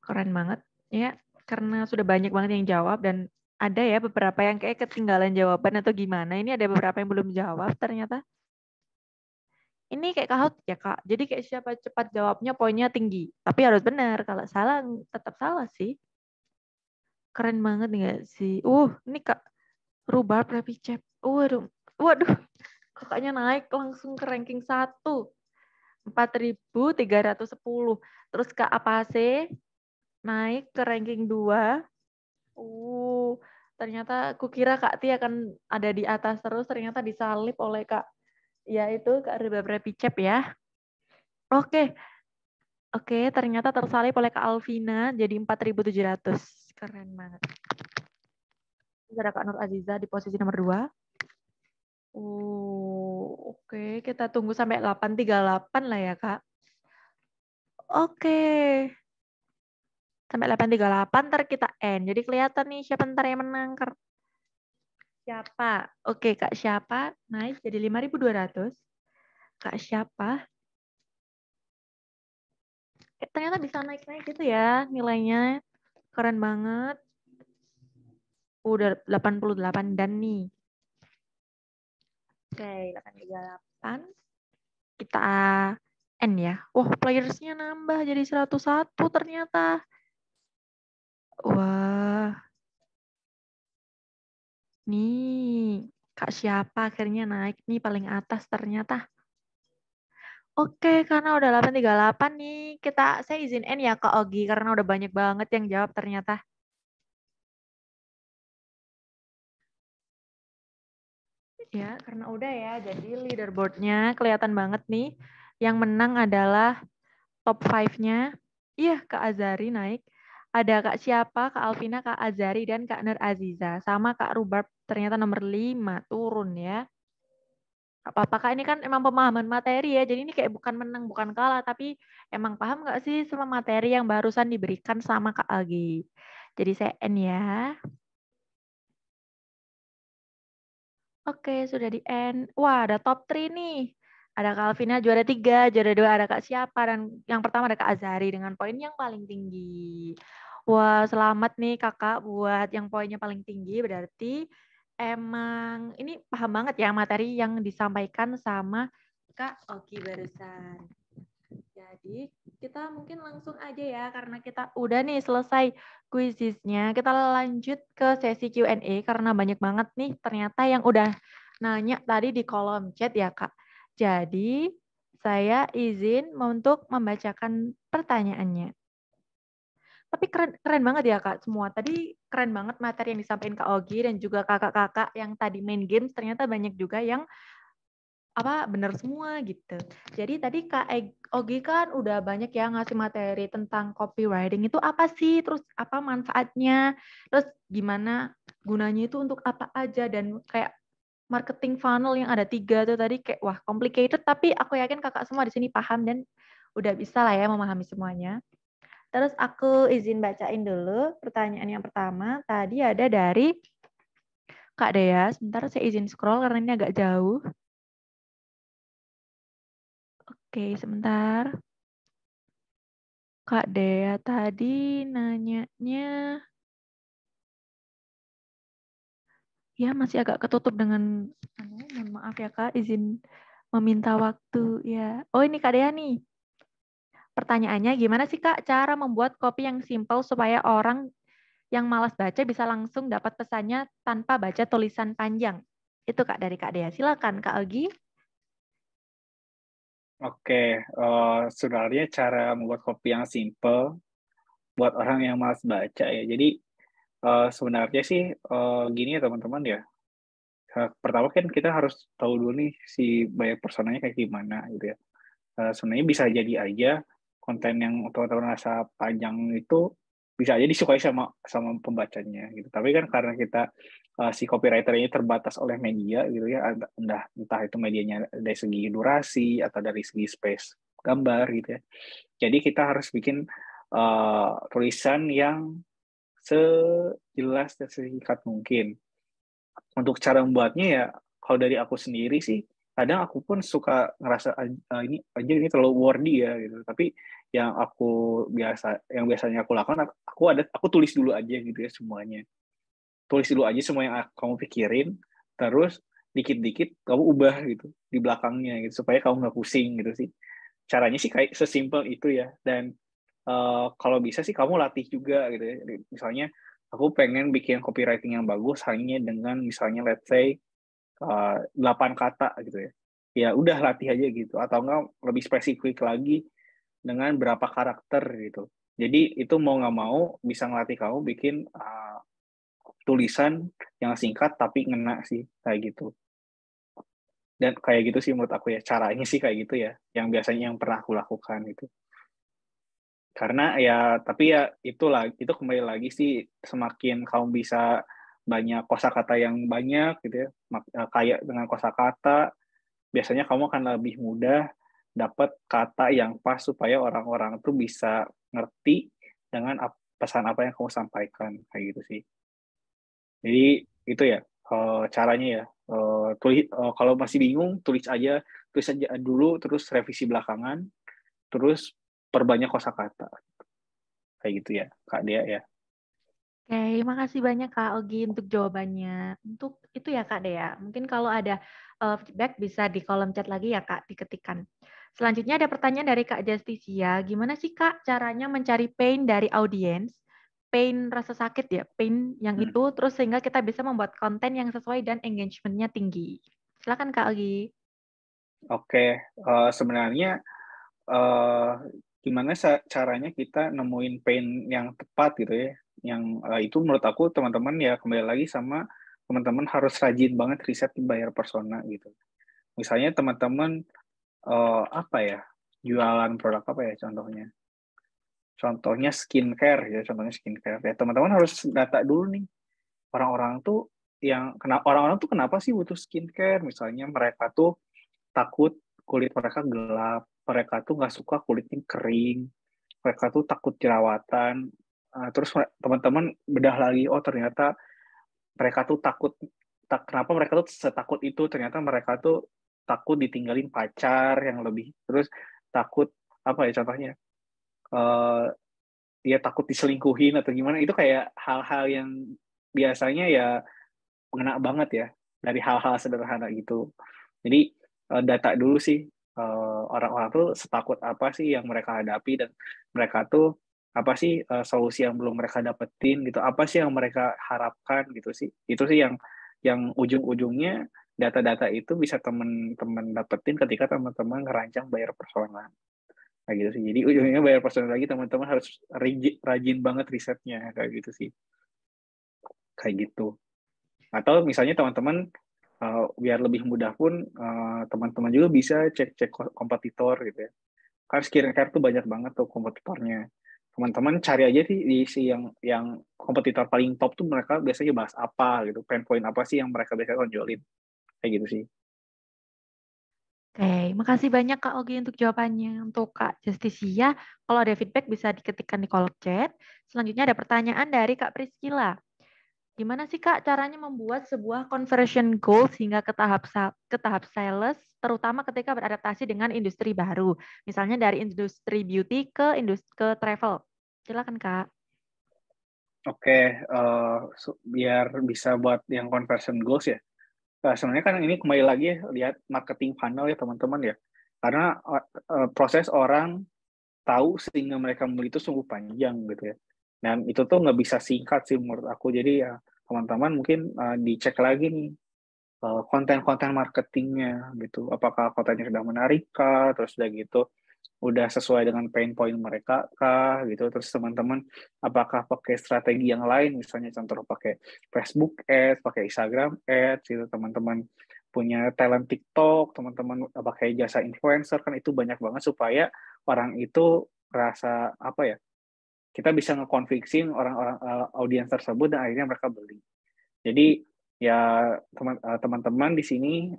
Keren banget. Ya, karena sudah banyak banget yang jawab dan ada ya beberapa yang kayak ketinggalan jawaban atau gimana. Ini ada beberapa yang belum jawab ternyata. Ini kayak Kahoot ya, Kak. Jadi kayak siapa cepat jawabnya poinnya tinggi. Tapi harus benar. Kalau salah tetap salah sih. Keren banget nggak sih? Ini Kak Rubab Repicep. Waduh. Kakaknya naik langsung ke ranking 1. 4.310. Terus Kak Apase naik ke ranking 2. Ternyata kukira Kak Ti akan ada di atas terus, ternyata disalip oleh Kak, ya itu Kak Rubab Repicep ya. Oke, ternyata tersalip oleh Kak Alvina jadi 4.700. Keren banget. Ada Kak Nur Aziza di posisi nomor 2. Oke, kita tunggu sampai 8.38 lah ya, Kak. Oke. Sampai 8.38 ntar kita end. Jadi kelihatan nih siapa ntar yang menang. Siapa? Oke, Kak siapa? Naik jadi 5.200. Kak siapa? Ternyata bisa naik-naik gitu ya nilainya. Keren banget. Udah 88 dan nih. Oke, 838. Kita end ya. Playersnya nambah jadi 101 ternyata. Wah. Nih, Kak siapa akhirnya naik nih paling atas ternyata. Oke, karena udah 838 nih, saya izin end ya Kak Ogi, karena udah banyak banget yang jawab ternyata. Ya, karena udah ya, jadi leaderboardnya kelihatan banget nih. Yang menang adalah top 5-nya. Iya, Kak Azari naik. Ada Kak siapa, Kak Alvina, Kak Azari, dan Kak Nur Aziza. Sama Kak Rubab ternyata nomor 5, turun ya. Apa-apa Kak, ini kan emang pemahaman materi ya, jadi ini kayak bukan menang, bukan kalah, tapi emang paham nggak sih sama materi yang barusan diberikan sama Kak Agi. Jadi saya end ya. Oke, sudah di end. Wah, ada top 3 nih. Ada Kak Alvina juara 3, juara 2 ada Kak siapa, dan yang pertama ada Kak Azari dengan poin yang paling tinggi. Wah, selamat nih Kakak buat yang poinnya paling tinggi, berarti emang ini paham banget ya materi yang disampaikan sama Kak Oki barusan. Jadi kita mungkin langsung aja ya, karena kita udah nih selesai kuisisnya. Kita lanjut ke sesi Q&A karena banyak banget nih ternyata yang udah nanya tadi di kolom chat ya Kak. Jadi saya izin untuk membacakan pertanyaannya. Tapi keren banget ya Kak semua. Tadi keren banget materi yang disampaikan Kak Ogi dan juga kakak-kakak yang tadi main games, ternyata banyak juga yang benar semua gitu. Jadi tadi Kak Ogi kan udah banyak ya ngasih materi tentang copywriting itu apa sih, terus apa manfaatnya, terus gimana gunanya itu untuk apa aja, dan kayak marketing funnel yang ada 3 tuh tadi kayak wah complicated, tapi aku yakin kakak semua di sini paham dan udah bisa lah ya memahami semuanya. Terus aku izin bacain dulu pertanyaan yang pertama. Tadi ada dari Kak Dea. Sebentar saya izin scroll karena ini agak jauh. Oke, sebentar. Kak Dea tadi nanyanya, ya masih agak ketutup dengan, mohon maaf ya Kak, izin meminta waktu ya. Oh ini Kak Dea nih. Pertanyaannya, gimana sih Kak cara membuat kopi yang simple supaya orang yang malas baca bisa langsung dapat pesannya tanpa baca tulisan panjang? Itu Kak dari Kak Dea. Silakan Kak Ogi. Oke, sebenarnya cara membuat kopi yang simple buat orang yang malas baca ya. Jadi sebenarnya sih gini ya teman-teman ya. Pertama kan kita harus tahu dulu nih si buyer personanya kayak gimana gitu ya. Sebenarnya bisa jadi aja konten yang teman-teman rasa panjang itu bisa aja disukai sama sama pembacanya gitu. Tapi kan karena kita si copywriter ini terbatas oleh media gitu ya, entah itu medianya dari segi durasi atau dari segi space gambar gitu ya. Jadi kita harus bikin tulisan yang sejelas dan singkat mungkin. Untuk cara membuatnya ya, kalau dari aku sendiri sih, kadang aku pun suka ngerasa ini terlalu wordy ya gitu. Tapi yang biasanya aku lakukan, aku tulis dulu aja gitu ya semuanya. Tulis dulu aja semua yang kamu pikirin, terus dikit-dikit kamu ubah gitu di belakangnya gitu supaya kamu nggak pusing gitu sih. Caranya sih kayak sesimpel itu ya. Dan kalau bisa sih kamu latih juga gitu ya. Misalnya aku pengen bikin copywriting yang bagus hanya dengan misalnya let's say 8 kata gitu ya. Ya udah latih aja gitu. Atau enggak lebih spesifik lagi dengan berapa karakter gitu. Jadi itu mau nggak mau bisa ngelatih kamu bikin tulisan yang singkat tapi ngena sih kayak gitu. Dan kayak gitu sih menurut aku ya. Caranya sih kayak gitu ya. Yang biasanya yang pernah aku lakukan itu. Karena ya, tapi ya itu kembali lagi sih semakin kamu bisa banyak kosakata yang banyak gitu ya, kayak dengan kosakata, biasanya kamu akan lebih mudah dapat kata yang pas supaya orang-orang tuh bisa ngerti dengan pesan apa yang kamu sampaikan kayak gitu sih. Jadi itu ya caranya ya. Kalau masih bingung tulis aja dulu, terus revisi belakangan, terus perbanyak kosakata. Kayak gitu ya, Kak Dea ya. Oke, makasih banyak Kak Ogi untuk jawabannya. Untuk itu ya Kak Dea, mungkin kalau ada feedback bisa di kolom chat lagi ya Kak, diketikkan. Selanjutnya ada pertanyaan dari Kak Justicia. Gimana sih Kak caranya mencari pain dari audiens? Pain rasa sakit ya, pain yang itu, terus sehingga kita bisa membuat konten yang sesuai dan engagement-nya tinggi. Silakan Kak Ogi. Oke, sebenarnya gimana caranya kita nemuin pain yang tepat gitu ya. Yang itu menurut aku teman-teman ya kembali lagi sama teman-teman harus rajin banget riset di buyer persona gitu. Misalnya teman-teman apa ya, jualan produk apa ya contohnya? Contohnya skincare ya, contohnya skincare. Ya teman-teman harus data dulu nih orang-orang tuh orang-orang tuh kenapa sih butuh skincare? Misalnya mereka tuh takut kulit mereka gelap, mereka tuh nggak suka kulitnya kering, mereka tuh takut jerawatan. Terus teman-teman bedah lagi, oh ternyata mereka tuh kenapa mereka tuh setakut itu? Ternyata mereka tuh takut ditinggalin pacar yang lebih, terus takut apa ya contohnya, dia takut diselingkuhin atau gimana, itu kayak hal-hal yang biasanya ya mengena banget ya dari hal-hal sederhana gitu. Jadi data dulu sih, orang-orang tuh setakut apa sih yang mereka hadapi, dan mereka tuh apa sih solusi yang belum mereka dapetin gitu, apa sih yang mereka harapkan gitu sih. Itu sih yang ujung-ujungnya data-data itu bisa teman-teman dapetin ketika teman-teman ngerancang bayar personal. Kayak gitu sih. Jadi ujungnya bayar personal lagi, teman-teman harus rajin banget risetnya kayak gitu sih. Kayak gitu. Atau misalnya teman-teman biar lebih mudah pun teman-teman juga bisa cek-cek kompetitor gitu ya. Kan skincare tuh banyak banget tuh kompetitornya. Teman-teman cari aja sih di si yang kompetitor paling top tuh mereka biasanya bahas apa gitu, pain point apa sih yang mereka biasanya tonjolin. Kayak gitu sih. Oke, makasih banyak Kak Ogi untuk jawabannya. Untuk Kak Justisia, kalau ada feedback bisa diketikkan di kolom chat. Selanjutnya ada pertanyaan dari Kak Priscilla. Gimana sih Kak caranya membuat sebuah conversion goal hingga ke tahap sales, terutama ketika beradaptasi dengan industri baru, misalnya dari industri beauty ke travel. Silakan Kak. Oke, biar bisa buat yang conversion goals ya. Nah, sebenarnya kan ini kembali lagi ya, lihat marketing funnel ya teman-teman ya. Karena proses orang tahu sehingga mereka membeli itu sungguh panjang gitu ya. Dan itu tuh nggak bisa singkat sih menurut aku. Jadi ya teman-teman mungkin dicek lagi nih konten-konten marketingnya gitu. Apakah kontennya sudah menarik kah? Terus udah gitu udah sesuai dengan pain point mereka kah gitu. Terus teman-teman apakah pakai strategi yang lain, misalnya contoh pakai Facebook Ads, pakai Instagram Ads gitu. Teman-teman punya talent TikTok, teman-teman pakai jasa influencer, kan itu banyak banget supaya orang itu rasa apa ya, kita bisa nge-convincing orang-orang audiens tersebut dan akhirnya mereka beli. Jadi ya teman-teman di sini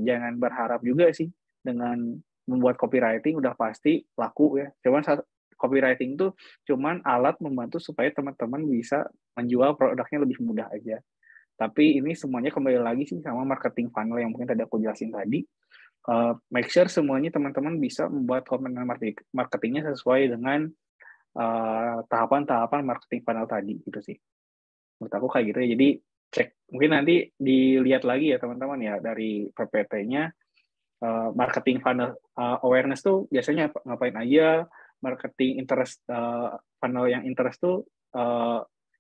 jangan berharap juga sih dengan membuat copywriting udah pasti laku ya. Cuman copywriting itu cuman alat membantu supaya teman-teman bisa menjual produknya lebih mudah aja. Tapi ini semuanya kembali lagi sih sama marketing funnel yang mungkin tadi aku jelasin tadi. Make sure semuanya teman-teman bisa membuat konten marketingnya sesuai dengan tahapan-tahapan marketing funnel tadi gitu sih. Menurut aku kayak gitu ya. Jadi cek, mungkin nanti dilihat lagi ya teman-teman ya dari PPT-nya, marketing funnel awareness tuh biasanya ngapain aja, marketing interest funnel yang interest tuh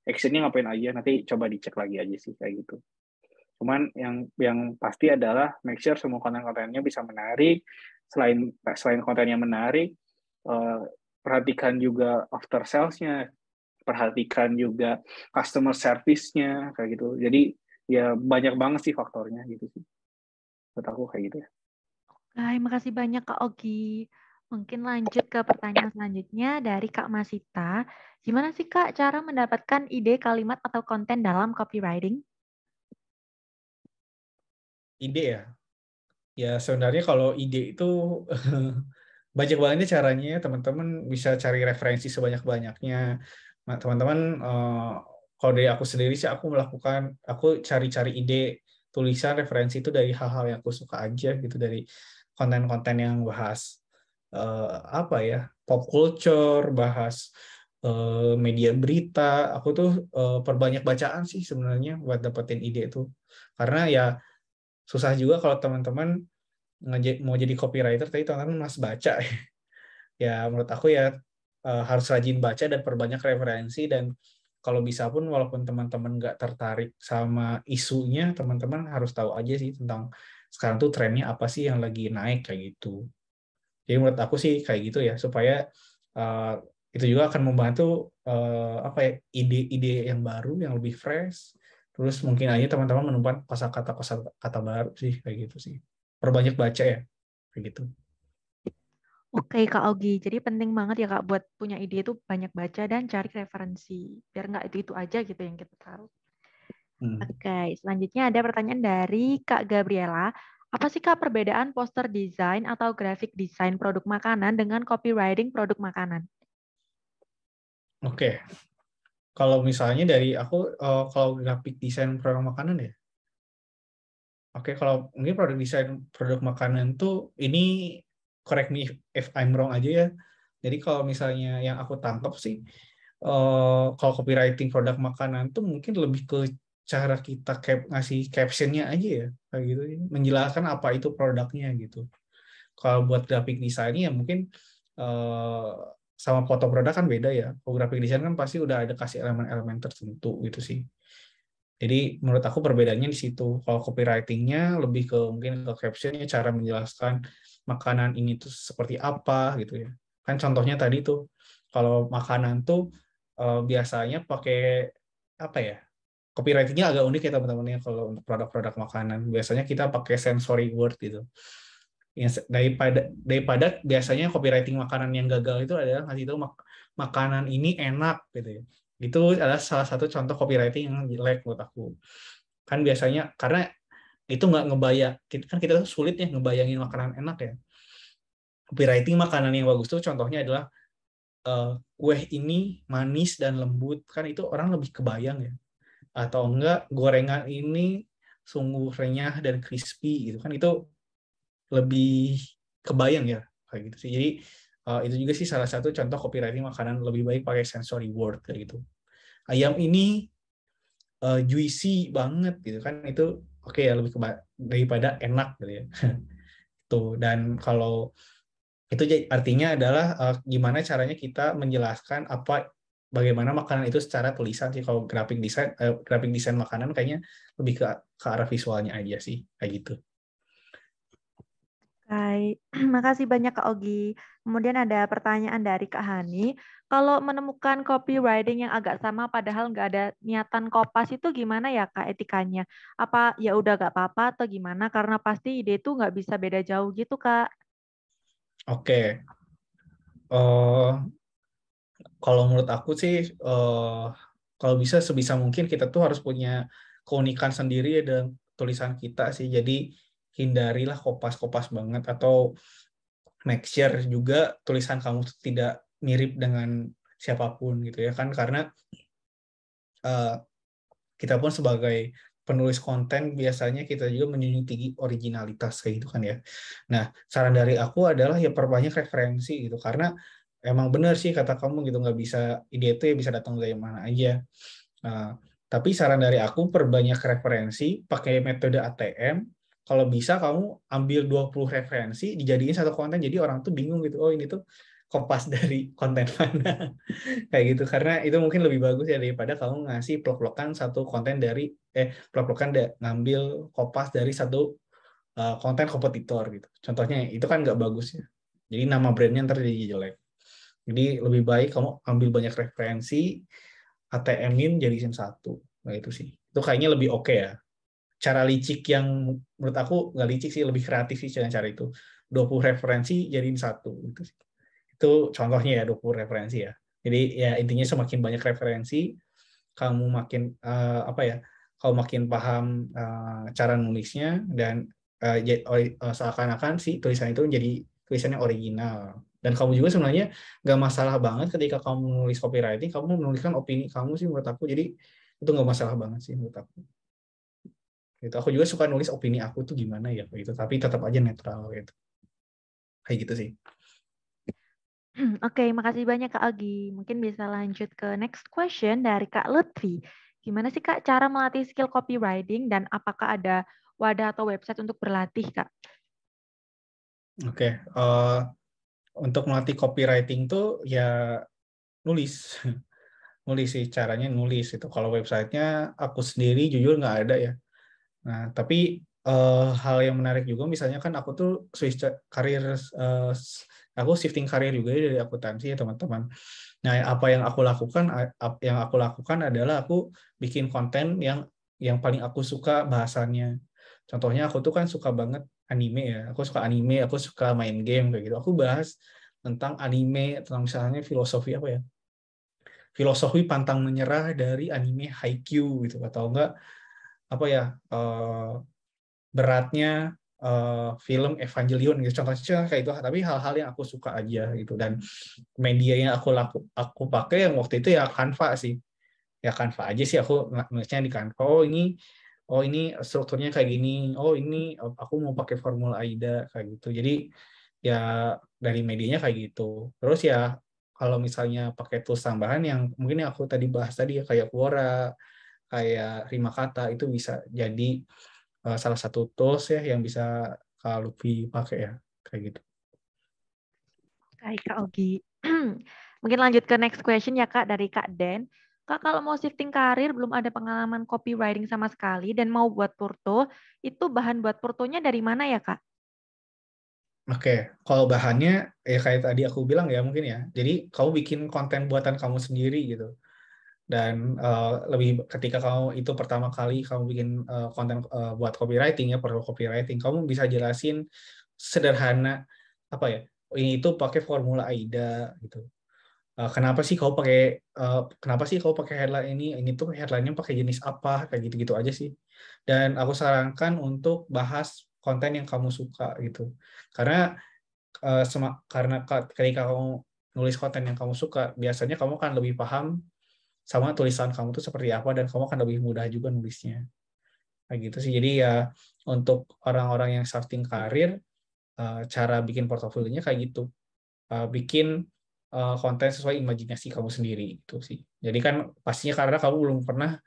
actionnya ngapain aja, nanti coba dicek lagi aja sih kayak gitu. Cuman yang pasti adalah make sure semua konten-kontennya bisa menarik. Selain kontennya menarik, perhatikan juga after sales-nya, perhatikan juga customer service-nya kayak gitu. Jadi ya banyak banget sih faktornya gitu sih. Menurut aku kayak gitu ya. Hai, makasih banyak Kak Ogi. Mungkin lanjut ke pertanyaan selanjutnya dari Kak Masita. Gimana sih Kak cara mendapatkan ide kalimat atau konten dalam copywriting? Ide ya? Ya sebenarnya kalau ide itu banyak banget caranya. Teman-teman bisa cari referensi sebanyak-banyaknya. Nah, teman-teman, kalau dari aku sendiri sih aku cari-cari ide tulisan referensi itu dari hal-hal yang aku suka aja gitu, dari konten-konten yang bahas apa ya, pop culture, bahas media berita. Aku tuh perbanyak bacaan sih sebenarnya buat dapetin ide itu. Karena ya susah juga kalau teman-teman mau jadi copywriter tapi teman-teman masih baca. Ya menurut aku ya harus rajin baca dan perbanyak referensi, dan kalau bisa pun walaupun teman-teman nggak tertarik sama isunya, teman-teman harus tahu aja sih tentang sekarang tuh trennya apa sih yang lagi naik kayak gitu. Jadi menurut aku sih kayak gitu ya, supaya itu juga akan membantu apa ya, ide-ide yang baru yang lebih fresh. Terus mungkin aja teman-teman menemukan kata baru sih kayak gitu sih. Perbanyak baca ya kayak gitu. Oke Kak Ogi, jadi penting banget ya Kak buat punya ide itu banyak baca dan cari referensi. Biar nggak itu-itu aja gitu yang kita tahu. Oke, selanjutnya ada pertanyaan dari Kak Gabriela. Apa sih Kak perbedaan poster design atau graphic design produk makanan dengan copywriting produk makanan? Oke, kalau misalnya dari aku, kalau graphic design produk makanan ya, Oke, kalau mungkin produk desain produk makanan tuh ini correct me if I'm wrong aja ya. Jadi kalau misalnya yang aku tangkap sih, kalau copywriting produk makanan tuh mungkin lebih ke cara kita ngasih captionnya aja ya, kayak gitu, menjelaskan apa itu produknya gitu. Kalau buat graphic design ya mungkin sama foto produk kan beda ya. Kalau graphic design kan pasti udah ada kasih elemen-elemen tertentu gitu sih. Jadi menurut aku perbedaannya di situ. Kalau copywriting-nya lebih ke mungkin ke caption-nya, cara menjelaskan makanan ini tuh seperti apa gitu ya. Kan contohnya tadi tuh kalau makanan tuh biasanya pakai apa ya? Copywriting-nya agak unik ya teman-teman ya kalau untuk produk-produk makanan. Biasanya kita pakai sensory word gitu. Daripada biasanya copywriting makanan yang gagal itu adalah ngasih tahu makanan ini enak gitu ya. Itu adalah salah satu contoh copywriting yang jelek menurut aku. Kan biasanya karena itu nggak ngebayang, kan kita tuh sulit ya ngebayangin makanan enak ya. Copywriting makanan yang bagus tuh contohnya adalah kue ini manis dan lembut, kan itu orang lebih kebayang ya. Atau enggak gorengan ini sungguh renyah dan crispy gitu kan, itu lebih kebayang ya kayak gitu sih. Jadi itu juga sih salah satu contoh copywriting makanan lebih baik pakai sensory word kayak gitu. Ayam ini juicy banget gitu kan, itu oke ya, lebih daripada enak gitu ya. Tuh, dan kalau itu artinya adalah gimana caranya kita menjelaskan bagaimana makanan itu secara tulisan sih. Kalau graphic design makanan kayaknya lebih ke arah visualnya aja sih kayak gitu. Baik, makasih banyak Kak Ogi. Kemudian ada pertanyaan dari Kak Hani. Kalau menemukan copywriting yang agak sama padahal nggak ada niatan kopas itu gimana ya Kak etikanya? Apa ya udah nggak apa-apa atau gimana? Karena pasti ide itu nggak bisa beda jauh gitu Kak. Oke. Kalau menurut aku sih, kalau bisa sebisa mungkin kita tuh harus punya keunikan sendiri ya dalam tulisan kita sih. Jadi hindarilah kopas-kopas banget, atau make sure juga tulisan kamu tidak mirip dengan siapapun gitu ya kan, karena kita pun sebagai penulis konten biasanya kita juga menjunjung tinggi originalitas kayak gitu kan ya. Nah, saran dari aku adalah ya perbanyak referensi gitu, karena emang benar sih kata kamu gitu, nggak bisa ide itu ya bisa datang dari mana aja. Nah, tapi saran dari aku perbanyak referensi, pakai metode ATM. Kalau bisa kamu ambil 20 referensi dijadiin satu konten, jadi orang tuh bingung gitu, oh ini tuh kopas dari konten mana kayak gitu, karena itu mungkin lebih bagus ya daripada kamu ngasih plok-plokan satu konten dari plok-plokan ngambil kopas dari satu konten kompetitor gitu. Contohnya itu kan nggak bagus ya. Jadi nama brandnya ntar jadi jelek. Jadi lebih baik kamu ambil banyak referensi, ATM-in jadiin satu. Nah itu sih. Itu kayaknya lebih oke ya. Cara licik yang menurut aku nggak licik sih, lebih kreatif sih cara itu. 20 referensi jadiin satu gitu sih. Itu contohnya ya 20 referensi ya. Jadi ya intinya semakin banyak referensi, kamu makin apa ya? Kamu makin paham cara nulisnya, dan seakan-akan si tulisan itu menjadi tulisannya original. Dan kamu juga sebenarnya nggak masalah banget ketika kamu menulis copywriting, kamu menuliskan opini kamu sih menurut aku. Jadi itu nggak masalah banget sih menurut aku. Gitu. Aku juga suka nulis opini aku tuh gimana ya gitu, tapi tetap aja netral gitu. Kayak gitu sih. Oke, makasih banyak Kak Ogi. Mungkin bisa lanjut ke next question dari Kak Lutfi. Gimana sih Kak cara melatih skill copywriting dan apakah ada wadah atau website untuk berlatih Kak? Oke, untuk melatih copywriting tuh ya nulis. Nulis sih, caranya nulis itu. Kalau websitenya aku sendiri jujur nggak ada ya. Nah, tapi hal yang menarik juga, misalnya kan aku tuh switch karir, aku shifting karir juga dari akuntansi ya teman-teman. Nah, apa yang aku lakukan adalah aku bikin konten yang paling aku suka bahasannya. Contohnya aku tuh kan suka banget anime ya. Aku suka anime, aku suka main game kayak gitu. Aku bahas tentang anime, tentang misalnya filosofi apa ya? Filosofi pantang menyerah dari anime Haikyuu gitu, atau enggak apa ya? Beratnya film Evangelion gitu, contohnya kayak itu. Tapi hal-hal yang aku suka aja gitu, dan media yang aku pakai yang waktu itu ya Canva sih, ya Canva aja sih, aku nulisnya di Canva. Oh ini oh ini strukturnya kayak gini, oh ini aku mau pakai formula AIDA kayak gitu. Jadi ya dari medianya kayak gitu. Terus ya kalau misalnya pakai tools tambahan yang mungkin yang aku tadi bahas tadi ya, kayak Quora, kayak Rimakata, itu bisa jadi salah satu tools ya yang bisa Kak Lutfi pakai ya, kayak gitu. Baik, Kak Ogi. Mungkin lanjut ke next question ya, Kak, dari Kak Den. Kak, kalau mau shifting karir, belum ada pengalaman copywriting sama sekali, dan mau buat porto, itu bahan buat portonya dari mana ya, Kak? Oke, kalau bahannya ya kayak tadi aku bilang ya mungkin ya. Jadi kamu bikin konten buatan kamu sendiri gitu. Dan lebih ketika kamu itu pertama kali kamu bikin konten buat copywriting ya, perlu copywriting, kamu bisa jelasin sederhana apa ya? Ini itu pakai formula AIDA gitu. Kenapa sih kau pakai headline ini? Ini tuh headline-nya pakai jenis apa? Kayak gitu-gitu aja sih. Dan aku sarankan untuk bahas konten yang kamu suka gitu. Karena ketika kamu nulis konten yang kamu suka, biasanya kamu akan lebih paham sama tulisan kamu tuh seperti apa, dan kamu akan lebih mudah juga nulisnya. Kayak gitu sih. Jadi ya untuk orang-orang yang starting karir, cara bikin portofolionya kayak gitu. Bikin konten sesuai imajinasi kamu sendiri itu sih. Jadi kan pastinya karena kamu belum pernah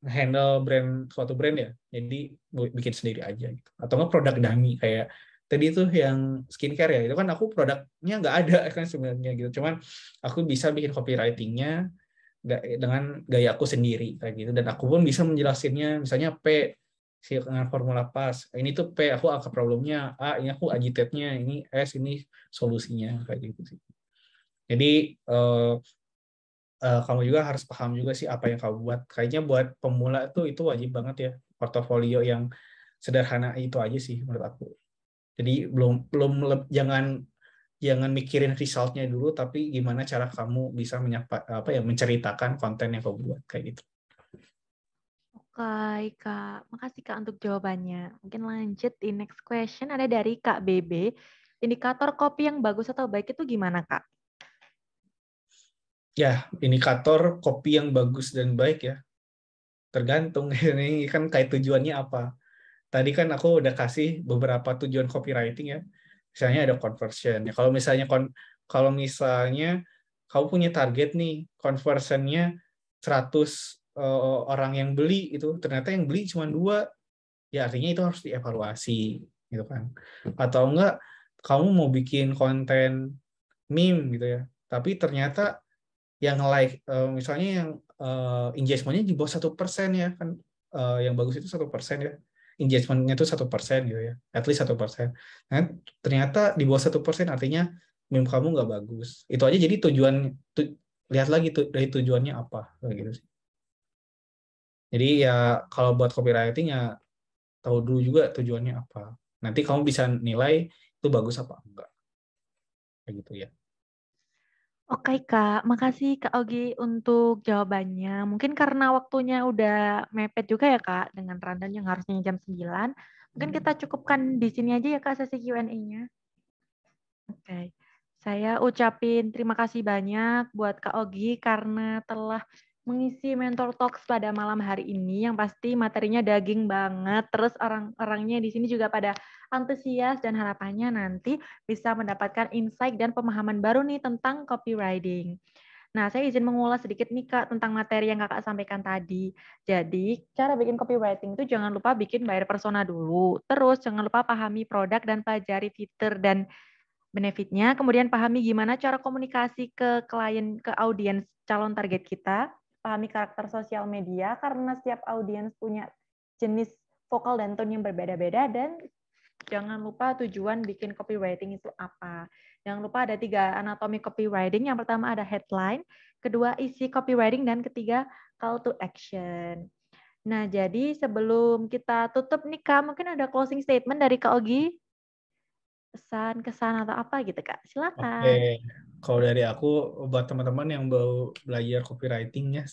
handle suatu brand ya, jadi bikin sendiri aja gitu. Atau nggak produk dummy kayak tadi itu yang skincare ya, itu kan aku produknya nggak ada kan sebenarnya gitu, cuman aku bisa bikin copywritingnya dengan gaya aku sendiri kayak gitu, dan aku pun bisa menjelasinnya, misalnya P dengan formula pas, ini tuh P aku angka problemnya, A ini aku agitate-nya, ini S ini solusinya kayak gitu sih. Jadi kamu juga harus paham juga sih apa yang kamu buat. Kayaknya buat pemula itu wajib banget ya portofolio yang sederhana itu aja sih menurut aku. Jadi jangan mikirin resultnya dulu, tapi gimana cara kamu bisa menceritakan konten yang kamu buat kayak gitu. Oke, Kak. Makasih, Kak, untuk jawabannya. Mungkin lanjut di next question ada dari Kak BB. Indikator kopi yang bagus atau baik itu gimana, Kak? Ya, indikator kopi yang bagus dan baik ya, tergantung. Ini kan kayak tujuannya apa. Tadi kan aku udah kasih beberapa tujuan copywriting ya. Misalnya ada conversion. Ya, kalau misalnya kamu punya target nih, conversionnya 100 orang yang beli itu, ternyata yang beli cuma 2, ya artinya itu harus dievaluasi gitu kan. Atau enggak kamu mau bikin konten meme gitu ya, tapi ternyata yang like misalnya yang engagement-nya di bawah 1% ya kan, yang bagus itu 1% ya, engagement-nya itu 1% gitu ya, at least 1%. Nah, ternyata di bawah 1% artinya meme kamu nggak bagus. Itu aja, jadi lihat lagi dari tujuannya apa gitu sih. Jadi ya kalau buat copywriting ya tahu dulu juga tujuannya apa. Nanti kamu bisa nilai itu bagus apa enggak. Kayak gitu ya. Oke, Kak. Makasih, Kak Ogi, untuk jawabannya. Mungkin karena waktunya udah mepet juga ya, Kak, dengan rundown yang harusnya jam 9. Mungkin kita cukupkan di sini aja ya, Kak, sesi Q&A-nya. Oke. Saya ucapin terima kasih banyak buat Kak Ogi karena telah mengisi Mentor Talks pada malam hari ini, yang pasti materinya daging banget. Terus orang-orangnya di sini juga pada antusias, dan harapannya nanti bisa mendapatkan insight dan pemahaman baru nih tentang copywriting. Nah, saya izin mengulas sedikit nih, Kak, tentang materi yang Kakak sampaikan tadi. Jadi, cara bikin copywriting itu jangan lupa bikin buyer persona dulu. Terus, jangan lupa pahami produk dan pelajari fitur dan benefitnya. Kemudian, pahami gimana cara komunikasi ke klien, ke audiens calon target kita. Pahami karakter sosial media, karena setiap audiens punya jenis vokal dan tone yang berbeda-beda. Dan jangan lupa tujuan bikin copywriting itu apa. Jangan lupa ada 3 anatomi copywriting. Yang pertama ada headline, kedua isi copywriting, dan ketiga call to action. Nah, jadi sebelum kita tutup nih, Kak, mungkin ada closing statement dari Kak Ogi? Pesan, kesan, atau apa gitu, Kak? Silakan. Oke, kalau dari aku buat teman-teman yang baru belajar copywriting ya,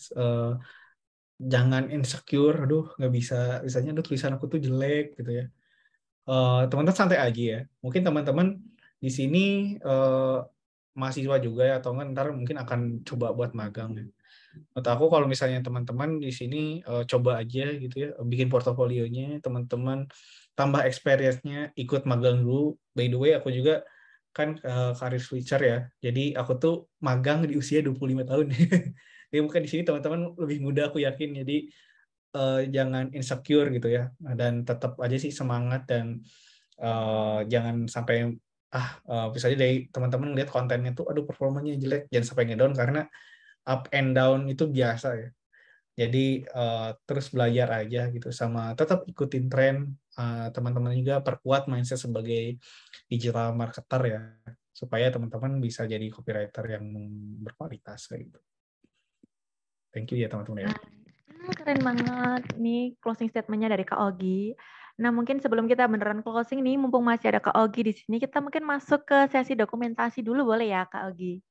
jangan insecure, aduh nggak bisa, misalnya aduh tulisan aku tuh jelek gitu ya. Teman-teman santai aja ya. Mungkin teman-teman di sini mahasiswa juga ya, atau nggak ntar mungkin akan coba buat magang ya. Menurut aku kalau misalnya teman-teman di sini coba aja gitu ya, bikin portofolionya, teman-teman tambah experience-nya, ikut magang dulu. By the way, aku juga kan career switcher ya. Jadi aku tuh magang di usia 25 tahun. Jadi mungkin di sini teman-teman lebih muda aku yakin. Jadi jangan insecure gitu ya. Dan tetap aja sih semangat dan jangan sampai misalnya dari teman-teman lihat kontennya tuh aduh performanya jelek, jangan sampai ngedown karena up and down itu biasa ya. Jadi terus belajar aja gitu sama tetap ikutin tren. Teman-teman juga perkuat mindset sebagai digital marketer ya supaya teman-teman bisa jadi copywriter yang berkualitas kayak gitu. Thank you ya teman-teman ya. Keren banget nih closing statement-nya dari Kak Ogi. Nah, mungkin sebelum kita beneran closing nih, mumpung masih ada Kak Ogi di sini, kita mungkin masuk ke sesi dokumentasi dulu boleh ya Kak Ogi?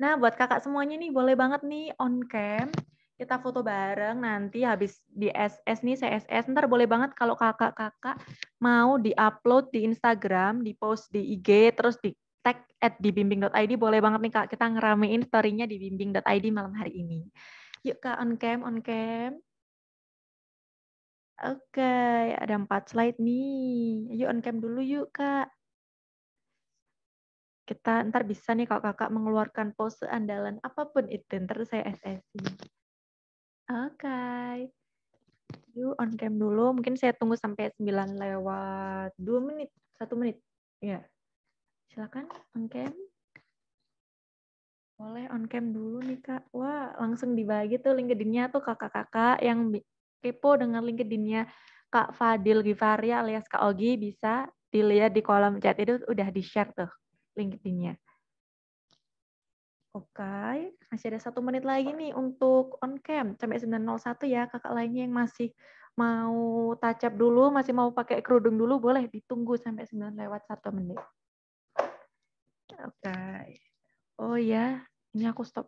Nah, buat kakak semuanya nih, boleh banget nih on cam, kita foto bareng nanti habis di SS nih, CSS, ntar boleh banget kalau kakak-kakak mau di-upload di Instagram, di-post di IG, terus di tag @dibimbing.id, boleh banget nih Kak, kita ngeramein story-nya di bimbing.id malam hari ini. Yuk Kak, on cam, on cam. Oke, ada 4 slide nih. Yuk on cam dulu yuk Kak. Kita ntar bisa nih kalau kakak mengeluarkan pose andalan apapun itu, ntar saya SS-in. Oke. Yuk on cam dulu, mungkin saya tunggu sampai 9 lewat 2 menit, 1 menit. Ya, silakan on cam. Boleh on cam dulu nih Kak. Wah, langsung dibagi tuh LinkedIn-nya tuh kakak-kakak yang kepo dengan LinkedIn-nya Kak Fadil Givari alias Kak Ogi, bisa dilihat di kolom chat itu udah di-share tuh LinkedIn-nya. Oke, masih ada 1 menit lagi nih untuk on cam sampai 9:01 ya. Kakak lainnya yang masih mau touch up dulu, masih mau pakai kerudung dulu, boleh ditunggu sampai 9 lewat 1 menit. Oke. Oh ya, ini aku stop